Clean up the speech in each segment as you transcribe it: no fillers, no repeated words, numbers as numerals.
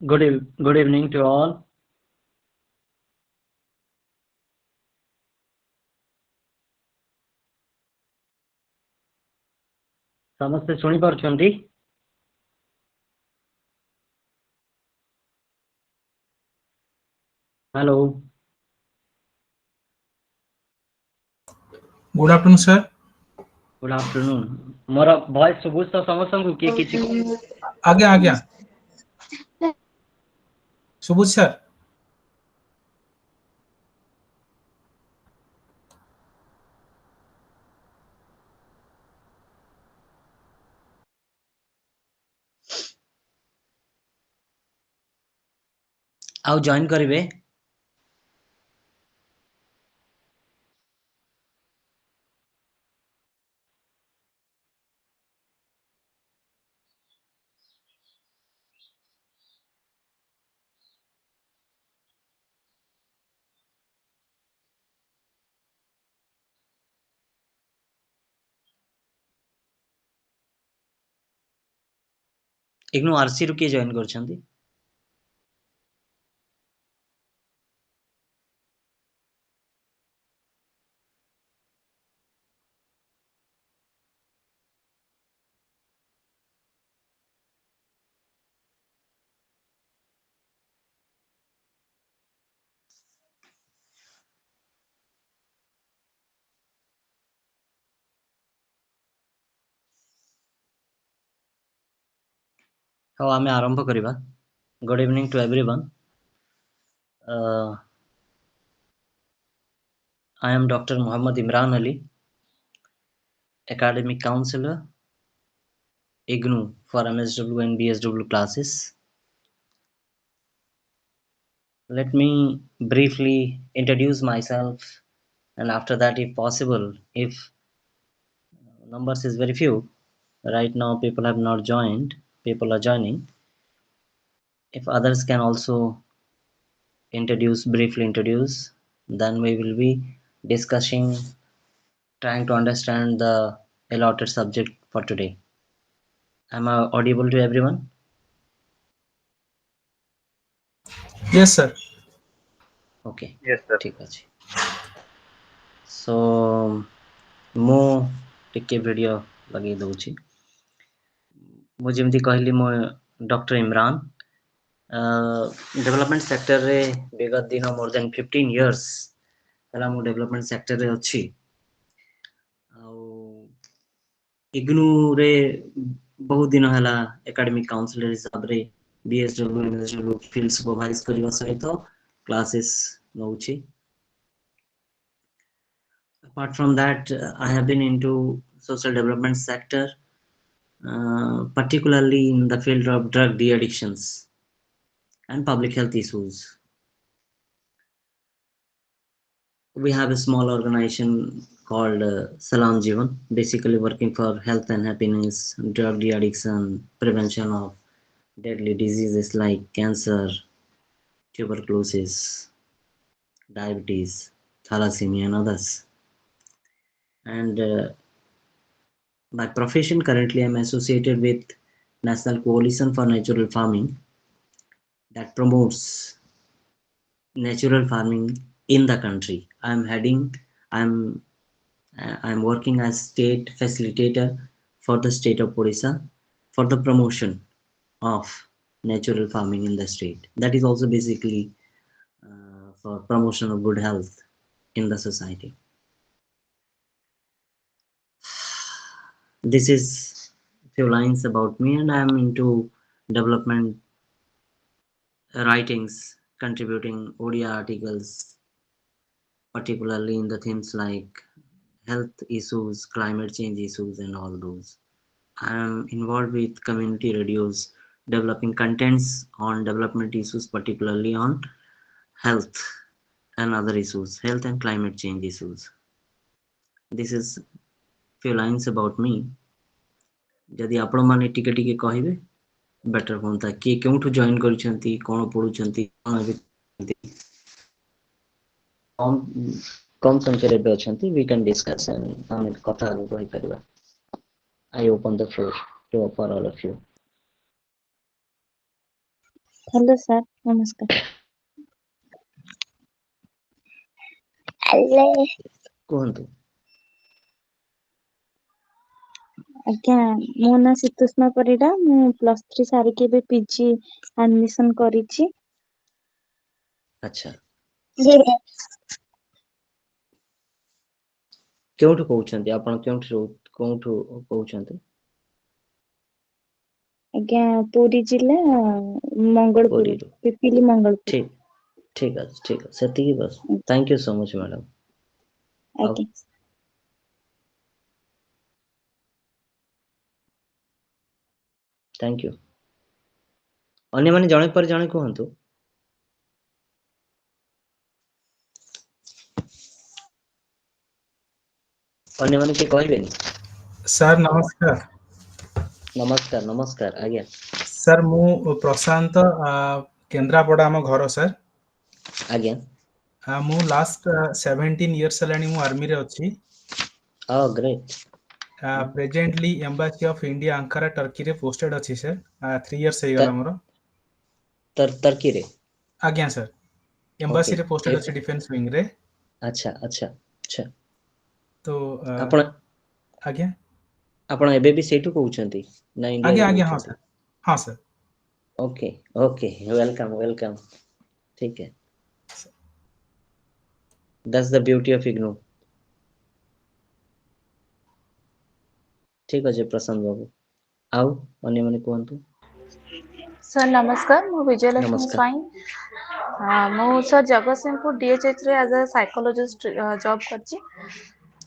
Good evening to all. ସମସ୍ତେ ଶୁଣି ପାରୁଛନ୍ତି? Hello good afternoon sir. Good afternoon. मोर वॉइस सुबुज तो समस्तଙ୍କୁ किए किछि आज्ञा आज्ञा सुबुज सर। ଆଉ ଜଏन କରିବେ? इग्नू आरसी रु किए जॉइन करछंती? ହଉ ଆମେ ଆରମ୍ଭ କରିବା। Good evening to everyone. I am Dr. Muhammad Imran Ali, academic counselor, IGNU for MSW and BSW classes. Let me briefly introduce myself, and after that, if possible, if numbers is very few, right now people have not joined, people are joining. If others can also briefly introduce, then we will be discussing, trying to understand the allotted subject for today. Am I audible to everyone? Yes sir. Okay. Yes sir. ठीक ଅଛି। So ମୁଁ ଟିକେ ଭିडिଓ ଲଗେଇ ଦଉଛି। ମୁଁ ଯେମିତି କହିଲି, ମୁଁ ଡକ୍ଟର ଇମ୍ରାନ। डेवलपमेंट सेक्टर रे विगत दिन मोर देन 15 इयर्स हला मु डेवलपमेंट सेक्टर रे अछि। इग्नू रे बहुत दिन हला एकेडमिक काउंसलर हिसाब रे बीएसडब्ल्यू एमएसडब्ल्यू फील्ड सुपरवाइज करबा सहित classes नउछि। Apart from that, I have been into social development sector, particularly in the field of drug de-addictions and public health issues. We have a small organization called Salam Jeevan, basically working for health and happiness, drug de-addiction, prevention of deadly diseases like cancer, tuberculosis, diabetes, thalassemia, and others. And by profession, currently I'm associated with National Coalition for Natural Farming that promotes natural farming in the country. I'm working as state facilitator for the state of Odisha for the promotion of natural farming in the state. That is also basically for promotion of good health in the society. This is few lines about me, and I am into development writings, contributing ODI articles, particularly in the themes like health issues, climate change issues, and all those. I am involved with community radios, developing contents on development issues, particularly on health and other issues, health and climate change issues. This is few lines about me. जदि आपण माने टिके टिके कहिबे better होता। किए केउठु join करिसंती, कोन पढुचंती, कोन कम कम संख्या रे अछंती, we can discuss and हम कथा कहि परिबा। I open the floor to for all of you. Hello sir नमस्कार। हेलो କୁହନ୍ତୁ। ଆଜ୍ଞା ମୋ ନାଁ ଶୀତୁଷ୍ମା ପରିଡ଼ା। ମୁଁ +3 ସାରିକି ଏବେ ପିଜି ଆଡମିସନ କରିଛି। ଆଚ୍ଛା, କେଉଁଠୁ କହୁଛନ୍ତି ଆପଣ? କୋଉଠୁ କହୁଛନ୍ତି? ଆଜ୍ଞା ପୁରୀ ଜିଲ୍ଲା ମଙ୍ଗଳପୁର, ପୁରୀରୁ। ପିପିଲି ମଙ୍ଗଳପୁର। ଠିକ ଅଛି ସେତିକି ବସ୍। Thank you so much madam. ଆଉ ଆଜ୍ଞା ଥ୍ୟାଙ୍କ ୟୁ। ଅନ୍ୟମାନେ ଜଣେ ପରେ ଜଣେ କୁହନ୍ତୁ। ଅନ୍ୟମାନେ କିଏ କହିବେନି? ସାର୍ ନମସ୍କାର। ନମସ୍କାର ଆଜ୍ଞା। ସାର୍ ମୁଁ ପ୍ରଶାନ୍ତ, କେନ୍ଦ୍ରାପଡ଼ା ଆମ ଘର ସାର୍। ଆଜ୍ଞା। ମୁଁ ଲାଷ୍ଟ 17 ଇୟର୍ସ ହେଲାଣି ମୁଁ ଆର୍ମିରେ ଅଛି। Great. Presently embassy of India Ankara ଟର୍କିରେ ପୋଷ୍ଟେଡ୍ ଅଛି ସାର୍। 3 ଇୟର୍ସ ହେଇଗଲା ମୋର। ତର୍କିରେ? ଆଜ୍ଞା ସାର୍, ଓକେ। ଏମ୍ବାସିରେ ପୋଷ୍ଟେଡ୍ ଅଛି ଡିଫେନ୍ସ ୱିଙ୍ଗରେ। ଆଚ୍ଛା। ତ ଆପଣ ଆଜ୍ଞା ଆପଣ ଏବେ ବି ସେଇଠୁ କହୁଛନ୍ତି ନା ଇଣ୍ଡିଆରେ ଆଜ୍ଞା ହଁ କହୁଛନ୍ତି? ସାର୍। ହଁ ସାର୍। Okay welcome. ठीक है, that's the beauty of IGNOU. ठीक ଅଛି ପ୍ରଶାନ୍ତ ବାବୁ। ଆଉ ଅନ୍ୟମାନେ କୁହନ୍ତୁ। ସାର୍ ନମସ୍କାର, ମୁଁ ବିଜୟଲକ୍ଷ୍ମୀ ନମସ୍କାର। ସ୍ୱାଇଁ। ମୁଁ ସାର୍ ଜଗତସିଂହପୁର DHHରେ ଆଜ୍ ଏ ସାଇକୋଲୋଜିଷ୍ଟ ଜବ୍ କରିଛି।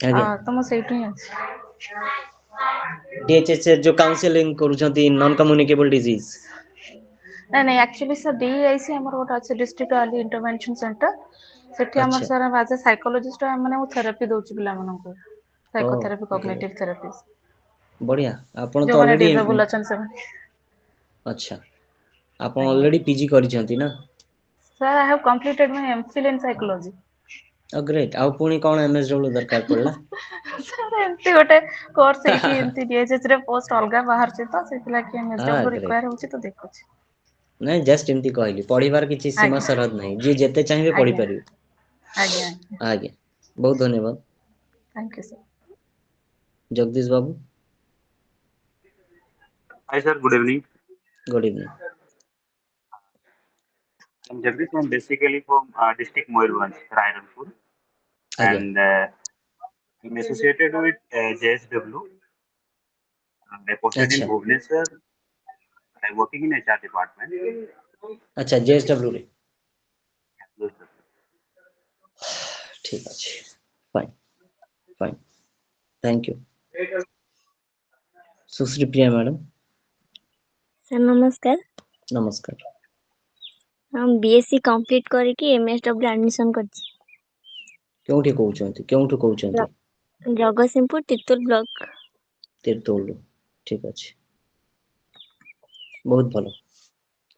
ଆଜ୍ଞା। ତ ମୁଁ ସେଇଠୁ ହିଁ ଅଛି। DHH ଯୋଉ କାଉନସେଲିଂ କରୁଛନ୍ତି ନନ୍ କମ୍ୟୁନିକେବଲ ଡିଜିଜ୍। ନାଇଁ ଆକ୍ଚୁଆଲି ସାର୍ DIC ଆମର ଗୋଟେ ଅଛି ଡିଷ୍ଟ୍ରିକ୍ଟ ଆର୍ଲି ଇଣ୍ଟରଭେନସନ ସେଣ୍ଟର। ସେଠି ଆମର ଆଚ୍ଛା। ସାର୍ ଆଜ୍ ଏ ସାଇକୋଲୋଜିଷ୍ଟ ମାନେ ମୁଁ ଥେରାପି ଦଉଛି ପିଲାମାନଙ୍କୁ। ଓ ସାଇକୋଥେରାପି, ଗ୍ରେଟ୍, କଗ୍ନିଟିଭ ଥେରାପି। ବଢିଆ। ଆପଣ ତ ଯୋଉମାନେ ଅଲରେଡି ଡିସେବଲ ଅଛନ୍ତି ସେମାନେ। ଆଚ୍ଛା, ଆପଣ ଆଜ୍ଞା। ଅଲରେଡି ପିଜି କରିଛନ୍ତି ନା? Sir I have completed my MPhil in psychology। Great. ଆଉ ପୁଣି କଣ MSW ଦରକାର ପଡିଲା? ସାର୍ ଏମିତି ଗୋଟେ କୋର୍ସ ଏଇଠି ଏମିତି DHHରେ ପୋଷ୍ଟ ଅଲଗା ବାହାରୁଛି ତ ସେଥିଲାଗି MSW ଗ୍ରେଟ୍। ରିକ୍ୱାୟାର ହଉଛି ତ ଦେଖୁଛି। ନାଇଁ ଜଷ୍ଟ ଏମିତି କହିଲି, ପଢିବାର କିଛି ସୀମା ଆଜ୍ଞା ସରହଦ ନାହିଁ, ଯିଏ ଯେତେ ଚାହିଁବେ ଆଜ୍ଞା ପଢିପାରିବେ। ଆଜ୍ଞା ଆଜ୍ଞା, ବହୁତ ଧନ୍ୟବାଦ। Thank you sir. Jagdish babu? Hi sir, good evening. Good evening. I'm Jagdish. I'm basically from district Moyurvanch, Rairanpur, ଆଜ୍ଞା and I'm associated with JSW. I posted in ଆଚ୍ଛା Bhubaneswar. I'm working in HR department. ଆଚ୍ଛା JSW ରେ। Yes, sir. ଠିକ ଅଛି, fine, thank you. Sushri Priya madam? Sir ନମସ୍କାର। ନମସ୍କାର। ହଁ BSc complete କରିକି MSW ଆଡମିସନ କରିଛି। କେଉଁଠୁ କହୁଛନ୍ତି? ଜଗତସିଂହପୁର ତିର୍ତ୍ତୋଲ ବ୍ଲକ। ତିର୍ତ୍ତୋଲରୁ, ଠିକ ଅଛି। ବହୁତ ଭଲ।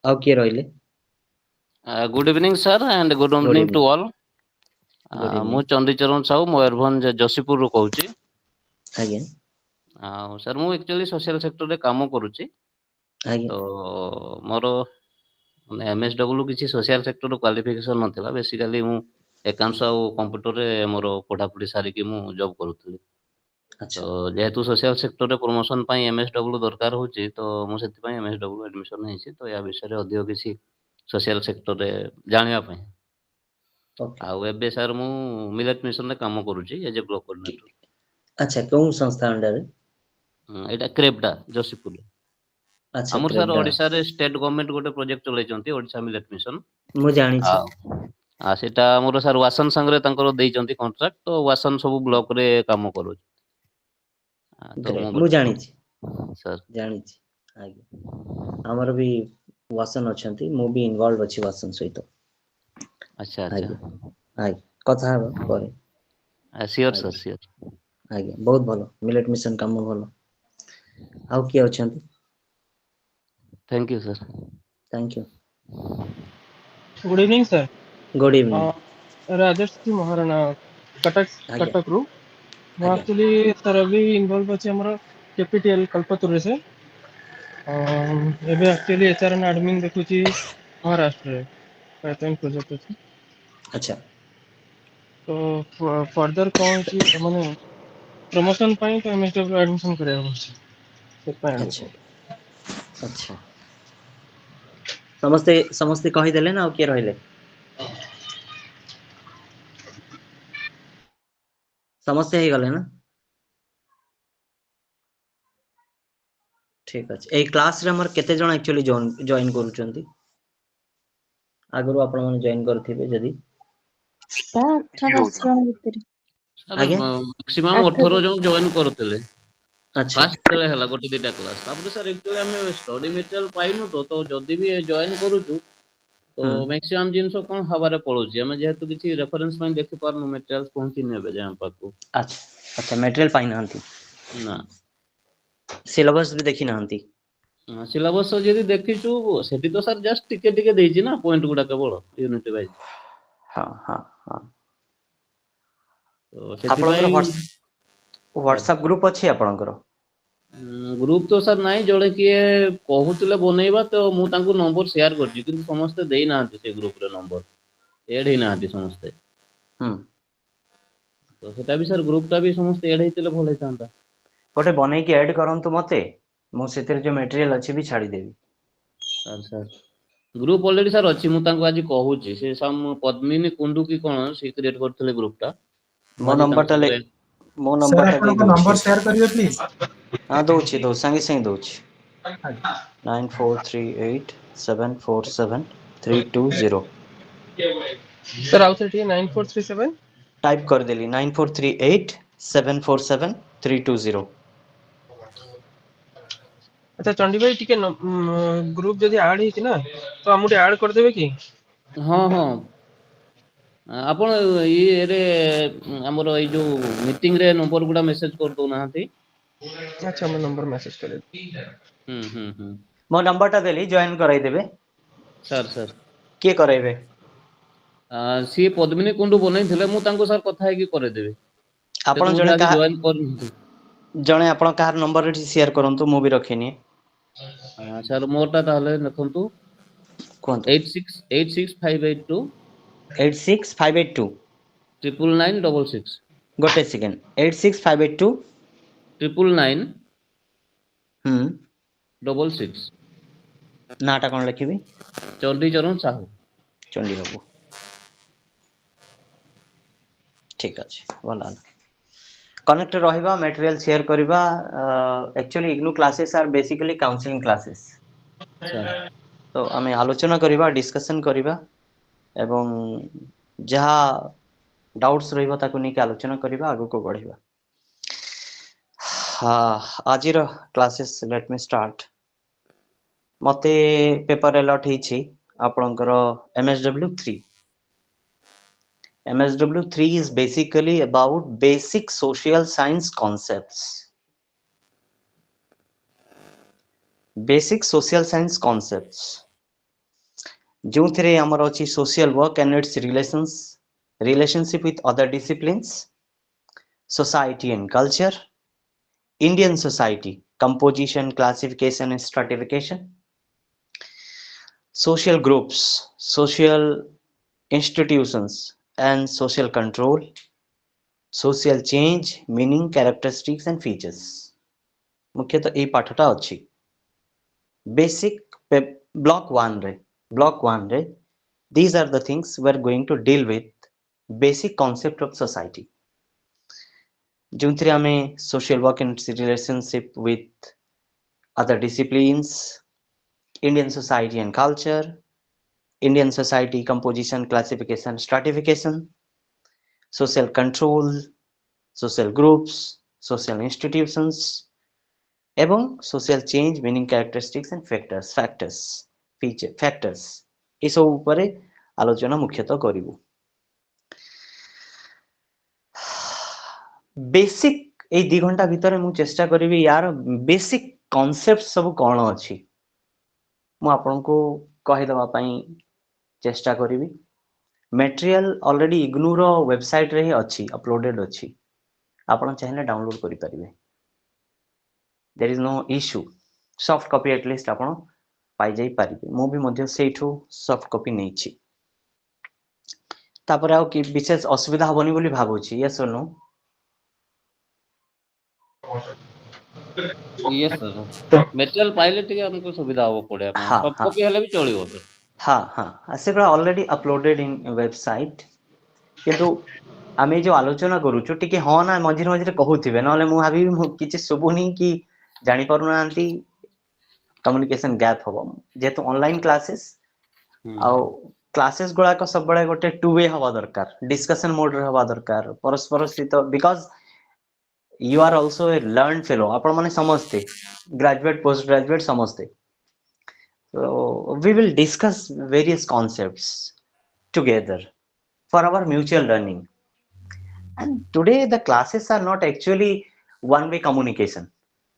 ଆଉ କିଏ ରହିଲେ? Good evening, sir, and good good evening evening. to all. Good evening. ମୁଁ ଚଣ୍ଡୀଚରଣ ସାହୁ, ମୟୂରଭଞ୍ଜ ଯଶୀପୁରରୁ କହୁଛି। ଆଜ୍ଞା। ଆଉ ସାର୍ ମୁଁ ଆକ୍ଚୁଆଲି ସୋସିଆଲ ସେକ୍ଟରରେ କାମ କରୁଛି। ଆଜ୍ଞା ତ ମୋର ମାନେ MSW କିଛି ସୋସିଆଲ ସେକ୍ଟର କ୍ୱାଲିଫିକେସନ ନଥିଲା। ବେସିକାଲି ମୁଁ ଏକାଂଶ ଆଉ କମ୍ପ୍ୟୁଟରରେ ମୋର ପଢ଼ାପଢ଼ି ସାରିକି ମୁଁ ଜବ୍ କରୁଥିଲି। ତ ଆଚ୍ଛା ଯେହେତୁ ସୋସିଆଲ ସେକ୍ଟରରେ ପ୍ରମୋସନ ପାଇଁ MSW ଦରକାର ହଉଛି, ତ ମୁଁ ସେଥିପାଇଁ MSW ଆଡମିସନ ହେଇଛି। ତ ୟା ବିଷୟରେ ଅଧିକ କିଛି ସୋସିଆଲ ସେକ୍ଟରରେ ଜାଣିବା ପାଇଁ। ଓକେ। ଆଉ ଏବେ ସାର୍ ମୁଁ ମିଲେଟ ମିଶନରେ କାମ କରୁଛି ଏଜ ଏ ବ୍ଲକ କୋଅର୍ଡିନେଟର। ଆଚ୍ଛା, କେଉଁ ସଂସ୍ଥା ଅଣ୍ଡରରେ? ଏଇଟା କ୍ରେପଡା ଯଶୀପୁର। ଆଚ୍ଛା ଆମର ସାର୍ କ୍ରେବଡା। ଓଡିଶାରେ ଷ୍ଟେଟ ଗଭର୍ଣ୍ଣମେଣ୍ଟ ଗୋଟେ ପ୍ରୋଜେକ୍ଟ ଚଲେଇଛନ୍ତି, ଓଡିଶା ମିଲେଟ ମିଶନ। ମୁଁ ଜାଣିଛି। ଆଉ ସେଇଟା ଆମର ସାର୍ ୱାସନ ସାଙ୍ଗରେ ତାଙ୍କର ଦେଇଛନ୍ତି କଣ୍ଟ୍ରାକ୍ଟ, ତ ୱାସନ ସବୁ ବ୍ଲକରେ କାମ କରୁଛି। ତ ଗ୍ରେଟ, ମୁଁ ବର୍ତ୍ତମାନ ଜାଣିଛି। ସାର୍ ଜାଣିଛି, ଆଜ୍ଞା। ଆମର ବି ୱାସନ ଅଛନ୍ତି, ମୁଁ ବି ଇନଭଲଭ ଅଛି ୱାସନ ସହିତ। ଆଚ୍ଛା ଆଚ୍ଛା। ଆଜ୍ଞା ଆଜ୍ଞା, କଥା ହେବା ପରେ। ସିଓର ଆଜ୍ଞା ସାର୍ ସିଓର। ଆଜ୍ଞା, ବହୁତ ଭଲ, ମିଲେଟ ମିଶନ କାମ ଭଲ। ଆଉ କିଏ ଅଛନ୍ତି? Thank you sir. Thank you. Good evening sir. Good evening. Rajashree Maharana ଆଜ୍ଞା कटक ରୁ ମୁଁ ଆଜ୍ଞା ଆକ୍ଚୁअली ସାର୍ ଏବେ ଇନଭଲ୍ଭ ଅଛି ଆମର KPTL କଳ୍ପତରୁରେ ସାର୍। ଏବେ ଆକ୍ଚୁअଲି HR ଆଣ୍ଡ ଆଡମିନ୍ ଦେଖୁଛି महाराष्ट्र रे पाइपलाइन प्रोजेक्ट अछि अच्छा तो फर्दर कौन अछि माने प्रमोशन ପାଇଁ ତ MSW ଆଡମିସନ କରିବାକୁ ପଡୁଛି ସେଥିପାଇଁ अच्छा ଆଡମିସନ अच्छा ସମସ୍ତେ ସମସ୍ତେ କହିଦେଲେ ନା ଆଉ କିଏ ରହିଲେ ସମସ୍ତେ ହେଇଗଲେ ନା ଠିक ଅଛି ଏଇ କ୍ଲାସ ରେ ଆମର କେତେ ଜଣ ଆକ୍ଚୁअली ଜଏନ୍ କରୁଛନ୍ତି ଆଗରୁ ଆପଣ ମାନେ ଜଏନ୍ କରିଥିବେ ଯଦି 8-10 ଜଣ ଭିତରେ ସାର୍ ଆଜ୍ଞା ମ୍ୟାକ୍ସିମମ୍ 8 18 ଜଣ ଜଏନ୍ କରୁଥିଲେ ଆଚ୍ଛା ଫାଷ୍ଟ ଯେତେବେଳେ ହେଲା ଗୋଟେ ଦିଟା କ୍ଲାସ୍ ତାପରେ ସାର୍ ଆକ୍ଚୁଆଲି ଆମେ ଷ୍ଟଡି ମେଟେରିଆଲ ପାଇନୁ ତ ଯଦି ବି ଜଏନ୍ କରୁଛୁ ତ ହୁଁ ମ୍ୟାକ୍ସିମମ୍ ଜିନିଷ କଣ ହବାରେ ପଳଉଛି ଆମେ ଯେହେତୁ କିଛି ରେଫରେନ୍ସ ପାଇଁ ଦେଖିପାରୁନୁ ମେଟେରିଆଲ ପହଞ୍ଚିନି ଏବେ ଯାଏଁ ଆମ ପାଖକୁ ଆଚ୍ଛା ଆଚ୍ଛା ମେଟେରିଆଲ ପାଇନାହାନ୍ତି ନା ସିଲାବସ୍ ବି ଦେଖି ନାହାନ୍ତି ସିଲାବସ ଯଦି ଦେଖିଛୁ ସେଠି ତ ସାର୍ ଜଷ୍ଟ ଟିକେ ଟିକେ ଦେଇଛି ନା ପଏଣ୍ଟ ଗୁଡା କେବଳ ୟୁନିଟ ୱାଇଜ ହଁ ହଁ ହଁ ତ ଆପଣଙ୍କର ସେଥିପାଇଁ ସାର୍ ହ୍ୱାଟ୍ସଆପ୍ ଗ୍ରୁପ୍ ଅଛି ଆପଣଙ୍କର ଗ୍ରୁପ ତ ସାର୍ ନାହିଁ ଜଣେ କିଏ କହୁଥିଲେ ବନେଇବା ତ ମୁଁ ତାଙ୍କୁ ନମ୍ବର ସେୟାର କରିଛି କିନ୍ତୁ ସମସ୍ତେ ଦେଇନାହାନ୍ତି ସେ ଗ୍ରୁପରେ ନମ୍ବର ଏଡ୍ ହେଇନାହାନ୍ତି ସମସ୍ତେ ହୁଁ ତ ସେଟା ବି ସାର୍ ଗ୍ରୁପ ଟା ବି ସମସ୍ତେ ଏଡ୍ ହେଇଥିଲେ ଭଲ ହେଇଥାନ୍ତା ଗୋଟେ ବନେଇକି ଆଡ୍ କରନ୍ତୁ ମତେ ମୁଁ ସେଥିରେ ଯୋଉ ମେଟେରିଆଲ ଅଛି ବି ଛାଡ଼ିଦେବି sir sir group already sir ଅଛି ମୁଁ ତାଙ୍କୁ ଆଜି କହୁଛି ସେ ପଦ୍ମିନୀ କୁଣ୍ଡୁ କି କଣ ସେ କ୍ରିଏଟ କରିଥିଲେ ଗ୍ରୁପ ଟା ମୁଁ ମୋ ଆଜି ତାଙ୍କ ନମ୍ବରଟା ସାଥିରେ ମୋ ସାର୍ ନମ୍ବରଟା ଦେଇ ଆପଣଙ୍କ ଦଉଛି ନମ୍ବର ସେୟାର କରିବେ ପ୍ଲିଜ୍। ହଁ ଦଉଛି ସାଙ୍ଗେ ସାଙ୍ଗେ ଦଉଛି ଆଜ୍ଞା 9438747320 ସାର୍ ଆଉ ଥରେ ଟିକେ 9437 टाइप କରିଦେଲି 9438747320 ଆଚ୍ଛା ଚଣ୍ଡୀ ଭାଇ ଟିକେ ଗ୍ରୁପ ଯଦି ଆଡ୍ ହେଇଛି ନା ତ ଆମକୁ ଟିକେ ଆଡ୍ କରିଦେବେ କି ହଁ ହଁ ଆପଣ ଇଏରେ ଆମର ଏଇ ଯୋଉ ମିଟିଂରେ ନମ୍ବର ଗୁଡା ମେସେଜ କରିଦଉନାହାନ୍ତି ଆଚ୍ଛା ମୁଁ ନମ୍ବର ମେସେଜ କରିବି ହୁଁ ମୋ ନମ୍ବରଟା ଦେଲି ଜଏନ୍ କରାଇଦେବେ ସାର୍ ସାର୍ କିଏ କରାଇବେ ସିଏ ପଦ୍ମିନୀ କୁଣ୍ଡୁ ବନେଇଥିଲେ ମୁଁ ତାଙ୍କୁ ସାର୍ କଥା ହେଇକି କରେଇଦେବି ସେ ଆପଣ ତ ଜଣେ ବୋଧେ ଆଜି କାହା ଜଏନ୍ କରିନାହାନ୍ତି ଜଣେ ଆପଣ କାହାର ନମ୍ବର ଏଠି ସେୟାର କରନ୍ତୁ ମୁଁ ବି ରଖିନିଏ ସାର୍ ମୋରଟା ତାହେଲେ ଲେଖନ୍ତୁ କୁହନ୍ତୁ 868582 86582 99966 ଗୋଟେ ସେକେଣ୍ଡ 86582 999 ହୁଁ 66 ନାଁଟା କଣ ଲେଖିବି ଚଣ୍ଡୀଚରଣ ସାହୁ ଚଣ୍ଡୀ ବାବୁ ଠିକ ଅଛି ଭଲ ହେଲା କନେକ୍ଟ ରହିବା ମେଟେରିଆଲ ସେୟାର କରିବା ଆକ୍ଚୁଆଲି ଇଗ୍ନୁ କ୍ଲାसेସ୍ ଆର୍ ବେସିକାଲି କାଉନସିଲିଂ କ୍ଲାसेସ୍ ସାର୍ ତ ଆମେ ଆଲୋଚନା କରିବା ଡିସ୍କସନ୍ କରିବା ଏବଂ ଯାହା ଡାଉଟ୍ସ ରହିବ ତାକୁ ନେଇକି ଆଲୋଚନା କରିବା ଆଗକୁ ବଢିବା ଆଜିର କ୍ଲାसेସ୍ ଲେଟ୍ ମି ଷ୍ଟାର୍ଟ ମତେ ପେପର ଆଲଟ୍ ହେଇଛି ଆପଣଙ୍କର MSW-3 MSW-3 is basically about basic social science concepts. Basic social science concepts. जोंथिरे हमर अछि social work and its relationship with other disciplines, society and culture, Indian society, composition, classification and stratification, social groups, social institutions and social control, social change, meaning, characteristics and features. मुख्यतः এই পাঠটা ଅଛି basic block 1 ରେ these are the things we are going to deal with basic concept of society जोंथिरे ଆମେ social work and relationship with other disciplines, Indian society and culture, Indian society composition, classification, stratification, social control, social groups, social institutions এবং social change meaning characteristics and factors ଏସବୁ ଉପରେ ଆଲୋଚନା ମୁଖ୍ୟତଃ କରିବୁ basic ଏଇ 2 ଘଣ୍ଟା ଭିତରେ ମୁଁ ଚେଷ୍ଟା କରିବି ୟାର ବେସିକ୍ କନସେପ୍ଟ ସବୁ କଣ ଅଛି ମୁଁ ଆପଣଙ୍କୁ କହିଦେବା ପାଇଁ ଚେଷ୍ଟା କରିବି ମେଟେରିଆଲ ଅଲରେଡି ଇଗ୍ନୁର ୱେବସାଇଟରେ ହିଁ ଅଛି ଅପଲୋଡେଡ୍ ଅଛି ଆପଣ ଚାହିଁଲେ ଡାଉନଲୋଡ୍ କରିପାରିବେ there is no issue soft copy at least ଆପଣ पाई जाई पारिबे मो भी मध्य सेठू सॉफ्ट कॉपी नेछि तापर आउ कि विशेष असुविधा हबनी बोली भाबुछि यस और नो यस सर तो मटेरियल पाइले टिके हमको सुविधा हो पड़े अपन हाँ सब हाँ कॉपी हेले भी चलिबो सर हाँ से ऑलरेडी अपलोडेड इन वेबसाइट किंतु आमे जो आलोचना करूछु टिके हाँ ना मझिर मझिर कहूथिबे नले मु भाबी किछि सुबुनी कि जानि पारु नांती कम्युनिकेशन गैप हबो जेतु ऑनलाइन क्लासेस आउ क्लासेस गुड़ा को सब बड़े गोटे टू वे हवा दरकार डिस्कशन मोड रे हवा दरकार परस्पर सहित because you are also a learn fellow आपण माने समझते ग्रेजुएट पोस्ट ग्रेजुएट समझते so we will discuss various concepts together for our mutual learning and today the classes are not actually one way communication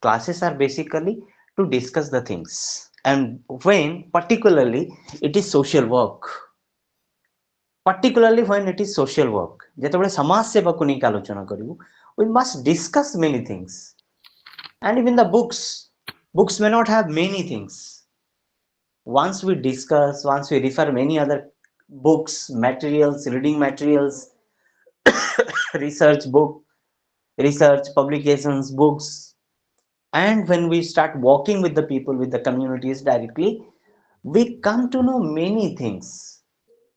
classes are basically to discuss the things and when particularly it is social work particularly when it is social work ଯେତେବେଳେ ସମାଜ ସେବାକୁ ନେଇ ଆଲୋଚନା କରିବୁ we must discuss many things and even the books may not have many things once we discuss once we refer many other books materials reading materials research book research publications books and when we start walking with the people with the communities directly we come to know many things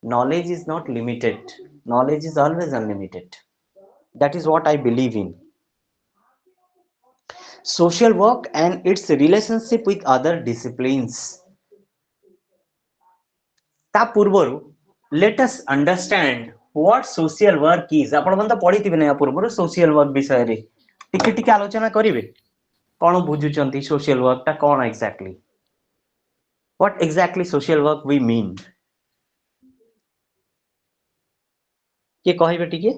knowledge is not limited knowledge is always unlimited that is what I believe in social work and its relationship with other disciplines ता पूर्वरु let us understand what social work is आपण मन तो पढिथिबे ना पूर्वरु social work विषय रे टिके टिके आलोचना करिवे कोन बुझुचंती social work ता कोन exactly what exactly social work we mean के कहिबे टिके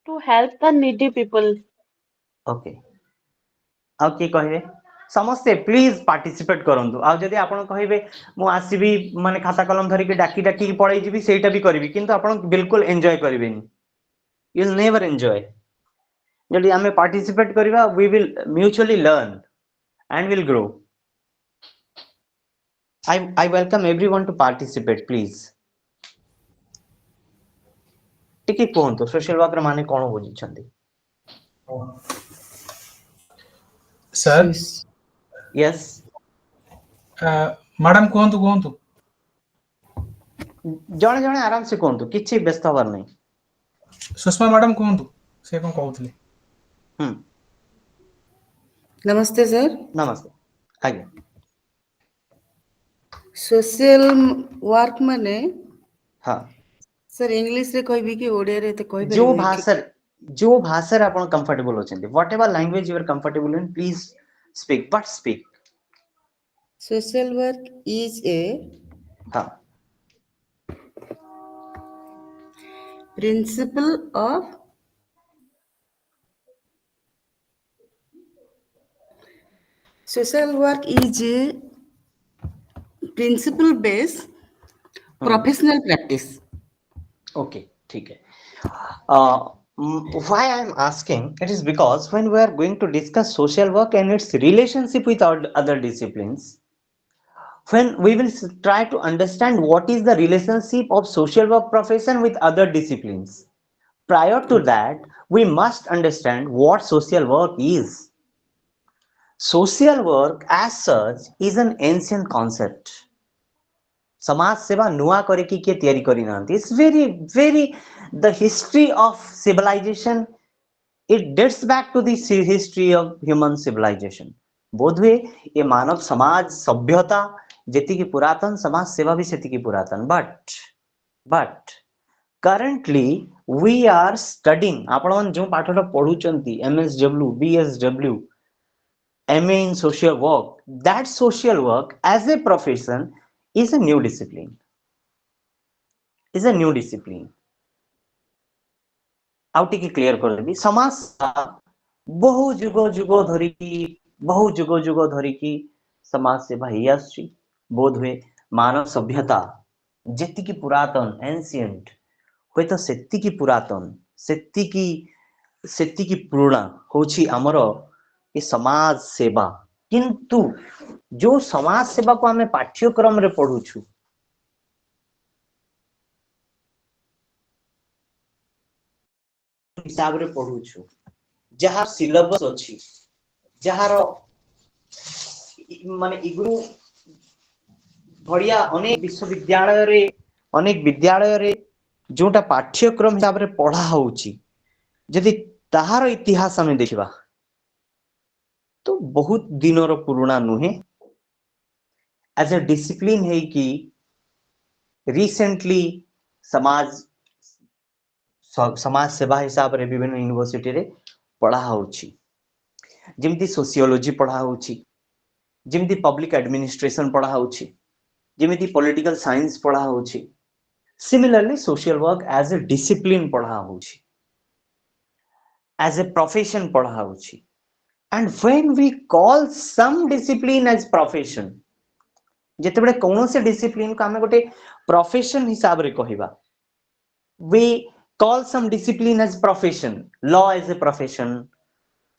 To help the needy people. Okay आ के कहिबे समस्ते प्लीज पार्टिसिपेट करंतु आ जदी आपण कहिबे मु आसीबी माने खाता कलम धरि के डाकी डाकी पढाई जिबी सेटा भी करबी किंतु आपण बिल्कुल एन्जॉय करबेनी यू विल नेवर एन्जॉय जदी आमे पार्टिसिपेट करबा we will mutually learn and will grow I welcome everyone to participate please टिके कोहंतो सोशल वर्क माने कोन बुझिछंती सर यस मैडम कहतु जणे जणे आराम से कोहंतो किछि व्यस्त हबार नै सुषमा मैडम कहतु से कोन कहउतले नमस्ते सर नमस्ते आगे सोशल वर्क माने हाँ सर इंग्लिश रे कहबी कि ओडिया रे ते कहबे जो भाषा रे आपण कंफर्टेबल होचंती whatever language you are comfortable in please speak but speak social work is a हाँ principle of social work is a principle based professional practice okay ठीक है why I am asking it is because when we are going to discuss social work and its relationship with other disciplines when we will try to understand what is the relationship of social work profession with other disciplines prior to that we must understand what social work is social work as such is an ancient concept समाज सेवा नुआ करे कि के तैयारी करी नांती it's very the history of civilization it dates back to the history of human civilization बोधवे ये मानव समाज सभ्यता जेती की पुरातन समाज सेवा भी सेती की पुरातन but currently we are studying आपण जो पाठटा पढुचंती MSW BSW MA in social work that social work as a profession is a new discipline आउ टिके क्लियर कर देबी समाज बहु जुग धरिकी समाज सेवा ही आछि बोध हुए मानव सभ्यता जेति की पुरातन एंशिएंट होय तो सेति की पुरातन सेति की पुराना होछि हमरो ये समाज सेवा किंतु जो समाज सेवा को आमे पाठ्यक्रम रे पढुछु हिसाब रे पढुछु जहाँ सिलेबस अछि जहाँ माने इग्रू बढ़िया अनेक विश्वविद्यालय रे अनेक विद्यालय रे जोटा पाठ्यक्रम हिसाब रे पढ़ा होउची यदि ताहार इतिहास हमें देखिबा तो बहुत दिनर पुराना नुहे एज ए डिसिप्लिन है कि रिसेंटली समाज समाज सेवा हिसाब रे विभिन्न यूनिवर्सिटी रे पढ़ा होउची जेमती सोशियोलॉजी पढ़ा होउची जेमती पब्लिक एडमिनिस्ट्रेशन पढ़ा होउची जेमती पॉलिटिकल साइंस पढ़ा होउची similarly social work as a discipline पढ़ा होउची एज ए प्रोफेशन पढ़ा होउची and when we call some discipline as profession जेतेबेले कौनसे डिसिप्लिन को आमे गोटे प्रोफेशन हिसाब रे कहिबा we call some discipline as profession, law as a profession,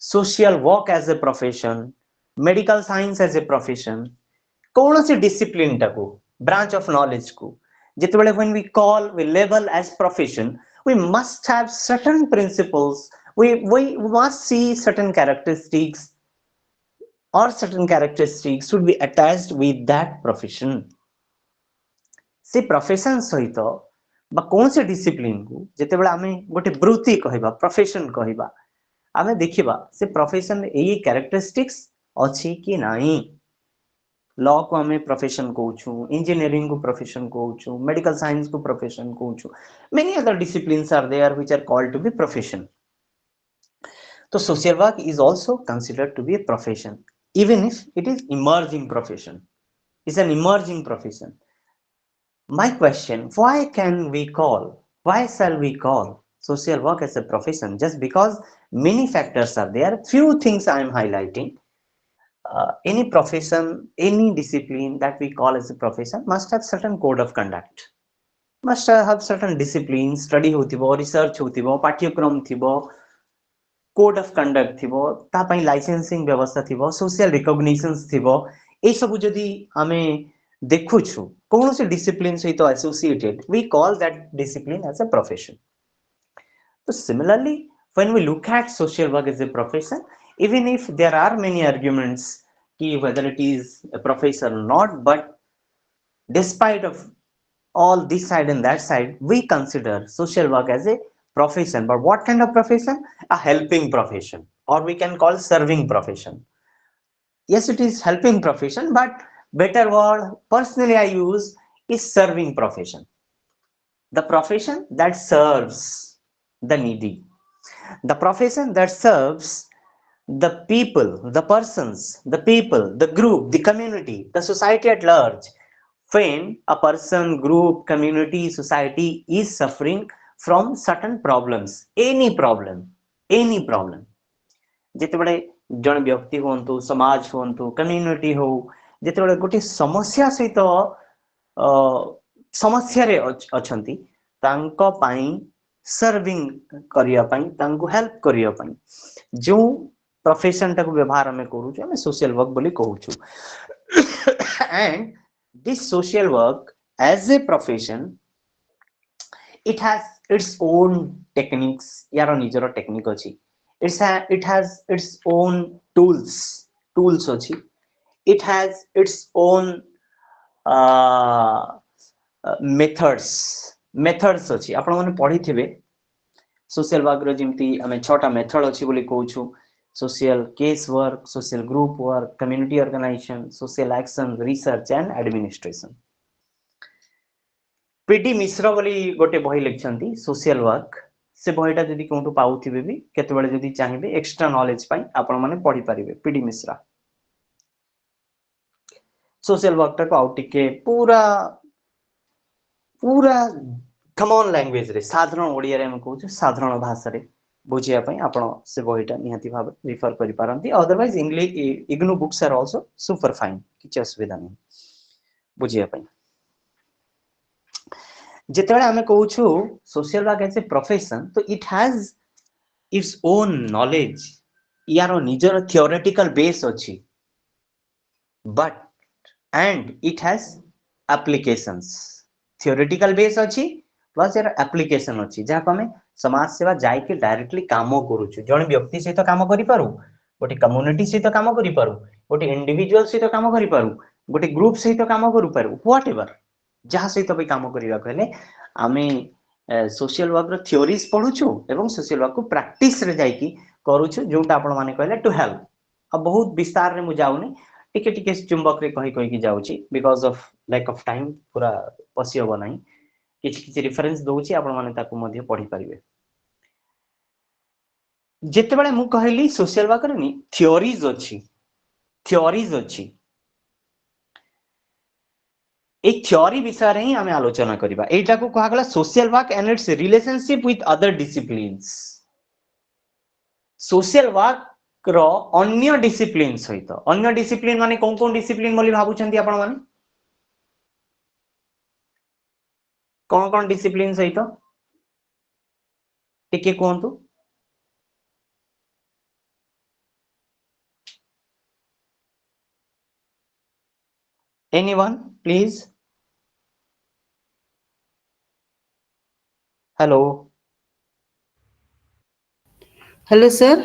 social work as a profession, medical science as a profession, कौन सी discipline टाको branch of knowledge को जितने when we call we label as profession we must have certain principles, we must see certain characteristics or certain characteristics should be attached with that profession. से profession सहित बा कौन से discipline को जेतेबेले आमे गोटे वृत्ति कहबा प्रोफेशन कहबा आमे देखिबा से प्रोफेशन एई कैरेक्टरिस्टिक्स अछि कि नाही लॉ को आमे प्रोफेशन कहउछु इंजीनियरिंग को प्रोफेशन कहउछु मेडिकल साइंस को प्रोफेशन कहउछु many other disciplines are there which are called to be profession तो social work is also considered to be a profession even if it is emerging profession is an emerging profession. My question, why shall we call social work as a profession? Just because many factors are there, few things I am highlighting. Any profession, any discipline that we call as a profession must have certain code of conduct, must have certain discipline, study होतिबो, research होतिबो, पाठ्यक्रम थिबो, code of conduct थिबो, ता पई licensing व्यवस्था थिबो, social recognitions थिबो, ए सब जदी हमें देखुछु कौन से डिसिप्लिन सहित associated we call that discipline as a profession. So similarly when we look at social work as a profession, even if there are many arguments ki whether it is a profession or not, but despite of all this side and that side we consider social work as a profession. But what kind of profession? A helping profession, or we can call serving profession. Yes, it is helping profession, but better word personally I use is serving profession, the profession that serves the needy, the profession that serves the people, the persons, the people, the group, the community, the society at large. When a person, group, community, society is suffering from certain problems, any problem जेतेबेले जन व्यक्ति होंतु समाज होंतु community हो जेतेबेले गोटे समस्या सहित समस्या रे अछंती तांको पाई सर्विंग करिया पाई तांको हेल्प करिया पाई जो प्रोफेशन टाको व्यवहार हमें करूछु हमें सोशल वर्क बोली कहूछु. And this social work as a profession it has its own techniques, यार निजरो टेक्निक अछि, it has its own tools अछि, it has its own methods अछि. आपण माने पढी थिबे सोशल वर्क रो जिमती हमें छोटा मेथड अछि बोली कहूछु, social case work, social group work, community organization, social action, research and administration. PD Mishra बोली गोटे बही लिखछंती सोशल वर्क, से बहीटा जदी कोंटू पाउथिबे भी केतेबेले जदी चाहिबे एक्स्ट्रा नॉलेज पाई आपण माने पढी परिबे पीडी मिश्रा. सोशल वर्क टा को आउट टिके पूरा कमन लैंग्वेज रे साधारण ओडिया रे हम कहू साधारण भाषा रे बुझिया पई आपण से बहीटा निहाती भाव रिफर करि पारंती. Otherwise English IGNOU books are also super fine, किछ असुविधा नहीं बुझिया पई. जेतेबेले हमें कहूछु social work as a profession तो it has its own knowledge, यार निजर थियोरेटिकल बेस अच्छी but and it has applications theoretical base अच्छी प्लस यार एप्लीकेशन अच्छी जहाँ आम समाज सेवा जाइए डायरेक्टली काम करुचु जन व्यक्ति सहित काम करूँ गोटे कम्युनिटी सहित काम करूँ गोटे इंडिविजुअल सहित काम करूँ गोटे ग्रुप सहित काम करूँ व्हाट एवर जहाँ सहित भी काम करने को आम सोशल वर्क रो थ्योरीज पढ़ुछु एवं सोशल वर्क को प्रैक्टिस रे जाइकी करूछु जोटा आपण माने कहले टू हेल्प अब बहुत विस्तार रे मु जाउनी टिके टिके चुंबक रे कहि कहि की जाउची because of lack of time पूरा पसी हो नाही किछि किछि रेफरेंस दोउची आपण माने ताकू मध्ये पढ़ी परिबे जेते बेले मु कहली सोशल वर्क रे नी थ्योरीज अछि एक थ्योरी विषय रे ही आमे आलोचना करिबा एटा को कहा गला social work and it's relationship with other disciplines social work रो अन्य डिसिप्लिन सहित अन्य डिसिप्लिन माने कोन कोन डिसिप्लिन बोली भाबुचंती आपण माने कोन डिसिप्लिन सहित टिके कोंतु anyone please hello Hello, sir.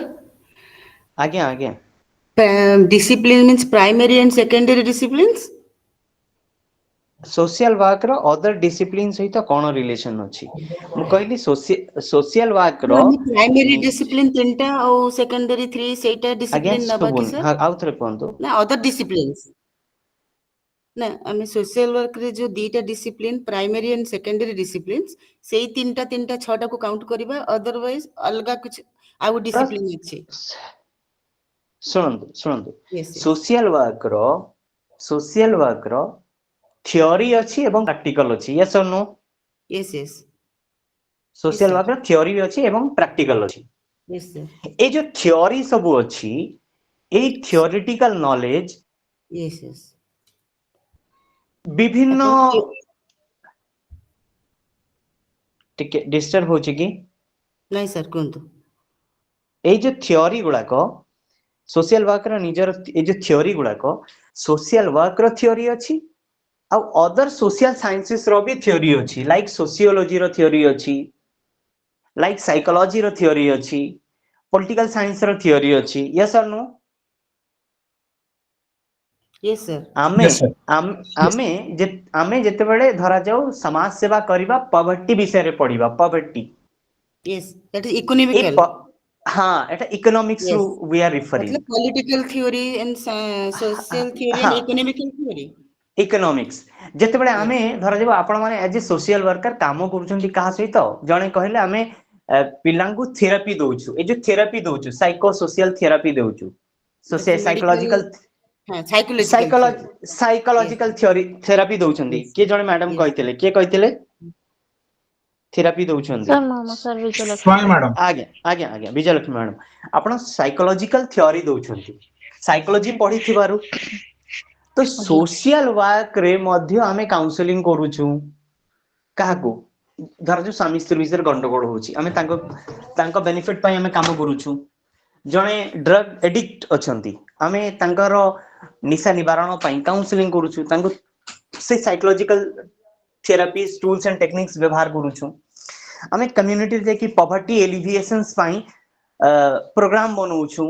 आज्ञा आज्ञा Discipline means primary and secondary disciplines. Social work रो अदर डिसिप्लिन सहित कोन रिलेशन अछि मु कहली सोशल वर्क रो प्राइमरी डिसिप्लिन 3टा और सेकेंडरी 3 सेटा आज्ञा डिसिप्लिन नबा कि सुबुन सर हां आउ थरे कोंतु ना अदर डिसिप्लिन्स ना आम सोशल वर्क रे जो दीटा discipline primary and secondary disciplines सेई तीनटा छटा को काउंट करबा अदरवाइज अलगा कुछ आउ डिसिप्लिन अछि सुनंतु सुनंतु यस यस सोशल वर्क रो थ्योरी अछि एवं प्रैक्टिकल अछि यस और no yes yes yes social sir work रो थ्योरी अछि एवं प्रैक्टिकल अछि यस सर ए जो थ्योरी सब अछि ए थ्योरेटिकल नॉलेज यस यस विभिन्न अपन टिके डिस्टर्ब होछि कि नहीं सर कोंतु ए जो थ्योरी गुडा को सोशल वर्क रो निजर ए जो थ्योरी गुडा को सोशल वर्क रो थ्योरी अछि आउ अदर सोशल साइंसेस रो भी थ्योरी अछि लाइक सोशियोलॉजी रो थ्योरी अछि लाइक साइकोलॉजी रो थ्योरी अछि पॉलिटिकल साइंस रो थ्योरी अछि यस और नो यस सर आमे Yes, sir. आमे आमे जेते बेले धरा जाऊ समाज सेवा करिबा पॉवर्टी विषय रे पढिबा poverty yes that is a economical हां एटा इकोनॉमिक्स रू यस वी आर रिफरिंग मतलब political theory and social theory and हां इकोनॉमिकल थ्योरी इकोनॉमिक्स जेते बेले आमे यस धरा जाऊ आपण माने एज ए सोशल वर्कर काम करूछंती कहा सहित जणे कहले आमे पिलांगु थेरेपी दोउछु ए जो थेरेपी दोउछु साइको सोशल थेरेपी दोउछु दैट इज मेडिकल साइकोलॉजिकल हां psychological theory yes psychological theory therapy दोउछंती यस के जणे मैडम यस कहतिले के कहतिले थेरेपी दोउछंती सर मामा सर Swami विजयलक्ष्मी madam. आज्ञा आज्ञा आज्ञा विजयलक्ष्मी मैडम आपण साइकोलॉजिकल थ्योरी दोउछंती साइकोलॉजी पढ़ी थिबारु तो आज्ञा सोशल वर्क रे मध्य आमे काउंसलिंग करूछु काहाको धर जो स्वामी स्त्री विषय गंडगोल होची आमे तांको बेनिफिट पई आमे काम करूछु जणे ड्रग एडिक्ट अछंती आमे तांकर निशा निवारण पई काउंसलिंग करूछु तांको से psychological therapies tools and techniques व्यवहार करूछु आमे कम्युनिटी जे कि पॉवर्टी एलिविएशंस पई प्रोग्राम बनौछु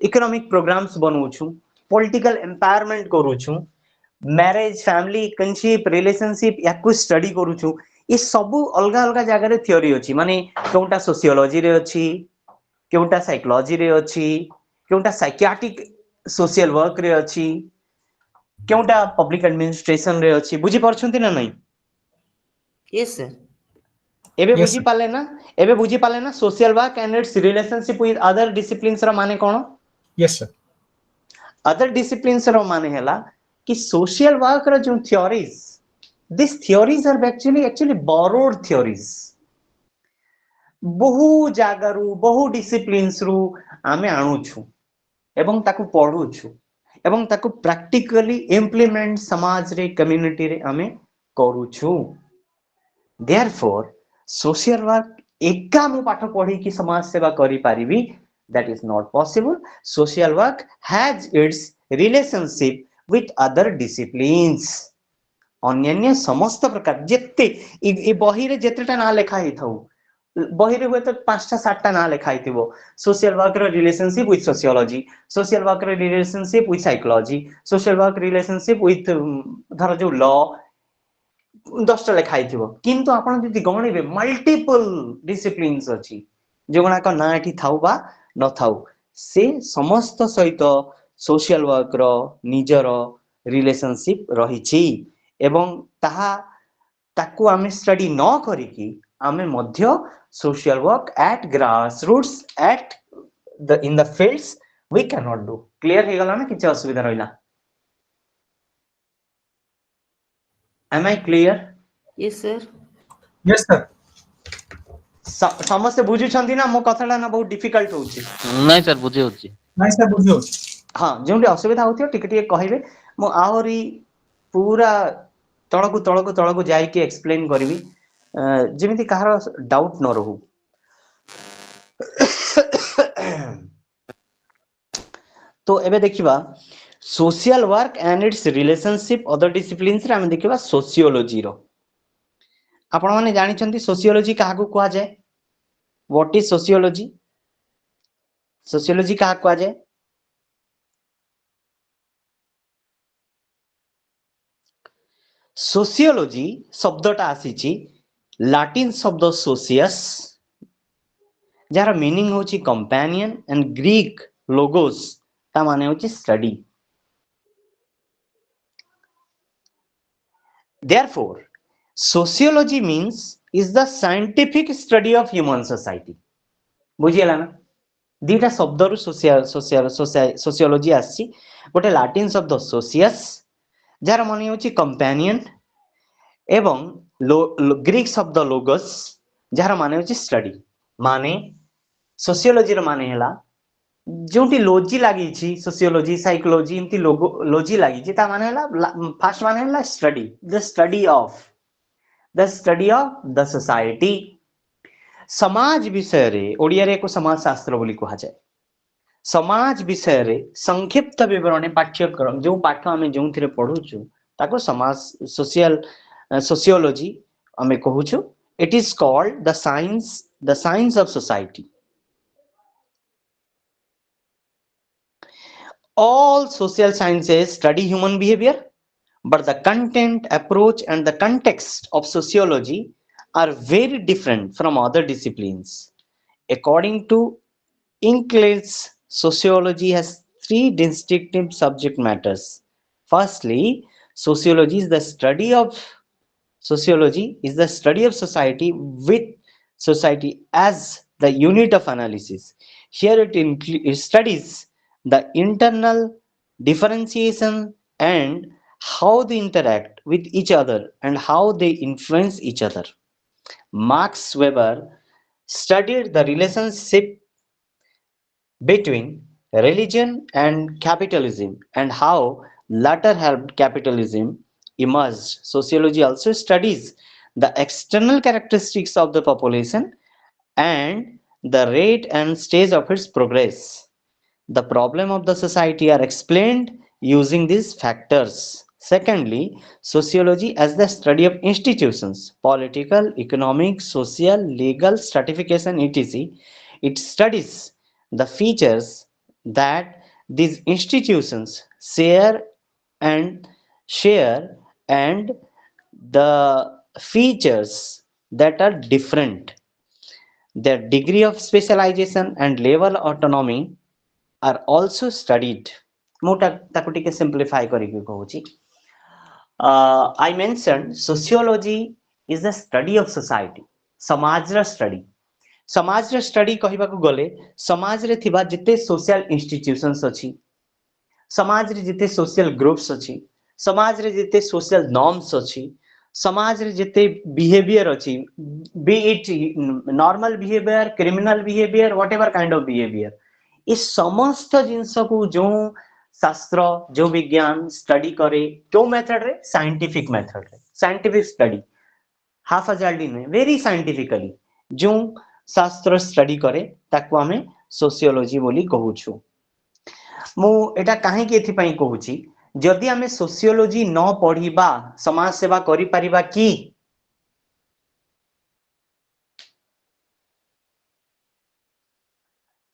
इकोनॉमिक प्रोग्राम्स बनौछु पॉलिटिकल एम्पावरमेंट करूछु मैरिज फैमिली किनशिप रिलेशनशिप याकू स्टडी करूछु ये सब अलग अलग जगह रे थ्योरी अछि माने कोनटा सोशियोलॉजी रे अछि केउटा साइकोलॉजी रे अछि केउटा साइकियाट्रिक सोशल वर्क रे अछि केउटा पब्लिक एडमिनिस्ट्रेशन रे अछि बुझी परछंती ना नहीं यस सर एबे Yes, बुझी sir. पाले ना एबे बुझी पाले ना social work and it's relationship with other disciplines रा माने कोन Yes, sir. अदर डिसिप्लिन्स रा माने हैला कि सोशल वर्क रा जो theories this theories are actually borrowed theories बहु जागारू बहु डिसिप्लिन्स रु आमे आणुछु एवं ताकू पढुछु एवं ताकू प्रैक्टिकली इंप्लीमेंट समाज रे कम्युनिटी रे आमे करूछु देयरफॉर सोशल वर्क एका मु पाठ पढी कि समाज सेवा करि पारिबी That is not possible. Social work has its relationship with other disciplines. अन्य समस्त प्रकार जेते ए बही रे जेतेटा ना लेखा ही थाउ बही रे हुए तो 5टा 7टा ना लेखा ही थिबो सोशल वर्क रो relationship with sociology social work रो relationship with psychology social work relationship with धर जो लॉ 10टा लेखा ही थिबो किंतु आपण जदी गणिबे मल्टीपल डिसिप्लिन्स अछि जोगुणाक ना एठी थाउ बा न थाउ से समस्त सहित सोशल वर्क रो निजर रिलेशनशिप रहिछि एवं ताहा ताकू आमे स्टडी न करिकी आमे मध्य social work at grass roots at the in the fields we can not do clear हे गला ना किछ असुविधा रहिला am I clear Yes, sir. Yes, sir. समस्त बुझु छंती ना मो कथाला ना बहुत डिफिकल्ट होउची ନାଇଁ ସାର୍ ବୁଝି ହଉଛି ନାଇଁ ସାର୍ ବୁଝି ହଉଛି। हाँ जोंटी असुविधा होथियो टिके टिके कहिबे मो आहोरी पूरा तळकु जाईके एक्सप्लेन करबी जेमिति कहार डाउट न रहू तो एबे देखिबा social work and it's relationship other disciplines रे हम देखिबा सोशियोलॉजी रो आपण माने जानि छंती सोशियोलॉजी काहाकू कुआ जाय व्हाट इज सोशियोलॉजी सोशियोलॉजी काहा कुआ जाय सोशियोलॉजी शब्दटा आसीची लाटिन शब्द सोशियस जार मीनिंग होची कंपेनियन एंड ग्रीक लोगोस ता माने होची study therefore sociology means is the scientific study of human society बुझियला ना दीटा शब्द रु सोशियोलॉजी आसी गोटे लाटिन शब्द सोशियस जार माने होची कंपेनियन एवं ग्रीक शब्द लोगस जार माने होची स्टडी माने सोशियोलॉजी रो माने हला जोंटी लॉजी लागि छी सोशियोलॉजी साइकोलॉजी इमती लॉजी लागि छी ता माने हला फर्स्ट माने हला स्टडी ऑफ द सोसाइटी समाज विषय रे ओडिया रे को समाज शास्त्र बोली कहा जाय समाज विषय रे संक्षिप्त विवरण पाठ्यक्रम जो पाठ हमें जों थिरे पढुछु ताको समाज सोशियोलॉजी हमें कहूछु it is called the science of society all social sciences study human behavior but the content approach and the context of sociology are very different from other disciplines according to Ingles, sociology has three distinctive subject matters. Firstly, sociology is the study of society with society as the unit of analysis. Here it studies the internal differentiation and how they interact with each other and how they influence each other. Max Weber studied the relationship between religion and capitalism and how latter helped capitalism emerge. Sociology also studies the external characteristics of the population and the rate and stage of its progress. The problem of the society are explained using these factors. Secondly, sociology as the study of institutions, political, economic, social, legal, stratification, etc. It studies the features that these institutions and share and the features that are different. Their degree of specialization and level autonomy are also studied. ମୁଁ ତାକୁ ଟିକେ simplify କରିକି କହୁଛି I mentioned sociology is the study of society समाजର study समाजର study କହିବାକୁ ଗଲେ समाजରେ ଥିବା ଯେତେ social institutions ଅଛି समाजରେ ଯେତେ social groups ଅଛି समाजରେ ଯେତେ social norms ଅଛି समाजରେ ଯେତେ behavior ଅଛି be it normal behavior criminal behavior whatever kind of behavior ये समस्त जिंस को जो शास्त्र जो विज्ञान स्टडी करे क्यों मेथड रे साइंटिफिक स्टडी हाफ हजार्डी में वेरी साइंटिफिकली जो शास्त्र स्टडी करे ताको हमें सोशियोलॉजी बोली कहूछु मु एटा काहे कि एथि पई कहूची जदि आमे सोशियोलॉजी न पढ़िबा समाज सेवा करि परिबा की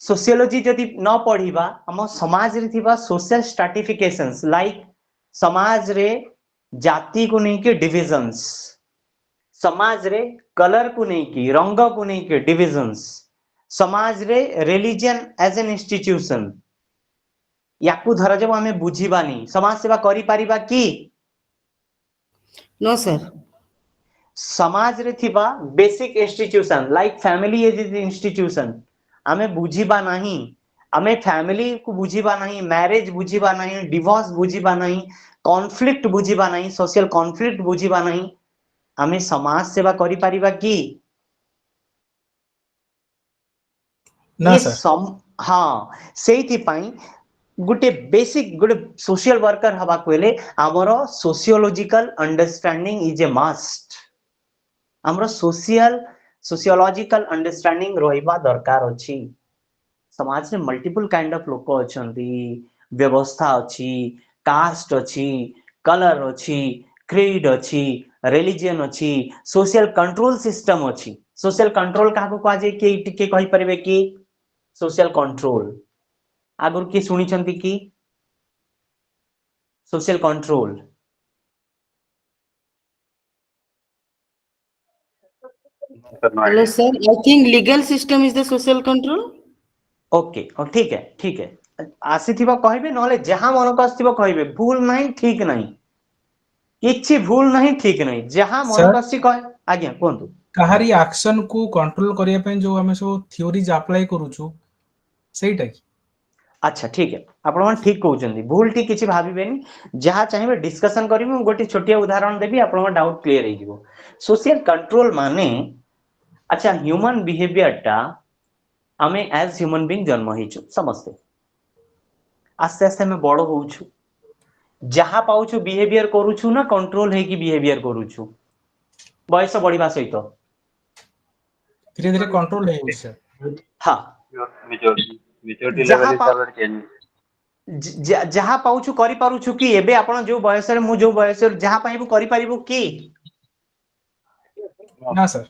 सोशियोलॉजी जदि न पढ़िबा हम समाज रे थिबा सोशल स्ट्रैटिफिकेशंस लाइक समाज रे जाति को नहीं के डिविजन्स समाज रे कलर को नहीं की रंग को नहीं के डिविजन्स समाज रे रिलीजन एज एन इंस्टीट्यूशन याकू धर जब हमें बुझीबानी समाज सेवा करि परिबा की नो सर समाज रे थिबा basic institution like family as institution आमे बुझीबा नहीं आमे फैमिली को बुझीबा नहीं मैरिज बुझीबा नहीं डिवोर्स बुझीबा नहीं कॉन्फ्लिक्ट बुझीबा नहीं सोशल कॉन्फ्लिक्ट बुझीबा नहीं आमे समाज सेवा करि परिबा की ना ये सर हाँ सेठी पई गुटे बेसिक गुटे सोशल वर्कर हवा कोले हमरो sociological understanding is a must हमरो सोशियोलॉजिकल अंडरस्टैंडिंग रहिबा दरकार अछि समाज में मल्टीपल काइंड ऑफ लोक अछंती व्यवस्था अछि कास्ट अछि कलर अछि क्रीड अछि रिलीजन अछि सोशल कंट्रोल सिस्टम अछि सोशल कंट्रोल काको काजे के टिके कहि परबे कि सोशल कंट्रोल आगुर की सुनी छंती कि social control Sir, no hello idea. Sir I think legal system is the social control okay ठीक है आसीथिबा कहबे नले जहां मन को आसीथिबा कहबे भूल नहीं ठीक नहीं किछि भूल नहीं ठीक नहीं जहां मन सर को आसी कह आज्ञा कोंतु काहारी एक्शन को कंट्रोल करिया पे जो हमें सब थ्योरीज अप्लाई करूछु सेटा की अच्छा ठीक है आपण मन ठीक कहउचंदी भूल ठीक किछि भाबिबेनी जहां चाहिबे डिस्कशन करिमु गोटे छोटिया उदाहरण देबी आपण डाउट क्लियर हे जिवो सोशल कंट्रोल माने अच्छा ह्यूमन बिहेवियर टा आमे एज ह्यूमन बीइंग जन्म हिचु समझते आस्ते आस्ते में बड़ होउछु जहां पाउछु बिहेवियर करूछु ना कंट्रोल हे कि बिहेवियर करूछु बयस बढ़िबा सहित धीरे धीरे कंट्रोल है सर हां Your maturity level जहां is पा already changing. जहां पाउछु करि पारुछु कि एबे आपण जो बयस रे मु जो बयस जहां पाइबु करि परिबु कि ना सर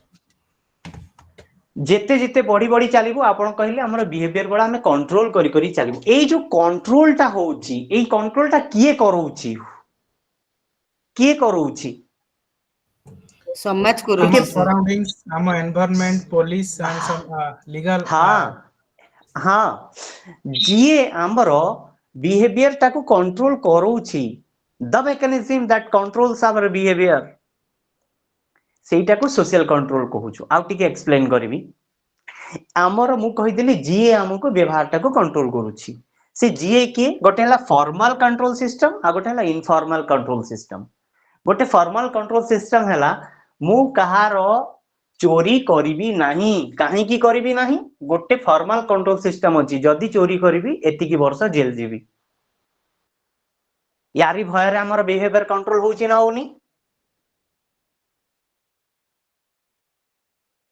जेते जेते बढ़ी बढ़ी चलिबु आपण कहले हमर बिहेवियर बडा हमें कंट्रोल करी करी चलिबु एई जो कंट्रोल टा होउची एई कंट्रोल टा किए करूची समाज को टिके आम रोची सर सराउंडिंग्स आम environment police and some legal हाँ हाँ जिए आमर बिहेवियर टाकू कंट्रोल करूची the mechanism that controls our behaviour सेटाकू सोशल कंट्रोल कहूछु आउ टिके एक्सप्लेन करबी आमर मु कहिदेली जिए हमको व्यवहार टाकू कंट्रोल करूची से जिए के गोटे हला फॉर्मल कंट्रोल सिस्टम आ गोटे हला इनफॉर्मल कंट्रोल सिस्टम गोटे फॉर्मल कंट्रोल सिस्टम हला मु कहार चोरी करिबी नाही काहे की करिबी नाही गोटे फॉर्मल कंट्रोल सिस्टम अछि जदी चोरी करिबी एतिकी वर्ष जेल जीबी यारी भय रे हमर बिहेवियर कंट्रोल होउची ना होउनी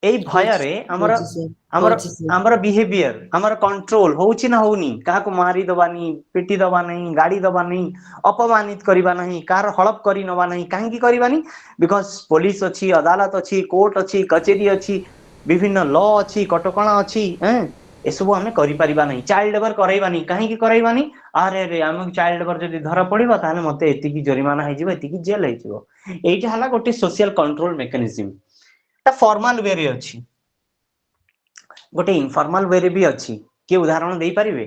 एई भय रे हमर होची सर हमर होची सर हमर बिहेवियर हमर कंट्रोल होउची ना होउनी काहा को मारी दबानी पिटी दबा नहीं गाड़ी दबा नहीं अपमानित करिबा नहीं कार हड़प करी नबा नहीं काहे की करिबानी बिकॉज़ पुलिस अछि अदालत अछि कोर्ट अछि कचेरी अछि विभिन्न लॉ अछि कटकणा अछि हैं एसबु आमे करि परिबा नहीं चाइल्ड लेबर करैबानी काहे की करैबानी अरे रे हम चाइल्ड लेबर जदी धरा पड़िबा ताने मते एतिकी जरिमाना हे जिवो एतिकी जेल हे जिवो एइटा हला गोटे सोशल कंट्रोल मेकानिज्म ता फॉर्मल वे रे अछि गोटे इनफॉर्मल वे रे भी अछि के उदाहरण देई परिबे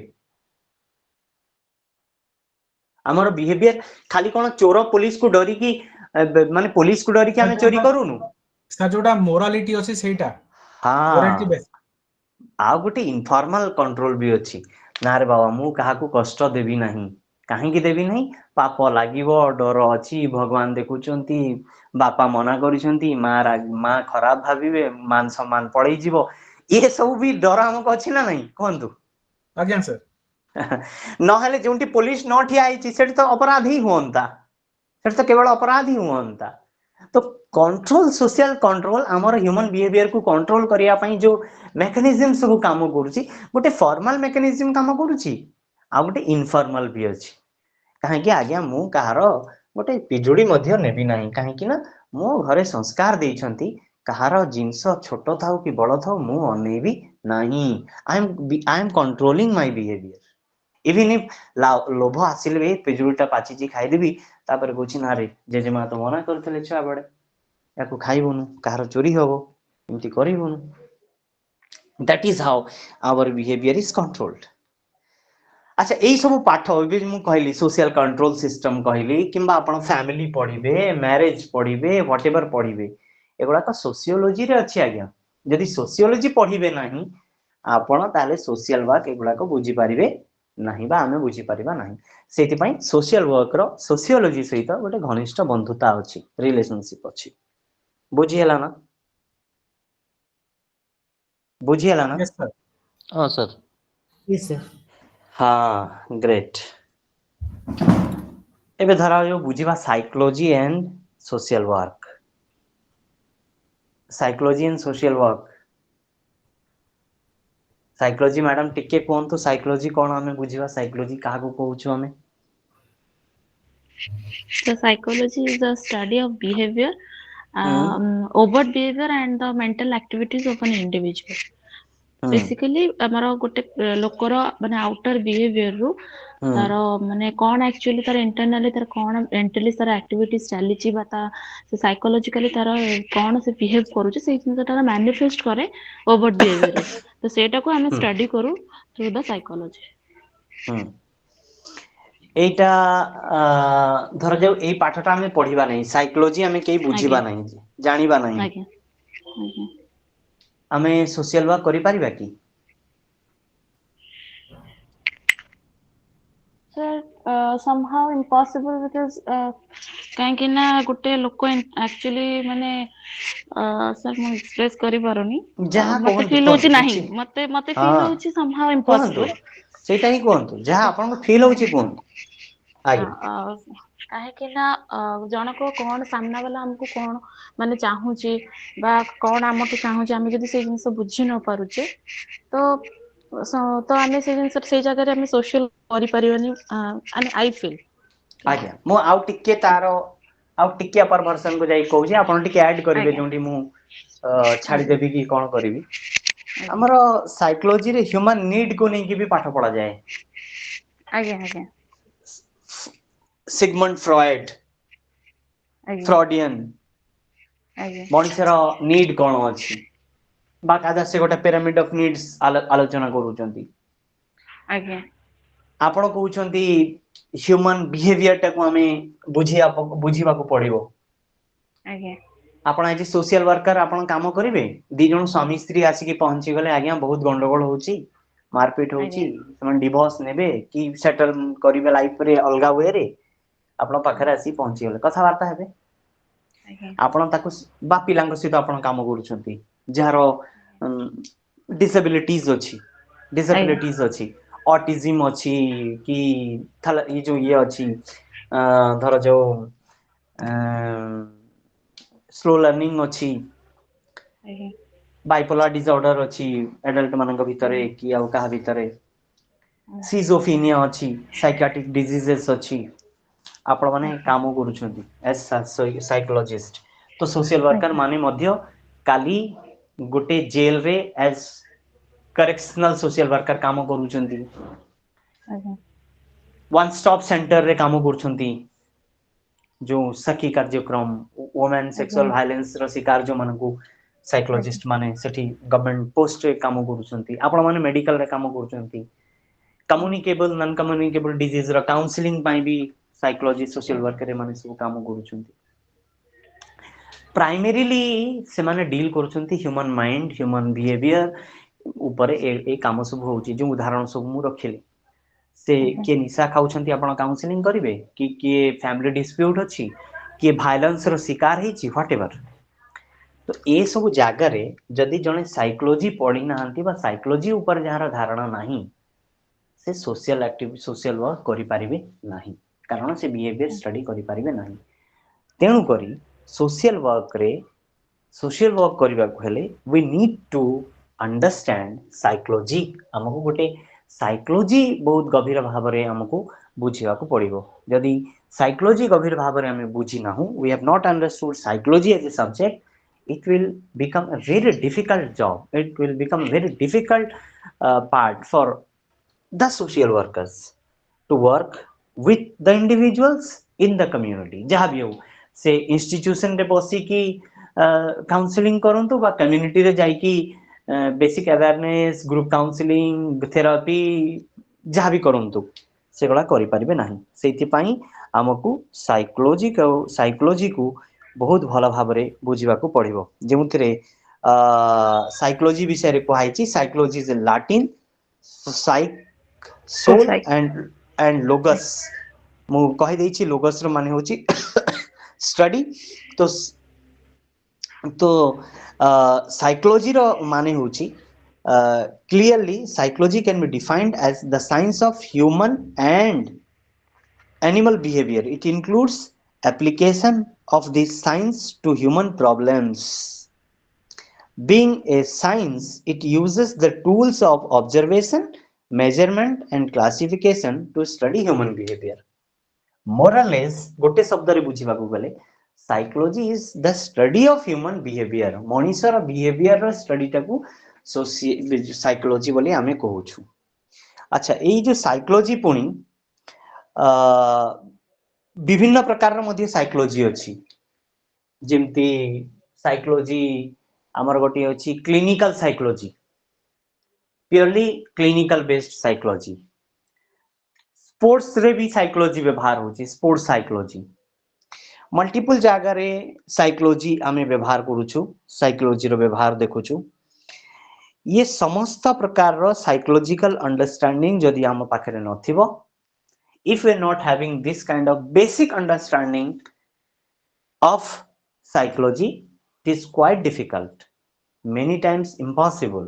हमर बिहेवियर खाली कोन चोर पुलिस को डरी की माने पुलिस को डरी की हमें चोरी करूनु सर जोटा मोरालिटी अछि सेटा मोरालिटी हाँ बेस आ गोटे इनफॉर्मल कंट्रोल भी अछि ना रे बाबा मु काहा को कष्ट देबी नहीं काहे की देबी नहीं पाप लागिवो डर अछि भगवान देखुचंती बापा मना करिसंती मां खराब भाबिबे मान सम्मान पड़ै जीवो ये सब भी डर हमको अछि ना नहीं कोंतु आज्ञा सर नहेले जोंटी पुलिस न ठिया आइछि सेठ तो अपराधी हुअंता सेठ तो केवल अपराधी हुअंता तो कंट्रोल सोशल कंट्रोल आमर ह्यूमन बिहेवियर को कंट्रोल करिया पई जो मेकानिज्म सब काम करूची गोटे फॉर्मल मेकानिज्म काम करूची आ गोटे इनफॉर्मल भी अछि काहे कि आज्ञा मु कहार गोटे पिजुड़ी मध्य नेबी नाही काहे कि ना मो घरे संस्कार देइछंती कहार जिंस छोट थाउ कि बड़ थाउ मु अनेबी नाही I am controlling my behaviour even if लोभ आसिले भी पिजुड़ीटा पाचिची खाइदेबी तापर कहूची ना रे जेजेमा तो मना करथिले छुआ बड़े याकू खाइबनु कहार चोरी हबो एमती करिबनु that is how our behaviour is controlled अच्छा यही सब पाठ मु कहली सोशल कंट्रोल सिस्टम कहली किंबा आपण फैमिली पढ़िबे मैरिज पढ़िबे व्हाटएवर पढ़िबे एगुड़ा तो सोशियोलॉजी रे अछि आज्ञा यदि सोशियोलॉजी पढ़िबे नाही आपण ताले सोशल वर्क एगुड़ा को बुझी पारिबे नाही बा आमे बुझी पारिबा नाही सेति पई सोशल वर्क रो सोशियोलॉजी सहित गोटे घनिष्ठ बंधुता अछि रिलेशनशिप अछि बुझी हला ना बुझी हला ना Yes, sir. हाँ सर Yes, sir. हाँ ग्रेट एबे धरा जो बुझीबा psychology and social work psychology and social work psychology madam टिके कोन तो साइकोलॉजी कोन हमें बुझीबा साइकोलॉजी काहा को कहूछु हमें The psychology is the study of behavior, overt behavior and the mental activities of an individual. Basically ଆମର ଗୋଟେ ଲୋକର ମାନେ ଆଉଟର ବିହେଭିୟର ରୁ ତାର ମାନେ କଣ ଆକ୍ଚୁଆଲି ତାର ଇଣ୍ଟରନାଲି ତାର କଣ ମେଣ୍ଟାଲି ତାର ଆକ୍ଟିଭିଟିଜ ଚାଲିଛି ବା ତା ସେ ସାଇକୋଲୋଜିକାଲି ତାର କଣ ସେ ବିହେଭ କରୁଛି ସେଇ ଜିନିଷଟାର ମ୍ୟାନିଫେଷ୍ଟ କରେ ଓଭର ବିହେଭିୟରରେ ତ ସେଇଟାକୁ ଆମେ ଷ୍ଟଡି କରୁ ଥ୍ରୁ ଦ ସାଇକୋଲୋଜି। এইটা ধরা যাও এই পাঠটা আমি পড়িবা নাই সাইকোলজি আমি কেই বুঝিবা নাই জানিবা নাই ଆଜ୍ଞା ଆଜ୍ଞା ଆମେ সোশিয়াল ওয়ার্ক করি পারিবা কি sir somehow impossible because କାହିଁକି ନା ଗୋଟେ ଲୋକ ଆକ୍ଚୁଆଲି ମାନେ ସାର୍ ମୁଁ ଏକ୍ସପ୍ରେସ କରିପାରୁନି ଯାହା ମତେ କୁହନ୍ତୁ ଫିଲ୍ ହଉଛି କୁହନ୍ତୁ ନାହିଁ କିଛି ମତେ ଫିଲ୍ ହଁ ହଉଛି somehow କୁହନ୍ତୁ impossible। ସେଇଟା ହିଁ କୁହନ୍ତୁ ଯାହା ଆପଣଙ୍କୁ ଫିଲ୍ ହଉଛି କୁହନ୍ତୁ ଆଜ୍ଞା କାହିଁକି ନା ଜଣକୁ କଣ ସାମ୍ନା ବାଲା ଆମକୁ କଣ ମାନେ ଚାହୁଁଛି ବା କଣ ଆମଠୁ ଚାହୁଁଛି ଆମେ ଯଦି ସେଇ ଜିନିଷ ବୁଝି ନ ପାରୁଛେ ତ ଆମେ ସେଇ ଜିନିଷ ସେଇ ଜାଗାରେ ଆମେ ସୋସିଆଲ କରିପାରିବାନି ଆଇ ଫିଲ୍। ଆଜ୍ଞା ମୁଁ ଆଉ ଟିକେ ତାର ଆଉ ଟିକେ ଅପର ଭର୍ସନ କୁ ଯାଇ କହୁଛି ଆପଣ ଟିକେ ଆଡ୍ କରିବେ ଆଜ୍ଞା ଯୋଉଠି ମୁଁ ଆଜ୍ଞା ଛାଡିଦେବି କି କଣ କରିବି ଆଜ୍ଞା ଆମର ସାଇकोलॉजी ରେ ହ୍ୟୁମାନ नीड को ନେଇକି ବି ପାଠ ପଢା ଯାଏ ଆଜ୍ଞା ଆଜ୍ଞା ସିଗମଣ୍ଡ ଫ୍ରଏଡ ଆଜ୍ଞା ଫ୍ରଡିଆନ ଆଜ୍ଞା ମଣିଷର नीड କଣ ଅଛି ବା କାଦା ସେ ଗୋଟେ ପିରାମିଡ ଅଫ ନିଡ୍ସ ଆଲୋଚନା କରୁଛନ୍ତି ଆଜ୍ଞା ଆପଣ କହୁଛନ୍ତି ହ୍ୟୁମାନ ବିହେଭିୟର ଟାକୁ ଆମେ ବୁଝିବାକୁ ପଡିବ ଆଜ୍ଞା ଆପଣ ଆଜି ସୋସିଆଲ ୱାର୍କର ଆପଣ କାମ କରିବେ ଦି ଜଣ ସ୍ୱାମୀ ସ୍ତ୍ରୀ ଆସିକି ପହଞ୍ଚି ଗଲେ ଆଜ୍ଞା ବହୁତ ଗଣ୍ଡଗୋଳ ହଉଛି ମାରପିଟ ହଉଛି ଆଜ୍ଞା ସେମାନେ ଡିଭୋର୍ସ ନେବେ କି ସେଟଲ କରିବେ ଲାଇଫ ରେ ଅଲଗା ୱେ ରେ ଆପଣ ପାଖରେ ଆସିକି ପହଞ୍ଚିଗଲେ କଥାବାର୍ତ୍ତା ହେବେ ଆଜ୍ଞା ଆପଣ ତାକୁ ବା ପିଲାଙ୍କ ସହିତ ଆପଣ କାମ କରୁଛନ୍ତି ଯାହାର ଡିସେବିଲିଟିଜ ଆଜ୍ଞା ଅଛି ଅଟିଜିମ୍ ଅଛି କି ଏଇ ଯୋଉ ଇଏ ଅଛି ଧର ଯାଉ ସ୍ଲୋ ଲର୍ଣ୍ଣିଂ ଅଛି ଆଜ୍ଞା ବାଇପୋଲାର ଡିସଅର୍ଡର ଅଛି ଏଡଲ୍ଟ ମାନଙ୍କ ଭିତରେ ଆଜ୍ଞା କି ଆଉ କାହା ଭିତରେ ସିଜୋଫିନିଆ ଅଛି ସାଇକାଟ୍ରିକ ଡିଜିଜେସ୍ ଅଛି ଆପଣ ମାନେ କାମ କରୁଛନ୍ତି ସାଇକୋଲୋଜିଷ୍ଟ ତ ସୋସିଆଲ ୱାର୍କର ଆଜ୍ଞା ମାନେ ମଧ୍ୟ କାଲି ଗୋଟେ ଜେଲରେ ଆଜ କରେକ୍ସନାଲ ସୋସିଆଲ ୱାର୍କର କାମ କରୁଛନ୍ତି ଆଜ୍ଞା ୱାନ୍ ଷ୍ଟପ୍ ସେଣ୍ଟରରେ କାମ କରୁଛନ୍ତି ଯୋଉ ସଖୀ କାର୍ଯ୍ୟକ୍ରମ ଓମେନ ଆଜ୍ଞା ସେକ୍ସୁଆଲ ଭାଇଲେନ୍ସ ର ଶିକାର ଯୋଉ ମାନଙ୍କୁ ଆଜ୍ଞା ସାଇକୋଲୋଜିଷ୍ଟ ମାନେ ସେଠି ଗଭର୍ଣମେଣ୍ଟ ପୋଷ୍ଟରେ କାମ କରୁଛନ୍ତି ଆପଣ ମାନେ ମେଡିକାଲରେ କାମ କରୁଛନ୍ତି କମ୍ୟୁନିକେବଲ ନନ୍ କମ୍ୟୁନିକେବଲ ଡିଜିଜ ର କାଉନସିଲିଂ ପାଇଁ ବି ସାଇକୋଲୋଜି ସୋସିଆଲ ୱାର୍କର ମାନେ ସବୁ କାମ କରୁଛନ୍ତି ପ୍ରାଇମେରୀଲି ସେମାନେ ଡିଲ୍ କରୁଛନ୍ତି ହ୍ୟୁମାନ ମାଇଣ୍ଡ ହ୍ୟୁମାନ ବିହେଭିୟର ଉପରେ ଏ କାମ ସବୁ ହଉଛି ଯୋଉ ଉଦାହରଣ ସବୁ ମୁଁ ରଖିଲି ସେ ଆଜ୍ଞା କିଏ ନିଶା ଖାଉଛନ୍ତି ଆପଣ କାଉନସିଲିଂ କରିବେ କି କିଏ ଫ୍ୟାମିଲି ଡିସ୍ପ୍ୟୁଟ ଅଛି କିଏ ଭାଇଲେନ୍ସ ର ଶିକାର ହେଇଛି ହ୍ୱାଟ ଏଭର ତ ଏ ସବୁ ଜାଗାରେ ଯଦି ଜଣେ ସାଇକୋଲୋଜି ପଢି ନାହାନ୍ତି ବା ସାଇକୋଲୋଜି ଉପରେ ଯାହାର ଧାରଣା ନାହିଁ ସେ ସୋସିଆଲ ୱାର୍କ କରିପାରିବେ ନାହିଁ କାରଣ ସେ ବିହେଭିୟର ଷ୍ଟଡି କରିପାରିବେ ନାହିଁ ତେଣୁକରି सोशल वर्क रे सोशल वर्क करबा को हेले we need to understand psychology हमको गोटे साइकोलॉजी बहुत गभीर भाव रे हमको बुझिबा को पड़िबो यदि साइकोलॉजी गभीर भाव रे हमें बुझी ना हो we have not understood psychology as a subject it will become a very difficult job it will become a very difficult part for the social workers to work with the individuals in the community जहाँ भी हो से institution रे बसी की counselling करंतु बा community रे जाई की basic awareness group counselling therapy जहाँ भी करंतु सेगला करि परिबे नाही सेति पई हमकु साइकोलॉजी को बहुत भल भाव रे बुझिबा को पड़िबो जेमुतिरे साइकोलॉजी विषय रे कहैछि psychology is in Latin psych soul and logos मु कहि दैछि लोगस रो माने होछि स्टडी तो साइकोलॉजी रो माने होछि clearly psychology can be defined as the science of human and animal behavior. It includes application of this science to human problems. Being a science, it uses the tools of observation, measurement and classification to study human behavior. More or less गोटे शब्द रे बुझिबा को गले psychology is the study of human behaviour मनुष्यर behaviour रो study टाकू psychology बोली हमें कहूछु अच्छा एई जो साइकोलॉजी पुणी विभिन्न प्रकार मध्ये साइकोलॉजी अछि जेमती साइकोलॉजी हमर गोटी अछि clinical psychology purely clinical based psychology sports रे भी साइकोलॉजी व्यवहार होची स्पोर्ट्स साइकोलॉजी मल्टीपल जगह रे साइकोलॉजी आमे व्यवहार करूछु साइकोलॉजी रो व्यवहार देखुछु ये समस्त प्रकार रो साइकोलॉजिकल अंडरस्टैंडिंग जदि हम पाखरे नथिबो if we are not having this kind of basic understanding of psychology it is quite difficult many times impossible